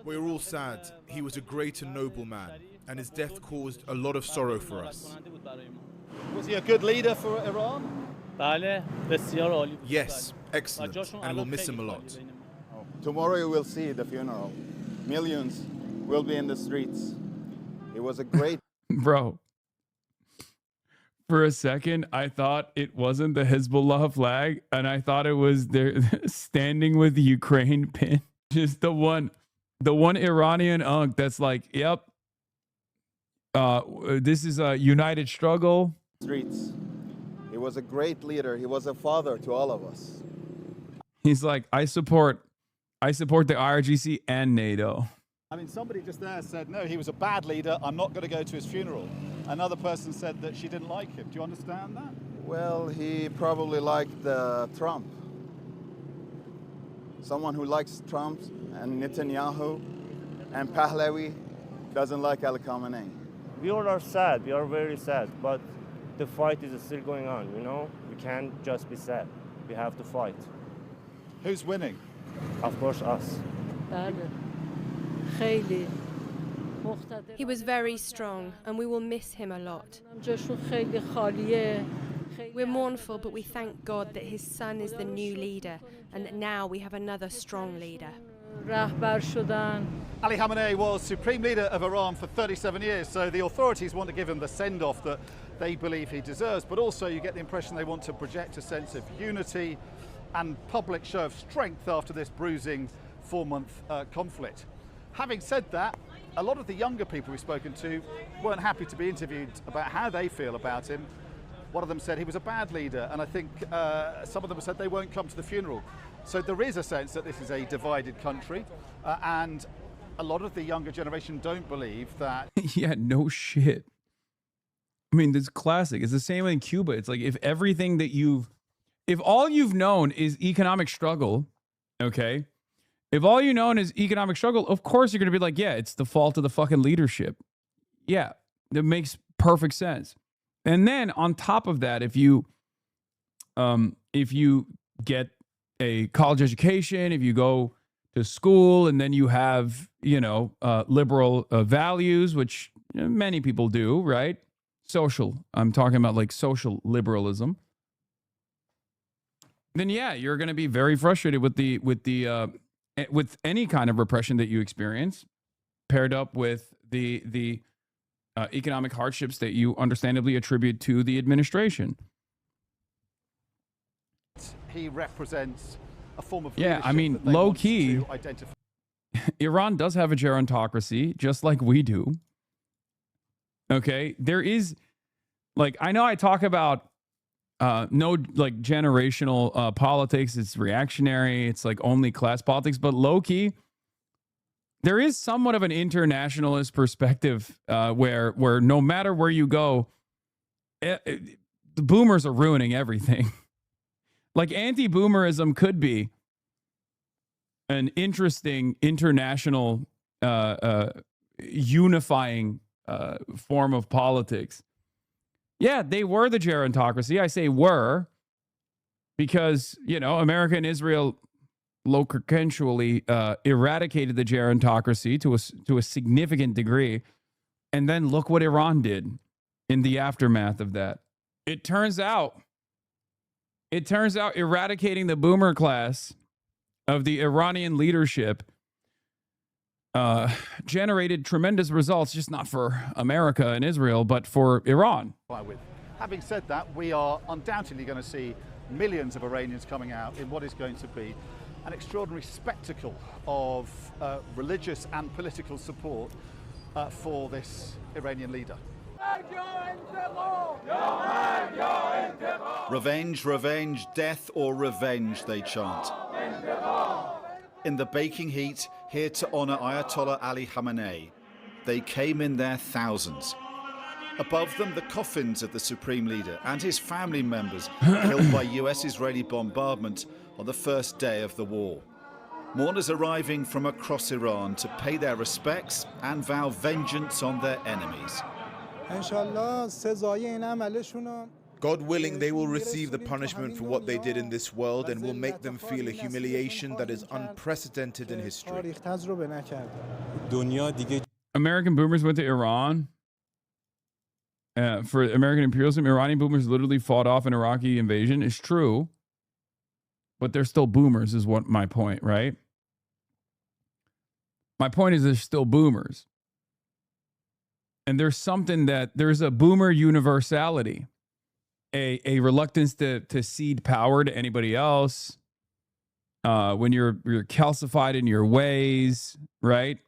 We're all sad. He was a great and noble man, and his death caused a lot of sorrow for us. Was he a good leader for Iran? Yes, excellent, and we'll miss him a lot. Tomorrow you will see the funeral. Millions will be in the streets. It was a great... Bro, for a second, I thought it wasn't the Hezbollah flag, and I thought it was their standing with Ukraine pin. Just the one Iranian unk that's like, yep, this is a united struggle. Streets. He was a great leader. He was a father to all of us. He's like, I support the IRGC and NATO. I mean, somebody just there said, no, he was a bad leader. I'm not going to go to his funeral. Another person said that she didn't like him. Do you understand that? Well, he probably liked Trump. Someone who likes Trump and Netanyahu and Pahlavi doesn't like Ali Khamenei. We all are sad. We are very sad. But the fight is still going on, you know? We can't just be sad. We have to fight. Who's winning? Of course, us. He was very strong, and we will miss him a lot. We're mournful, but we thank God that his son is the new leader, and that now we have another strong leader. Ali Khamenei was supreme leader of Iran for 37 years, so the authorities want to give him the send-off that they believe he deserves, but also you get the impression they want to project a sense of unity and public show of strength after this bruising 4-month conflict. Having said that, a lot of the younger people we've spoken to weren't happy to be interviewed about how they feel about him. One of them said he was a bad leader, and I think some of them said they won't come to the funeral. So there is a sense that this is a divided country, and a lot of the younger generation don't believe that... Yeah, no shit. I mean, this is classic. It's the same in Cuba. It's like if all you've known is economic struggle, okay? If all you know is economic struggle, of course you're going to be like, yeah, it's the fault of the fucking leadership. Yeah, that makes perfect sense. And then on top of that, if you get a college education, if you go to school, and then you have, liberal values, which many people do, right? I'm talking about like social liberalism. Then yeah, you're going to be very frustrated with any kind of repression that you experience, paired up with the economic hardships that you understandably attribute to the administration. He represents a form of leadership. I mean, low key, Iran does have a gerontocracy, just like we do. Okay, there is, like, I know I talk about no, like, generational politics. It's reactionary. It's like only class politics. But low key, there is somewhat of an internationalist perspective where no matter where you go, the boomers are ruining everything. Like, anti-boomerism could be an interesting international unifying form of politics. Yeah, they were the gerontocracy. I say were because, America and Israel consensually eradicated the gerontocracy to a significant degree. And then look what Iran did in the aftermath of that. It turns out eradicating the boomer class of the Iranian leadership generated tremendous results, just not for America and Israel, but for Iran. Having said that, we are undoubtedly going to see millions of Iranians coming out in what is going to be an extraordinary spectacle of religious and political support for this Iranian leader. Revenge, revenge, death or revenge, they chant. In the baking heat, here to honour Ayatollah Ali Khamenei, they came in their thousands. Above them, the coffins of the Supreme Leader and his family members killed by US-Israeli bombardment on the first day of the war. Mourners arriving from across Iran to pay their respects and vow vengeance on their enemies. God willing, they will receive the punishment for what they did in this world and will make them feel a humiliation that is unprecedented in history. American boomers went to Iran for American imperialism. Iranian boomers literally fought off an Iraqi invasion. It's true. But they're still boomers is what my point, right? My point is they're still boomers. And there's a boomer universality, a reluctance to cede power to anybody else. When you're calcified in your ways, right?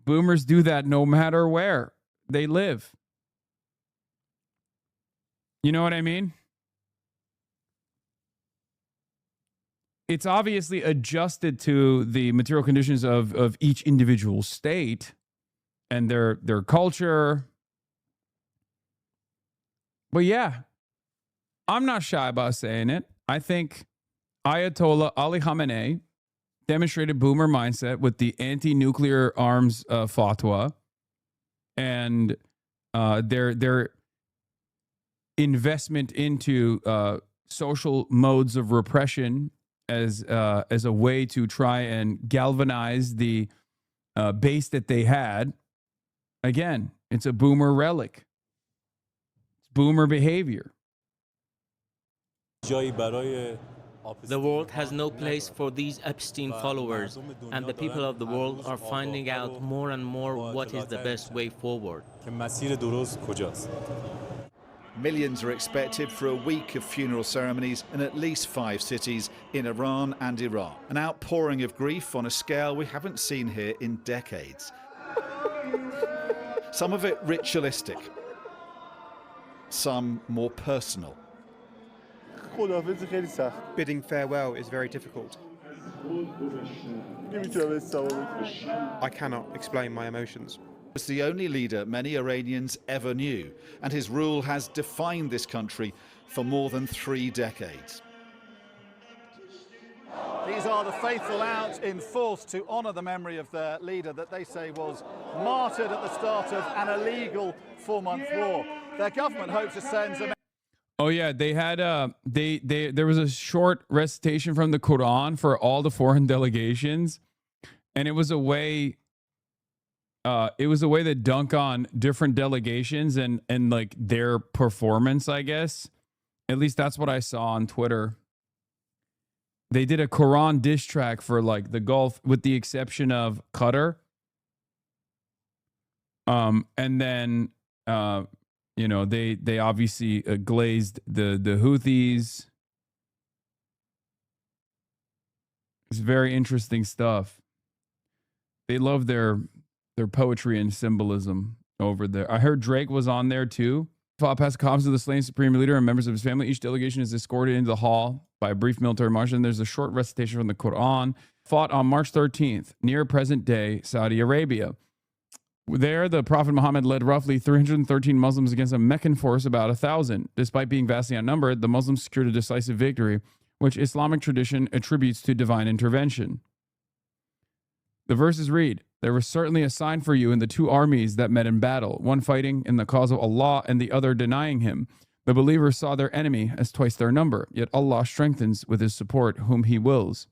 Boomers do that no matter where they live. You know what I mean? It's obviously adjusted to the material conditions of each individual state and their culture. But yeah, I'm not shy about saying it. I think Ayatollah Ali Khamenei demonstrated boomer mindset with the anti-nuclear arms fatwa and their investment into social modes of repression as a way to try and galvanize the base that they had. Again, it's a boomer relic. It's boomer behavior. The world has no place for these Epstein followers, and the people of the world are finding out more and more what is the best way forward. Millions are expected for a week of funeral ceremonies in at least 5 cities in Iran and Iraq. An outpouring of grief on a scale we haven't seen here in decades. Some of it ritualistic, some more personal. Bidding farewell is very difficult. I cannot explain my emotions. Was the only leader many Iranians ever knew, and his rule has defined this country for more than 3 decades. These are the faithful out in force to honour the memory of their leader that they say was martyred at the start of an illegal 4-month war. Their government hopes to send some... Oh yeah, they had there was a short recitation from the Quran for all the foreign delegations, and it was a way to dunk on different delegations and like their performance, I guess. At least that's what I saw on Twitter. They did a Quran diss track for like the Gulf, with the exception of Qatar. And then they obviously glazed the Houthis. It's very interesting stuff. They love their poetry and symbolism over there. I heard Drake was on there too. Fought past the comms of the slain supreme leader and members of his family. Each delegation is escorted into the hall by a brief military march. And there's a short recitation from the Quran. Fought on March 13th near present-day Saudi Arabia. There, the Prophet Muhammad led roughly 313 Muslims against a Meccan force about 1,000. Despite being vastly outnumbered, the Muslims secured a decisive victory, which Islamic tradition attributes to divine intervention. The verses read, "There was certainly a sign for you in the 2 armies that met in battle, one fighting in the cause of Allah and the other denying him. The believers saw their enemy as twice their number, yet Allah strengthens with his support whom he wills.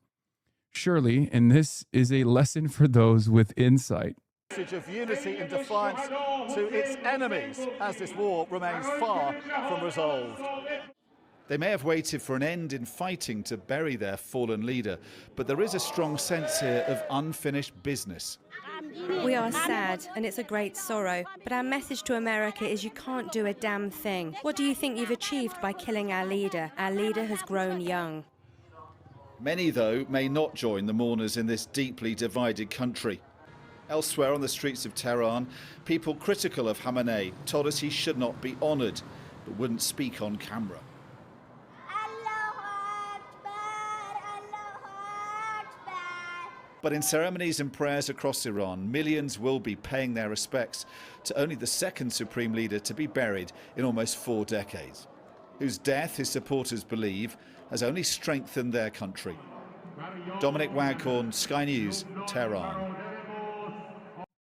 Surely, and this is a lesson for those with insight. Message of unity and defiance to its enemies as this war remains far from resolved. They may have waited for an end in fighting to bury their fallen leader, but there is a strong sense here of unfinished business. We are sad, and it's a great sorrow, but our message to America is you can't do a damn thing. What do you think you've achieved by killing our leader? Our leader has grown young. Many, though, may not join the mourners in this deeply divided country. Elsewhere on the streets of Tehran, people critical of Khamenei told us he should not be honoured, but wouldn't speak on camera. But in ceremonies and prayers across Iran, millions will be paying their respects to only the second supreme leader to be buried in almost 4 decades, whose death, his supporters believe, has only strengthened their country. Dominic Waghorn, Sky News, Tehran.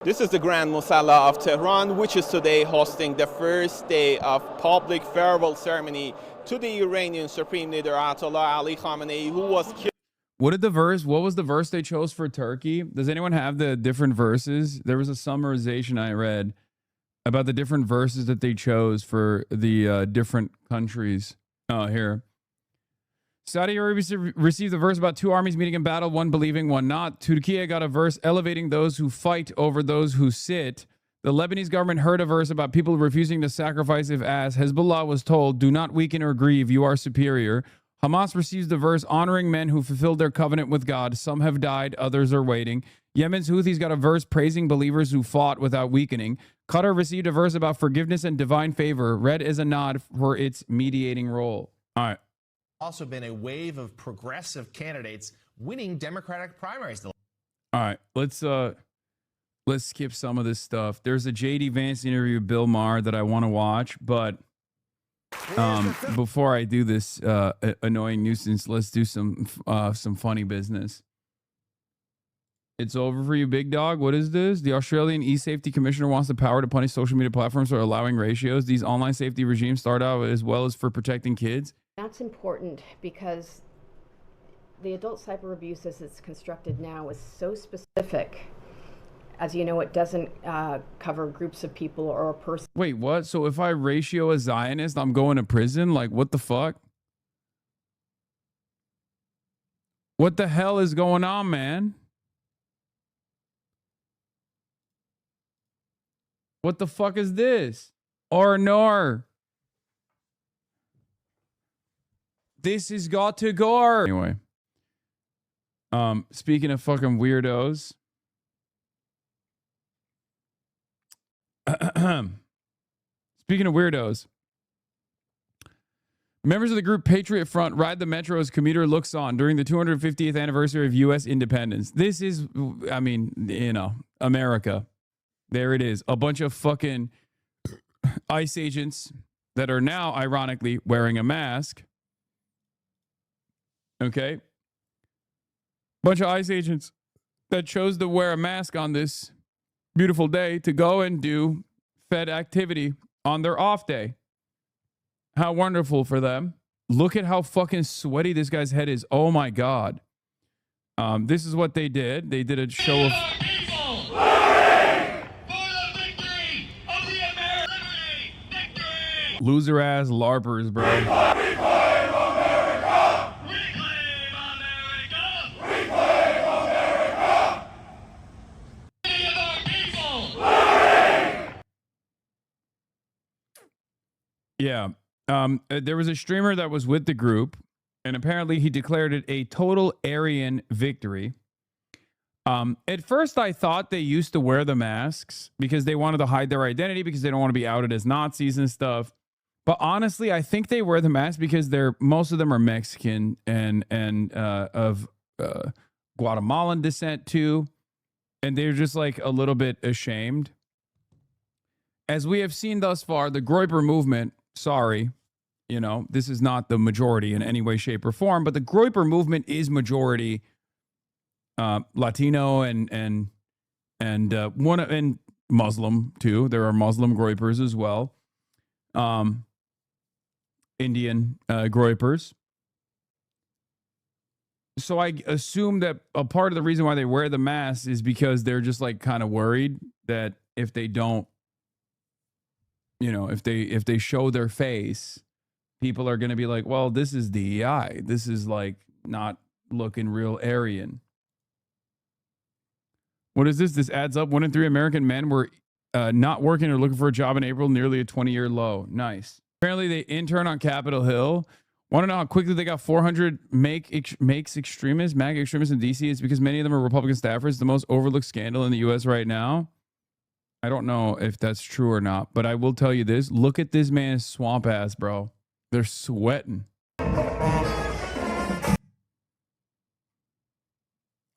This is the Grand Musalla of Tehran, which is today hosting the first day of public farewell ceremony to the Iranian Supreme Leader Ayatollah Ali Khamenei, who was killed. What was the verse they chose for Turkey? Does anyone have the different verses? There was a summarization I read about the different verses that they chose for the different countries. Oh, here. Saudi Arabia received a verse about 2 armies meeting in battle, one believing, one not. Turkey got a verse elevating those who fight over those who sit. The Lebanese government heard a verse about people refusing to sacrifice if asked. Hezbollah was told, do not weaken or grieve, you are superior. Hamas receives the verse honoring men who fulfilled their covenant with God. Some have died, others are waiting. Yemen's Houthis got a verse praising believers who fought without weakening. Qatar received a verse about forgiveness and divine favor, read as a nod for its mediating role. All right. Also been a wave of progressive candidates winning Democratic primaries. All right, let's skip some of this stuff. There's a JD Vance interview with Bill Maher that I want to watch, but before I do this annoying nuisance, let's do some funny business. It's over for you, big dog. What is this? The Australian e-safety commissioner wants the power to punish social media platforms for allowing ratios. These online safety regimes start out as well as for protecting kids. That's important because the adult cyber abuse as it's constructed now is so specific. As you know, it doesn't cover groups of people or a person. Wait, what? So if I ratio a Zionist, I'm going to prison? Like, what the fuck? What the hell is going on, man? What the fuck is this? Or nor. This has got to go. Anyway. Speaking of fucking weirdos. Speaking of weirdos. Members of the group Patriot Front ride the metro as commuter looks on during the 250th anniversary of U.S. independence. This is, I mean, you know, America. There it is. A bunch of fucking ICE agents that are now, ironically, wearing a mask. Okay. Bunch of ICE agents that chose to wear a mask on this beautiful day to go and do Fed activity on their off day. How wonderful for them. Look at how fucking sweaty this guy's head is. Oh my God. This is what they did. They did a show of... Loser ass LARPers, bro. Yeah. There was a streamer that was with the group, and apparently he declared it a total Aryan victory. At first, I thought they used to wear the masks because they wanted to hide their identity because they don't want to be outed as Nazis and stuff. But honestly, I think they wear the mask because most of them are Mexican and of Guatemalan descent too, and they're just like a little bit ashamed. As we have seen thus far, the Groyper movement. Sorry, you know, this is not the majority in any way, shape, or form, but the Groyper movement is majority Latino and Muslim too. There are Muslim Groypers as well. Indian groypers. So I assume that a part of the reason why they wear the mask is because they're just like kind of worried that if they don't, you know, if they show their face, people are going to be like, well, this is DEI. This is like not looking real Aryan. What is this? This adds up. 1 in 3 American men were not working or looking for a job in April, nearly a 20-year low. Nice. Apparently, they intern on Capitol Hill. Want to know how quickly they got 400 makes extremists, MAGA extremists in D.C.? It's because many of them are Republican staffers. The most overlooked scandal in the U.S. right now. I don't know if that's true or not, but I will tell you this. Look at this man's swamp ass, bro. They're sweating.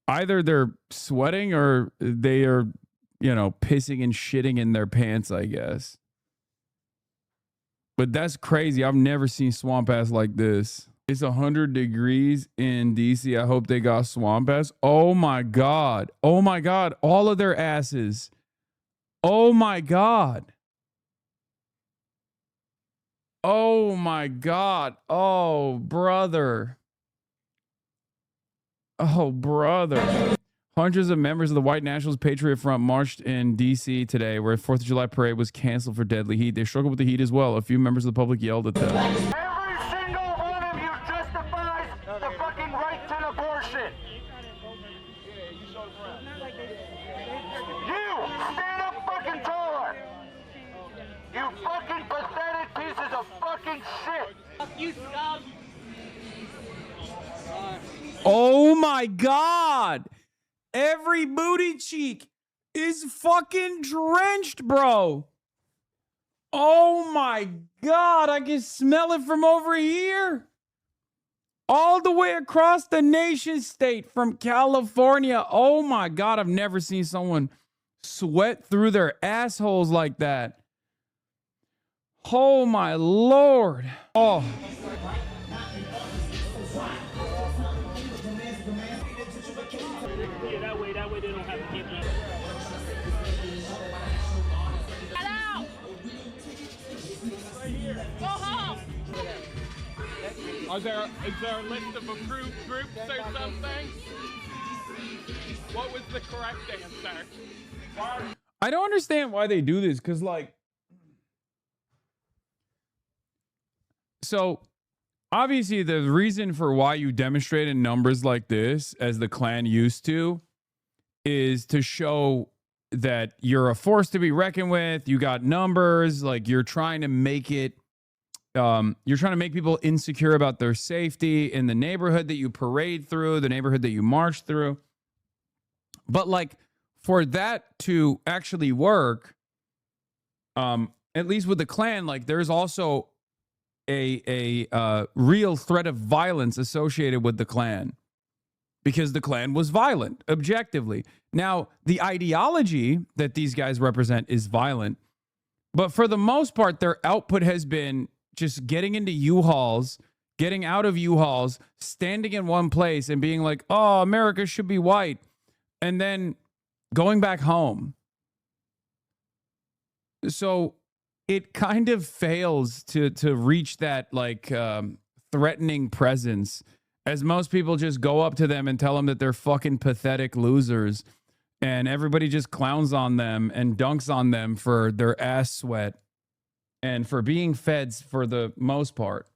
Either they're sweating or they are, you know, pissing and shitting in their pants, I guess. But that's crazy. I've never seen swamp ass like this. It's 100 degrees in DC. I hope they got swamp ass. Oh my God. Oh my God. All of their asses. Oh my God. Oh my God. Oh, brother. Oh, brother. Hundreds of members of the White Nationalist Patriot Front marched in D.C. today, where a 4th of July parade was canceled for deadly heat. They struggled with the heat as well. A few members of the public yelled at them. Every single one of you justifies the fucking right to abortion. You, stand up fucking taller. You fucking pathetic pieces of fucking shit. Fuck you, scum. Oh my God. Every booty cheek is fucking drenched, bro. Oh my God. I can smell it from over here. All the way across the nation state from California. Oh my God. I've never seen someone sweat through their assholes like that. Oh my Lord. Oh. That way they don't have to keep that. Get out! Go home! Is there a list of approved groups or something? What was the correct answer? I don't understand why they do this, because like, so obviously the reason for why you demonstrate in numbers like this, as the Klan used to, is to show that you're a force to be reckoned with. You got numbers, like you're trying to make it, you're trying to make people insecure about their safety in the neighborhood that you parade through, the neighborhood that you march through. But like for that to actually work, at least with the Klan, like there's also a real threat of violence associated with the Klan, because the Klan was violent objectively. Now, the ideology that these guys represent is violent, but for the most part, their output has been just getting into U-Hauls, getting out of U-Hauls, standing in one place and being like, oh, America should be white, and then going back home. So it kind of fails to reach that like threatening presence, as most people just go up to them and tell them that they're fucking pathetic losers, and everybody just clowns on them and dunks on them for their ass sweat and for being feds for the most part.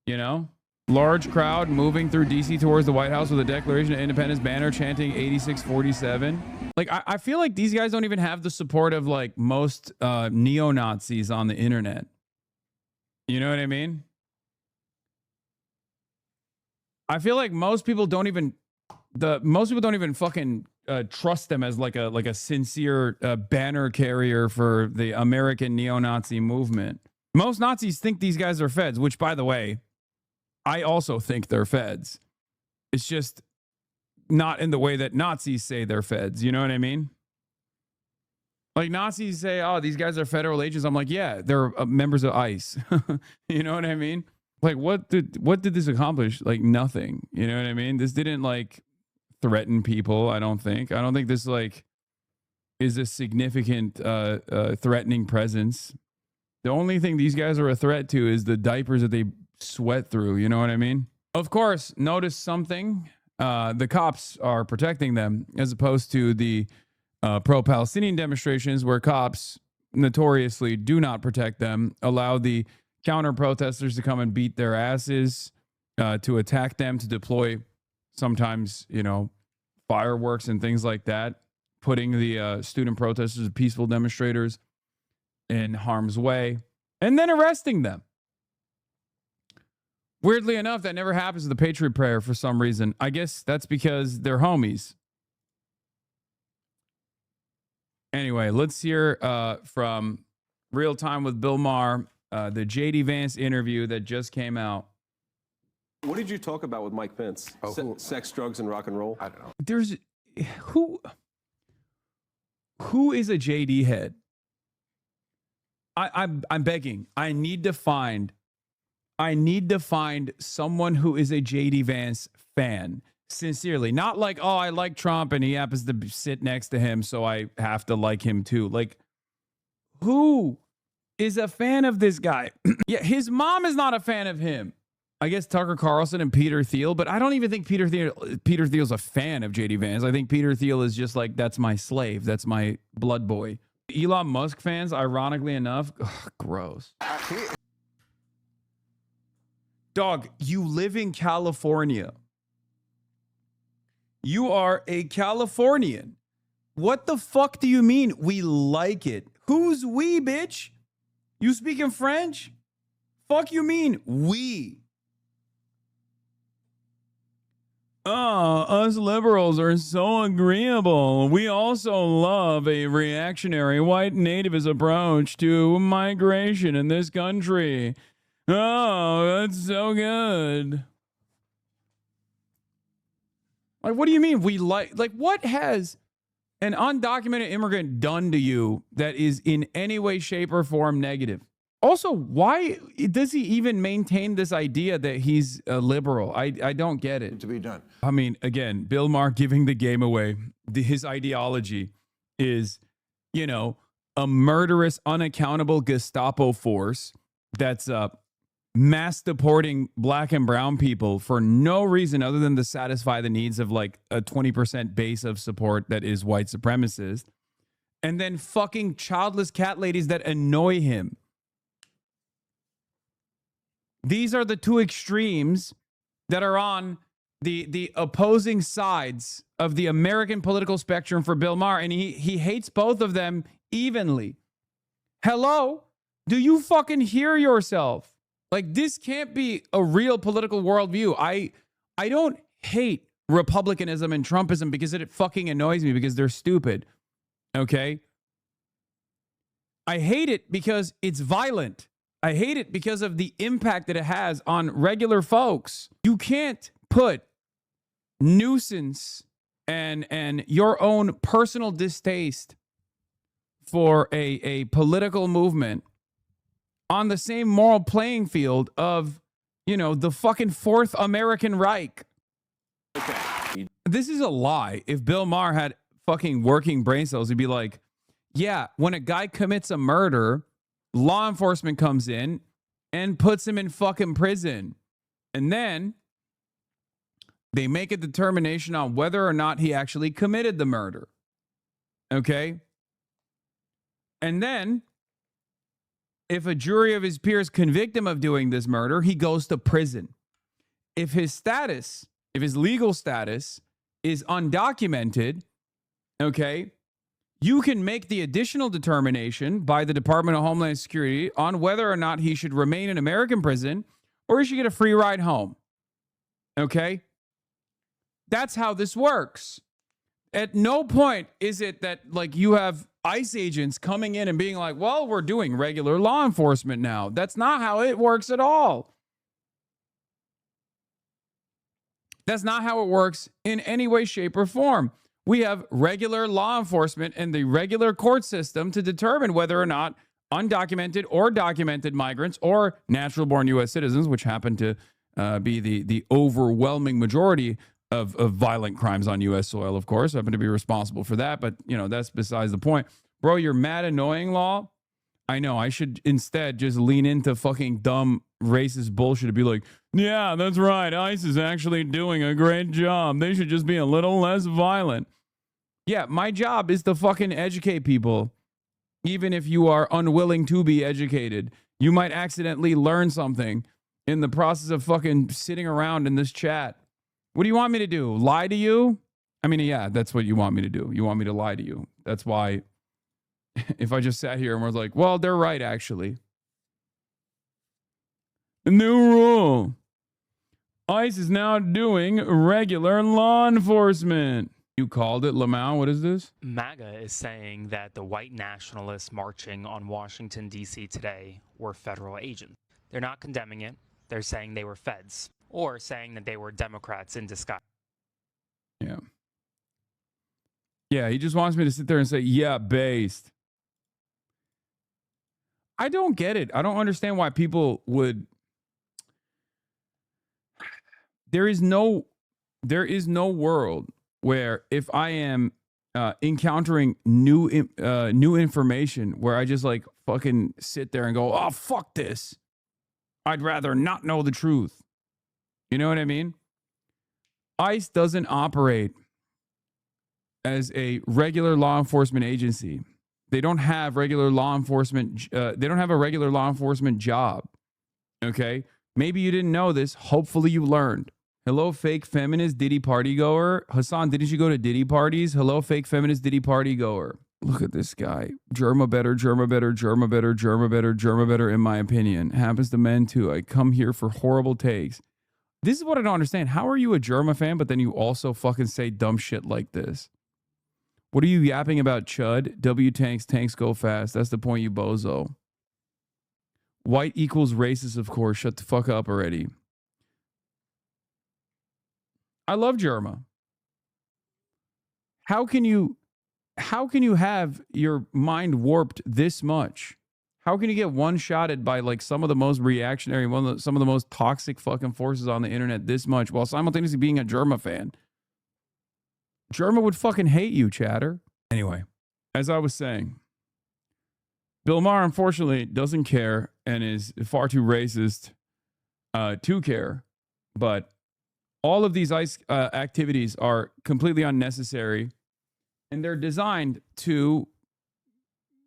You know? Large crowd moving through DC towards the White House with a Declaration of Independence banner chanting 8647. Like, I feel like these guys don't even have the support of like most neo-Nazis on the internet. You know what I mean? I feel like most people don't even fucking trust them as like a sincere banner carrier for the American neo-Nazi movement. Most Nazis think these guys are feds, which, by the way, I also think they're feds. It's just not in the way that Nazis say they're feds. You know what I mean? Like Nazis say, oh, these guys are federal agents. I'm like, yeah, they're members of ICE. You know what I mean? Like, what did this accomplish? Like, nothing. You know what I mean? This didn't like threaten people. I don't think this like is a significant threatening presence. The only thing these guys are a threat to is the diapers that they sweat through. You know what I mean? Of course, notice something. The cops are protecting them as opposed to the pro-Palestinian demonstrations where cops notoriously do not protect them, allow the counter-protesters to come and beat their asses, to attack them, to deploy sometimes, fireworks and things like that, putting the student protesters, peaceful demonstrators, in harm's way, and then arresting them. Weirdly enough, that never happens with the Patriot Prayer for some reason. I guess that's because they're homies. Anyway, let's hear from Real Time with Bill Maher, the J.D. Vance interview that just came out. What did you talk about with Mike Pence? Sex, drugs, and rock and roll? I don't know. There's who is a JD head? I'm begging. I need to find someone who is a JD Vance fan. Sincerely. Not like, oh, I like Trump and he happens to sit next to him, so I have to like him too. Like, who is a fan of this guy? Yeah, his mom is not a fan of him. I guess Tucker Carlson and Peter Thiel, but I don't even think Peter Thiel's a fan of JD Vance. I think Peter Thiel is just like, that's my slave. That's my blood boy. Elon Musk fans, ironically enough, gross. Dog, you live in California. You are a Californian. What the fuck do you mean we like it? Who's we, bitch? You speaking French? Fuck you mean we? Oh, us liberals are so agreeable. We also love a reactionary white nativist approach to migration in this country. Oh, that's so good. Like, what do you mean we like what has an undocumented immigrant done to you that is in any way, shape, or form negative? Also, why does he even maintain this idea that he's a liberal? I don't get it. To be done. I mean, again, Bill Maher giving the game away. His ideology is, a murderous, unaccountable Gestapo force that's mass deporting black and brown people for no reason other than to satisfy the needs of like a 20% base of support that is white supremacist. And then fucking childless cat ladies that annoy him. These are the two extremes that are on the opposing sides of the American political spectrum for Bill Maher, and he hates both of them evenly. Hello? Do you fucking hear yourself? Like, this can't be a real political worldview. I don't hate Republicanism and Trumpism because it fucking annoys me because they're stupid. Okay? I hate it because it's violent. I hate it because of the impact that it has on regular folks. You can't put nuisance and your own personal distaste for a political movement on the same moral playing field of, the fucking Fourth American Reich. Okay. This is a lie. If Bill Maher had fucking working brain cells, he'd be like, yeah, when a guy commits a murder, law enforcement comes in and puts him in fucking prison. And then they make a determination on whether or not he actually committed the murder. Okay? And then if a jury of his peers convict him of doing this murder, he goes to prison. If his legal status is undocumented, okay, you can make the additional determination by the Department of Homeland Security on whether or not he should remain in American prison or he should get a free ride home. Okay? That's how this works. At no point is it that, like, you have ICE agents coming in and being like, well, we're doing regular law enforcement now. That's not how it works at all. That's not how it works in any way, shape, or form. We have regular law enforcement and the regular court system to determine whether or not undocumented or documented migrants or natural-born U.S. citizens, which happen to be the overwhelming majority of violent crimes on U.S. soil, of course, happen to be responsible for that. But, that's besides the point. Bro, your mad annoying law, I know. I should instead just lean into fucking dumb racist bullshit to be like, yeah, that's right. ICE is actually doing a great job. They should just be a little less violent. Yeah, my job is to fucking educate people. Even if you are unwilling to be educated, you might accidentally learn something in the process of fucking sitting around in this chat. What do you want me to do? Lie to you? I mean, yeah, that's what you want me to do. You want me to lie to you. That's why if I just sat here and was like, well, they're right, actually. The new rule. ICE is now doing regular law enforcement. You called it, Lamau. What is this? MAGA is saying that the white nationalists marching on Washington, D.C. today were federal agents. They're not condemning it. They're saying they were feds, or saying that they were Democrats in disguise. Yeah. Yeah, he just wants me to sit there and say, yeah, based. I don't get it. I don't understand why people would. There is no world where if I am encountering new information where I just like fucking sit there and go, oh, fuck this. I'd rather not know the truth. You know what I mean? ICE doesn't operate as a regular law enforcement agency. They don't have regular law enforcement. They don't have a regular law enforcement job. Okay? Maybe you didn't know this. Hopefully you learned. Hello, fake feminist Diddy party goer. Hassan, didn't you go to Diddy parties? Hello, fake feminist Diddy party goer. Look at this guy. Germa better, Germa better, Germa better, Germa better, Germa better, in my opinion. Happens to men too. I come here for horrible takes. This is what I don't understand. How are you a Germa fan, but then you also fucking say dumb shit like this? What are you yapping about, Chud? W tanks, tanks go fast. That's the point, you bozo. White equals racist, of course. Shut the fuck up already. I love Germa. How can you have your mind warped this much? How can you get one-shotted by like some of the most reactionary, some of the most toxic fucking forces on the internet this much while simultaneously being a Germa fan? Germa would fucking hate you, chatter. Anyway, as I was saying, Bill Maher unfortunately doesn't care and is far too racist to care. But all of these ICE activities are completely unnecessary, and they're designed to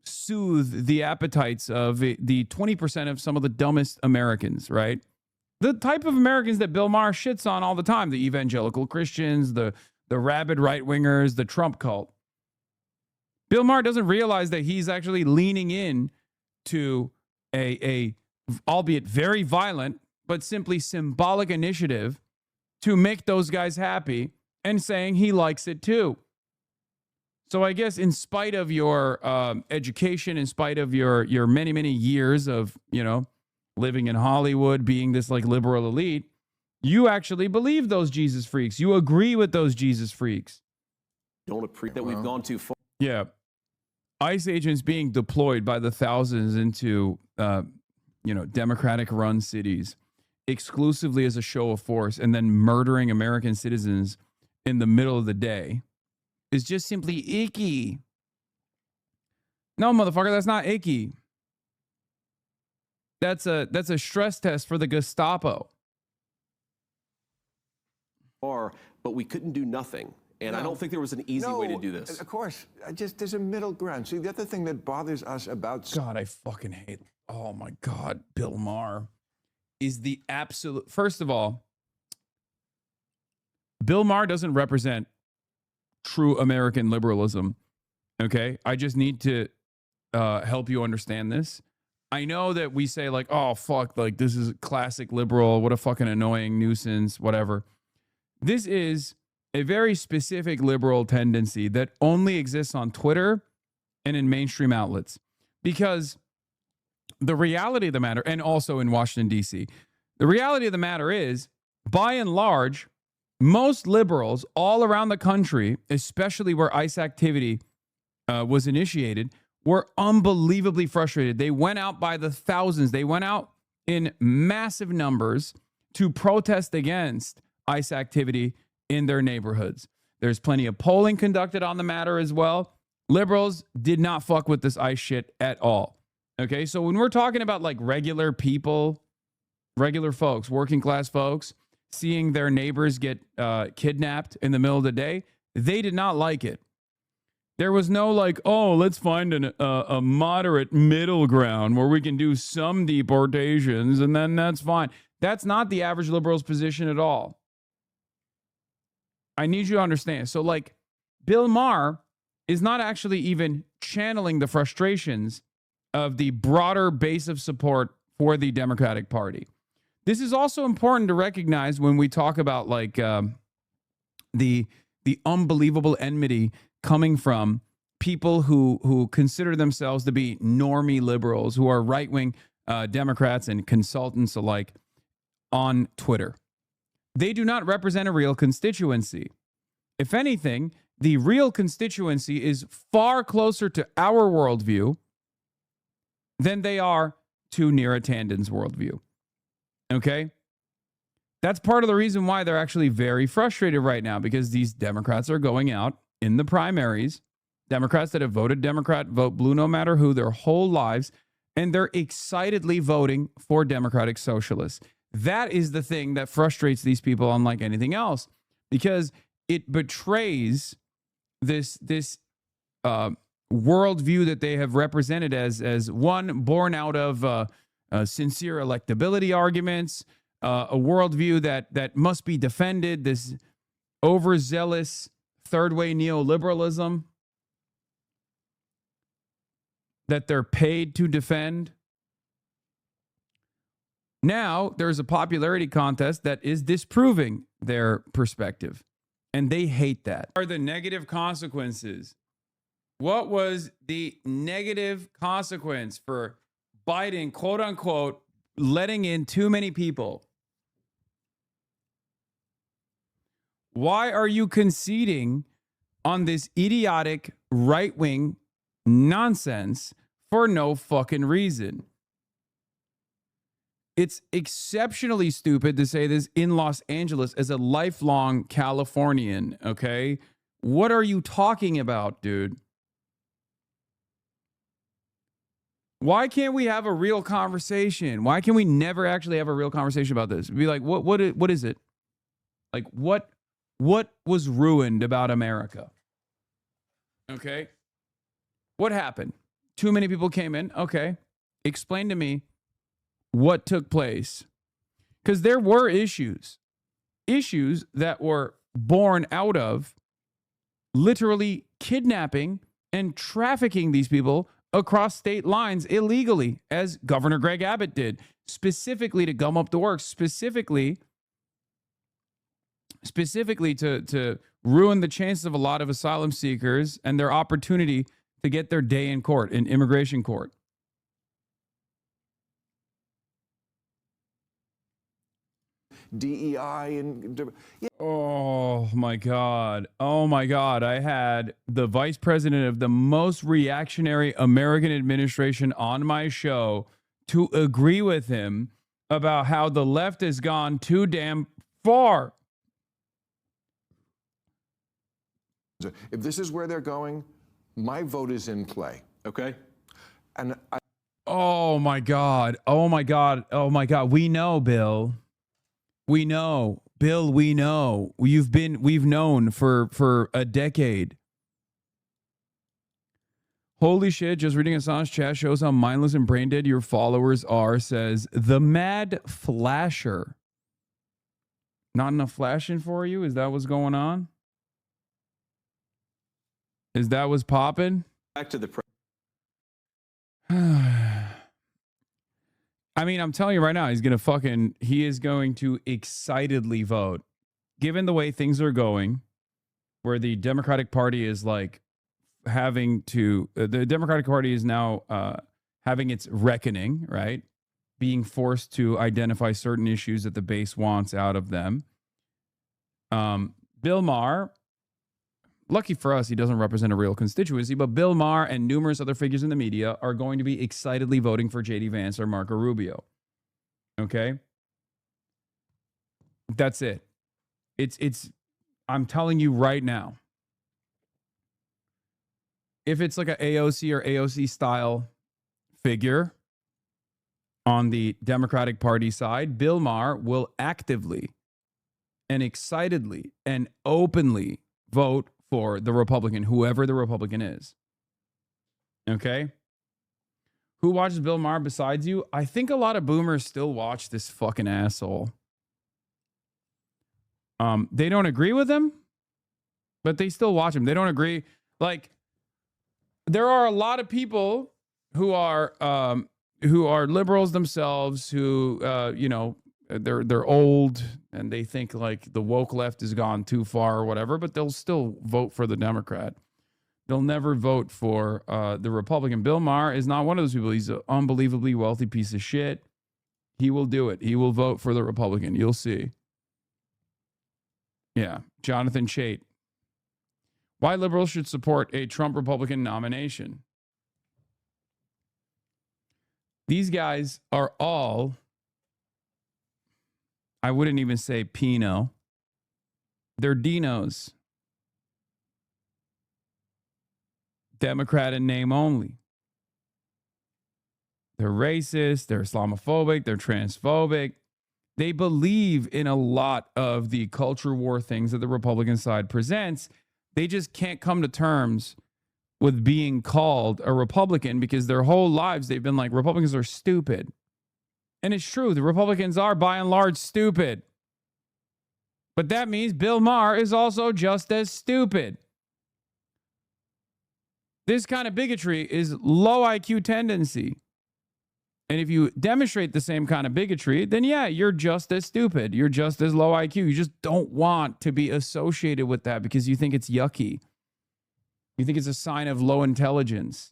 soothe the appetites of the 20% of some of the dumbest Americans, right? The type of Americans that Bill Maher shits on all the time, the evangelical Christians, the rabid right-wingers, the Trump cult. Bill Maher doesn't realize that he's actually leaning in to a albeit very violent, but simply symbolic initiative to make those guys happy and saying he likes it too. So I guess in spite of your education, in spite of your many, many years of, you know, living in Hollywood, being this like liberal elite, you actually believe those Jesus freaks. You agree with those Jesus freaks. Don't appreciate that we've gone too far. Yeah. ICE agents being deployed by the thousands into, Democratic-run cities exclusively as a show of force and then murdering American citizens in the middle of the day is just simply icky. No, motherfucker, that's not icky. That's a stress test for the Gestapo. But we couldn't do nothing. And I don't think there was an easy way to do this. Of course. There's a middle ground. See, the other thing that bothers us about... God, I fucking hate... Oh, my God. Bill Maher is the absolute... First of all, Bill Maher doesn't represent true American liberalism. Okay? I just need to help you understand this. I know that we say like, oh, fuck, like this is classic liberal. What a fucking annoying nuisance, whatever. This is a very specific liberal tendency that only exists on Twitter and in mainstream outlets. Because the reality of the matter, and also in Washington, D.C., the reality of the matter is, by and large, most liberals all around the country, especially where ICE activity was initiated, were unbelievably frustrated. They went out by the thousands. They went out in massive numbers to protest against ICE activity in their neighborhoods. There's plenty of polling conducted on the matter as well. Liberals did not fuck with this ICE shit at all. Okay, so when we're talking about like regular people, regular folks, working class folks, seeing their neighbors get kidnapped in the middle of the day, they did not like it. There was no like, oh, let's find a moderate middle ground where we can do some deportations and then that's fine. That's not the average liberal's position at all. I need you to understand. So like Bill Maher is not actually even channeling the frustrations of the broader base of support for the Democratic Party. This is also important to recognize when we talk about like the unbelievable enmity coming from people who consider themselves to be normie liberals, who are right-wing Democrats and consultants alike on Twitter. They do not represent a real constituency. If anything, the real constituency is far closer to our worldview than they are to Neera Tanden's worldview. Okay? That's part of the reason why they're actually very frustrated right now, because these Democrats are going out in the primaries, Democrats that have voted Democrat, vote blue no matter who their whole lives, and they're excitedly voting for Democratic Socialists. That is the thing that frustrates these people unlike anything else, because it betrays this worldview that they have represented as one born out of sincere electability arguments, a worldview that must be defended, this overzealous third-way neoliberalism that they're paid to defend. Now, there's a popularity contest that is disproving their perspective, and they hate that. What are the negative consequences? What was the negative consequence for Biden, quote unquote, letting in too many people? Why are you conceding on this idiotic right-wing nonsense for no fucking reason? It's exceptionally stupid to say this in Los Angeles as a lifelong Californian, okay? What are you talking about, dude? Why can't we have a real conversation? Why can we never actually have a real conversation about this? Be like, what is it? Like, what was ruined about America? Okay. What happened? Too many people came in. Okay. Explain to me what took place. Because there were issues that were born out of literally kidnapping and trafficking these people across state lines illegally, as Governor Greg Abbott did, specifically to gum up the works, specifically to ruin the chances of a lot of asylum seekers and their opportunity to get their day in court, in immigration court. DEI and oh my God. I had the vice president of the most reactionary American administration on my show to agree with him about how the left has gone too damn far. If this is where they're going, my vote is in play. Okay. And oh my God. We know, Bill. We know, Bill, we know. We've known for a decade. Holy shit, just reading Assange's chat shows how mindless and brain dead your followers are, says the Mad Flasher. Not enough flashing for you? Is that what's going on? Is that what's popping? Back to the I mean, I'm telling you right now, he is going to excitedly vote. Given the way things are going, where the Democratic Party is like the Democratic Party is now having its reckoning, right? Being forced to identify certain issues that the base wants out of them. Bill Maher, lucky for us, he doesn't represent a real constituency, but Bill Maher and numerous other figures in the media are going to be excitedly voting for J.D. Vance or Marco Rubio. Okay? That's it. I'm telling you right now, if it's like a AOC or AOC style figure on the Democratic Party side, Bill Maher will actively and excitedly and openly vote for the Republican, whoever the Republican is. Okay? Who watches Bill Maher besides you? I think a lot of boomers still watch this fucking asshole. They don't agree with him, but they still watch him. They don't agree. Like, there are a lot of people who are liberals themselves who, they're old and they think like the woke left has gone too far or whatever, but they'll still vote for the Democrat. They'll never vote for the Republican. Bill Maher is not one of those people. He's an unbelievably wealthy piece of shit. He will do it. He will vote for the Republican. You'll see. Yeah. Jonathan Chait. Why liberals should support a Trump Republican nomination. These guys are all, I wouldn't even say Pinot. They're Dinos. Democrat in name only. They're racist, they're Islamophobic, they're transphobic. They believe in a lot of the culture war things that the Republican side presents. They just can't come to terms with being called a Republican because their whole lives they've been like, Republicans are stupid. And it's true, the Republicans are by and large stupid. But that means Bill Maher is also just as stupid. This kind of bigotry is low IQ tendency. And if you demonstrate the same kind of bigotry, then yeah, you're just as stupid. You're just as low IQ. You just don't want to be associated with that because you think it's yucky. You think it's a sign of low intelligence.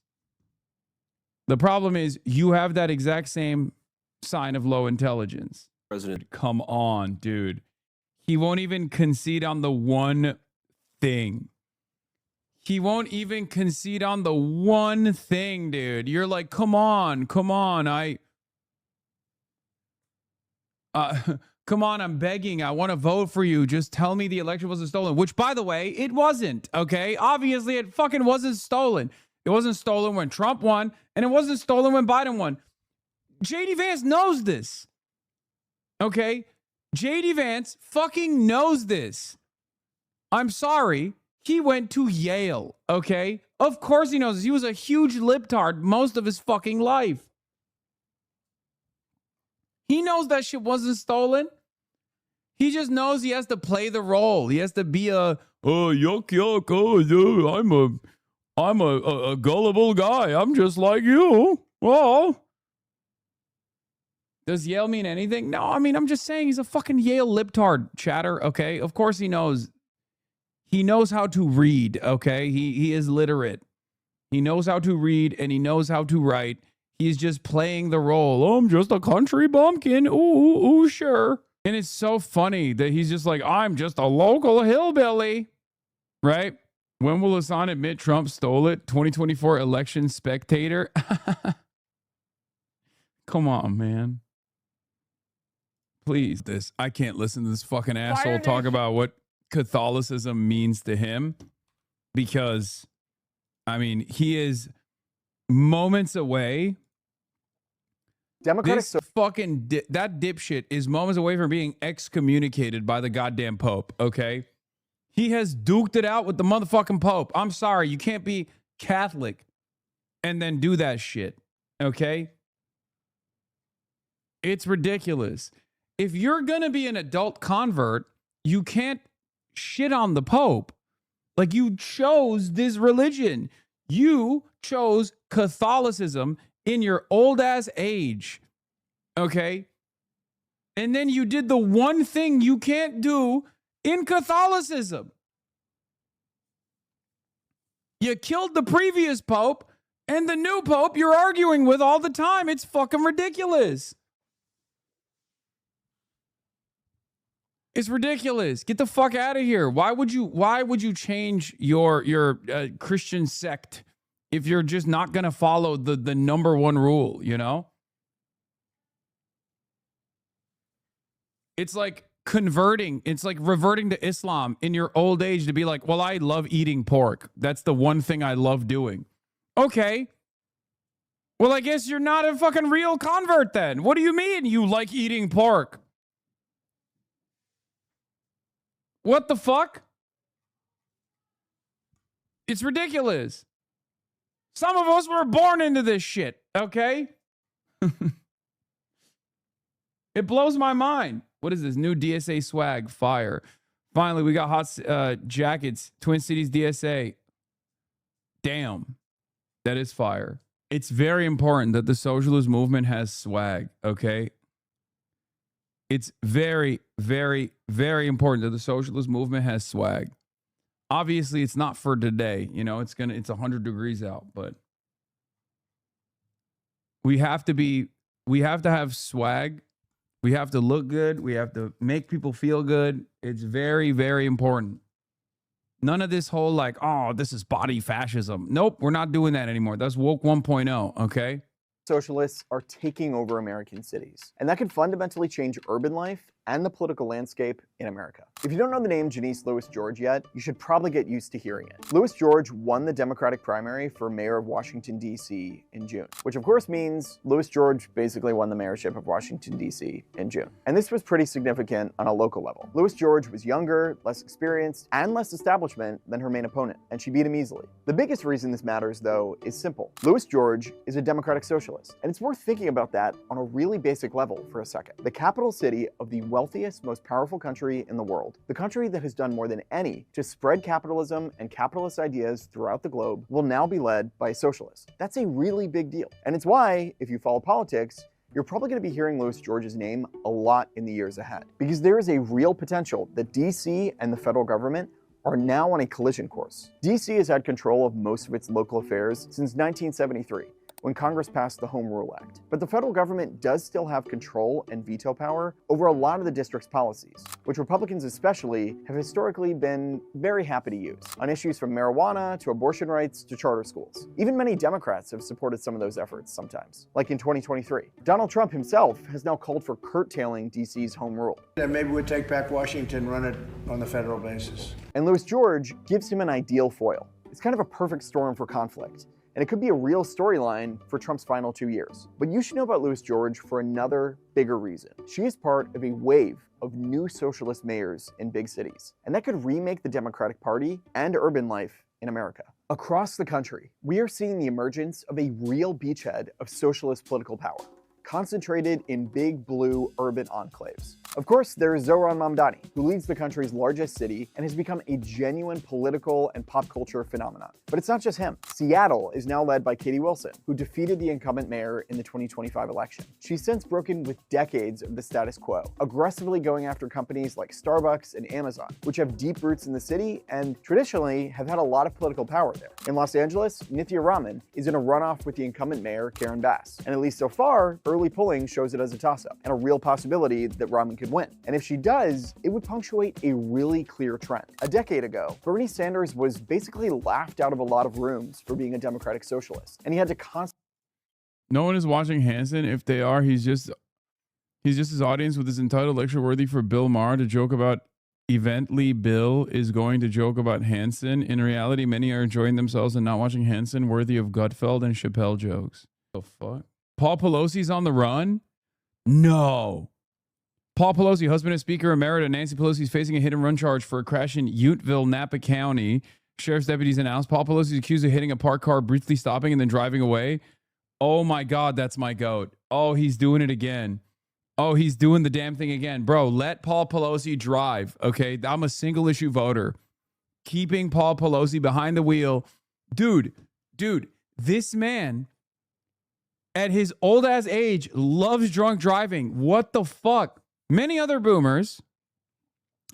The problem is you have that exact same sign of low intelligence. President. Come on, dude. He won't even concede on the one thing. He won't even concede on the one thing, dude. You're like, come on. Come on, I'm begging. I want to vote for you. Just tell me the election wasn't stolen. Which, by the way, it wasn't, okay? Obviously, it fucking wasn't stolen. It wasn't stolen when Trump won, and it wasn't stolen when Biden won. J.D. Vance knows this, okay? J.D. Vance fucking knows this. I'm sorry. He went to Yale, okay? Of course he knows this. He was a huge libtard most of his fucking life. He knows that shit wasn't stolen. He just knows he has to play the role. He has to be a, oh, yuck, yuck, oh, I'm a gullible guy. I'm just like you. Well, does Yale mean anything? No, I mean, I'm just saying he's a fucking Yale libtard, chatter, okay? Of course he knows. He knows how to read, okay? He is literate. He knows how to read and he knows how to write. He's just playing the role. Oh, I'm just a country bumpkin. Ooh, sure. And it's so funny that he's just like, I'm just a local hillbilly, right? When will Hassan admit Trump stole it? 2024 election spectator? Come on, man. Please, I can't listen to this fucking asshole talk about what Catholicism means to him because, I mean, he is moments away. That dipshit is moments away from being excommunicated by the goddamn Pope, okay? He has duked it out with the motherfucking Pope. I'm sorry, you can't be Catholic and then do that shit, okay? It's ridiculous. If you're gonna be an adult convert, you can't shit on the Pope. Like, you chose this religion. You chose Catholicism in your old ass age. Okay? And then you did the one thing you can't do in Catholicism. You killed the previous Pope and the new Pope you're arguing with all the time. It's fucking ridiculous. It's ridiculous. Get the fuck out of here. Why would you change your Christian sect if you're just not going to follow the number one rule, you know? It's like converting. It's like reverting to Islam in your old age to be like, well, I love eating pork. That's the one thing I love doing. Okay. Well, I guess you're not a fucking real convert then. What do you mean you like eating pork? What the fuck? It's ridiculous. Some of us were born into this shit, okay? It blows my mind. What is this? New DSA swag. Fire. Finally, we got hot jackets. Twin Cities DSA. Damn. That is fire. It's very important that the socialist movement has swag, okay? It's very, very, very important that the socialist movement has swag. Obviously, it's not for today. You know, it's 100 degrees out, but we have to have swag. We have to look good. We have to make people feel good. It's very, very important. None of this whole like, oh, this is body fascism. Nope, we're not doing that anymore. That's woke 1.0, okay? Socialists are taking over American cities, and that could fundamentally change urban life and the political landscape in America. If you don't know the name Janice Louis George yet, you should probably get used to hearing it. Louis George won the Democratic primary for mayor of Washington, D.C. in June, which of course means Louis George basically won the mayorship of Washington, D.C. in June. And this was pretty significant on a local level. Louis George was younger, less experienced, and less establishment than her main opponent, and she beat him easily. The biggest reason this matters, though, is simple. Louis George is a democratic socialist, and it's worth thinking about that on a really basic level for a second. The capital city of the wealthiest, most powerful country in the world, the country that has done more than any to spread capitalism and capitalist ideas throughout the globe, will now be led by a socialist. That's a really big deal. And it's why, if you follow politics, you're probably going to be hearing Louis George's name a lot in the years ahead. Because there is a real potential that DC and the federal government are now on a collision course. DC has had control of most of its local affairs since 1973. When Congress passed the Home Rule Act. But the federal government does still have control and veto power over a lot of the district's policies, which Republicans especially have historically been very happy to use, on issues from marijuana to abortion rights to charter schools. Even many Democrats have supported some of those efforts sometimes, like in 2023. Donald Trump himself has now called for curtailing DC's home rule. And maybe we'll take back Washington, run it on the federal basis. And Louis George gives him an ideal foil. It's kind of a perfect storm for conflict. And it could be a real storyline for Trump's final 2 years. But you should know about Louis George for another bigger reason. She is part of a wave of new socialist mayors in big cities. And that could remake the Democratic Party and urban life in America. Across the country, we are seeing the emergence of a real beachhead of socialist political power, concentrated in big blue urban enclaves. Of course, there is Zohran Mamdani, who leads the country's largest city and has become a genuine political and pop culture phenomenon. But it's not just him. Seattle is now led by Katie Wilson, who defeated the incumbent mayor in the 2025 election. She's since broken with decades of the status quo, aggressively going after companies like Starbucks and Amazon, which have deep roots in the city and traditionally have had a lot of political power there. In Los Angeles, Nithya Raman is in a runoff with the incumbent mayor, Karen Bass. And at least so far, early polling shows it as a toss-up, and a real possibility that Raman could win. And if she does, it would punctuate a really clear trend. A decade ago, Bernie Sanders was basically laughed out of a lot of rooms for being a democratic socialist, and he had to constantly... No one is watching Hansen. If they are, he's just his audience with his entitled lecture worthy for Bill Maher to joke about Evently Bill is going to joke about Hansen. In reality, many are enjoying themselves and not watching Hansen, worthy of Gutfeld and Chappelle jokes. The fuck? Paul Pelosi's on the run? No. Paul Pelosi, husband and Speaker Emerita Nancy Pelosi, is facing a hit-and-run charge for a crash in Uteville, Napa County. Sheriff's deputies announced Paul Pelosi is accused of hitting a parked car, briefly stopping, and then driving away. Oh my God, that's my goat. Oh, he's doing it again. Oh, he's doing the damn thing again. Bro, let Paul Pelosi drive, okay? I'm a single-issue voter. Keeping Paul Pelosi behind the wheel. Dude, this man, at his old-ass age, loves drunk driving. What the fuck? Many other boomers,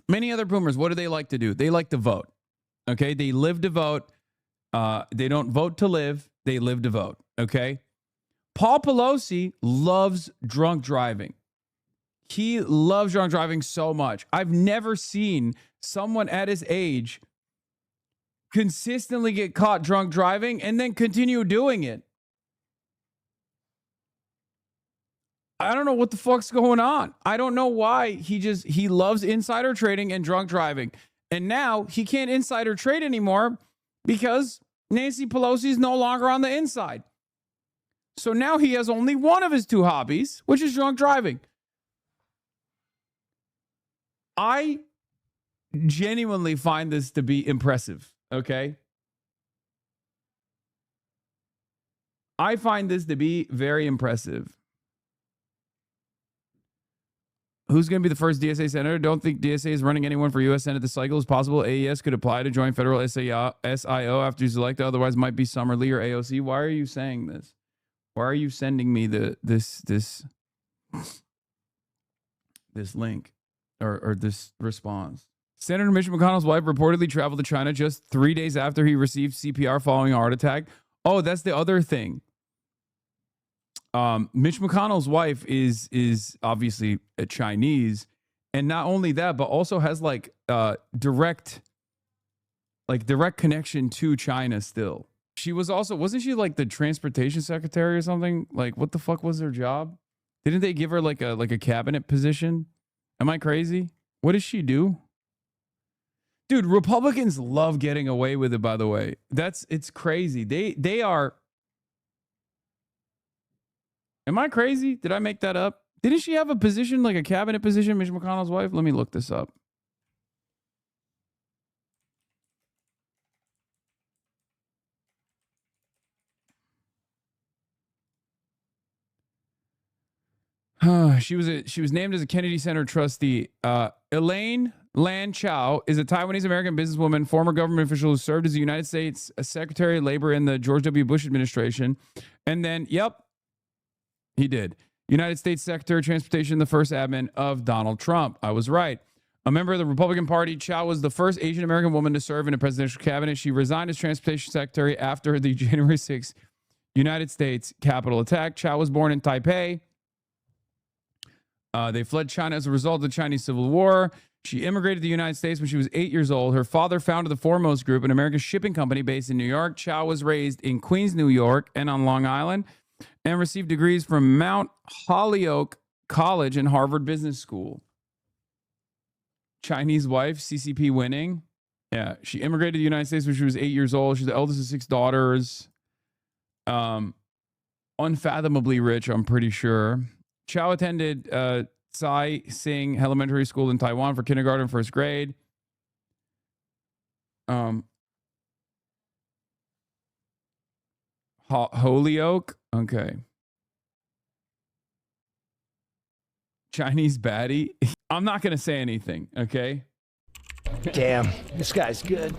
what do they like to do? They like to vote. Okay? They live to vote. They don't vote to live. They live to vote. Okay? Paul Pelosi loves drunk driving. He loves drunk driving so much. I've never seen someone at his age consistently get caught drunk driving and then continue doing it. I don't know what the fuck's going on. I don't know why he loves insider trading and drunk driving. And now he can't insider trade anymore because Nancy Pelosi is no longer on the inside. So now he has only one of his two hobbies, which is drunk driving. I genuinely find this to be impressive, okay? I find this to be very impressive. Who's going to be the first DSA senator? Don't think DSA is running anyone for U.S. Senate this cycle. It's possible AES could apply to join federal SIO after he's elected. Otherwise, might be Summer Lee or AOC. Why are you saying this? Why are you sending me this link or this response? Senator Mitch McConnell's wife reportedly traveled to China just 3 days after he received CPR following a heart attack. Oh, that's the other thing. Mitch McConnell's wife is obviously a Chinese, and not only that, but also has like direct connection to China still. She was also, wasn't she like the transportation secretary or something? Like, what the fuck was her job? Didn't they give her like a cabinet position? Am I crazy? What does she do? Dude, Republicans love getting away with it, by the way. It's crazy. They are. Am I crazy? Did I make that up? Didn't she have a position, like a cabinet position, Mitch McConnell's wife? Let me look this up. She was named as a Kennedy Center trustee. Elaine Lan Chao is a Taiwanese American businesswoman, former government official who served as the United States Secretary of Labor in the George W. Bush administration. And then, yep, he did. United States Secretary of Transportation, the first admin of Donald Trump. I was right. A member of the Republican Party, Chao was the first Asian American woman to serve in a presidential cabinet. She resigned as Transportation Secretary after the January 6th United States Capitol attack. Chao was born in Taipei. They fled China as a result of the Chinese Civil War. She immigrated to the United States when she was 8 years old. Her father founded the Foremost Group, an American shipping company based in New York. Chao was raised in Queens, New York, and on Long Island, and received degrees from Mount Holyoke College and Harvard Business School. Chinese wife, CCP winning. Yeah, she immigrated to the United States when she was 8 years old. She's the eldest of 6 daughters. Unfathomably rich, I'm pretty sure. Chao attended Tsai Sing Elementary School in Taiwan for kindergarten and first grade. Holyoke? Okay. Chinese baddie? I'm not going to say anything, okay? Damn, this guy's good.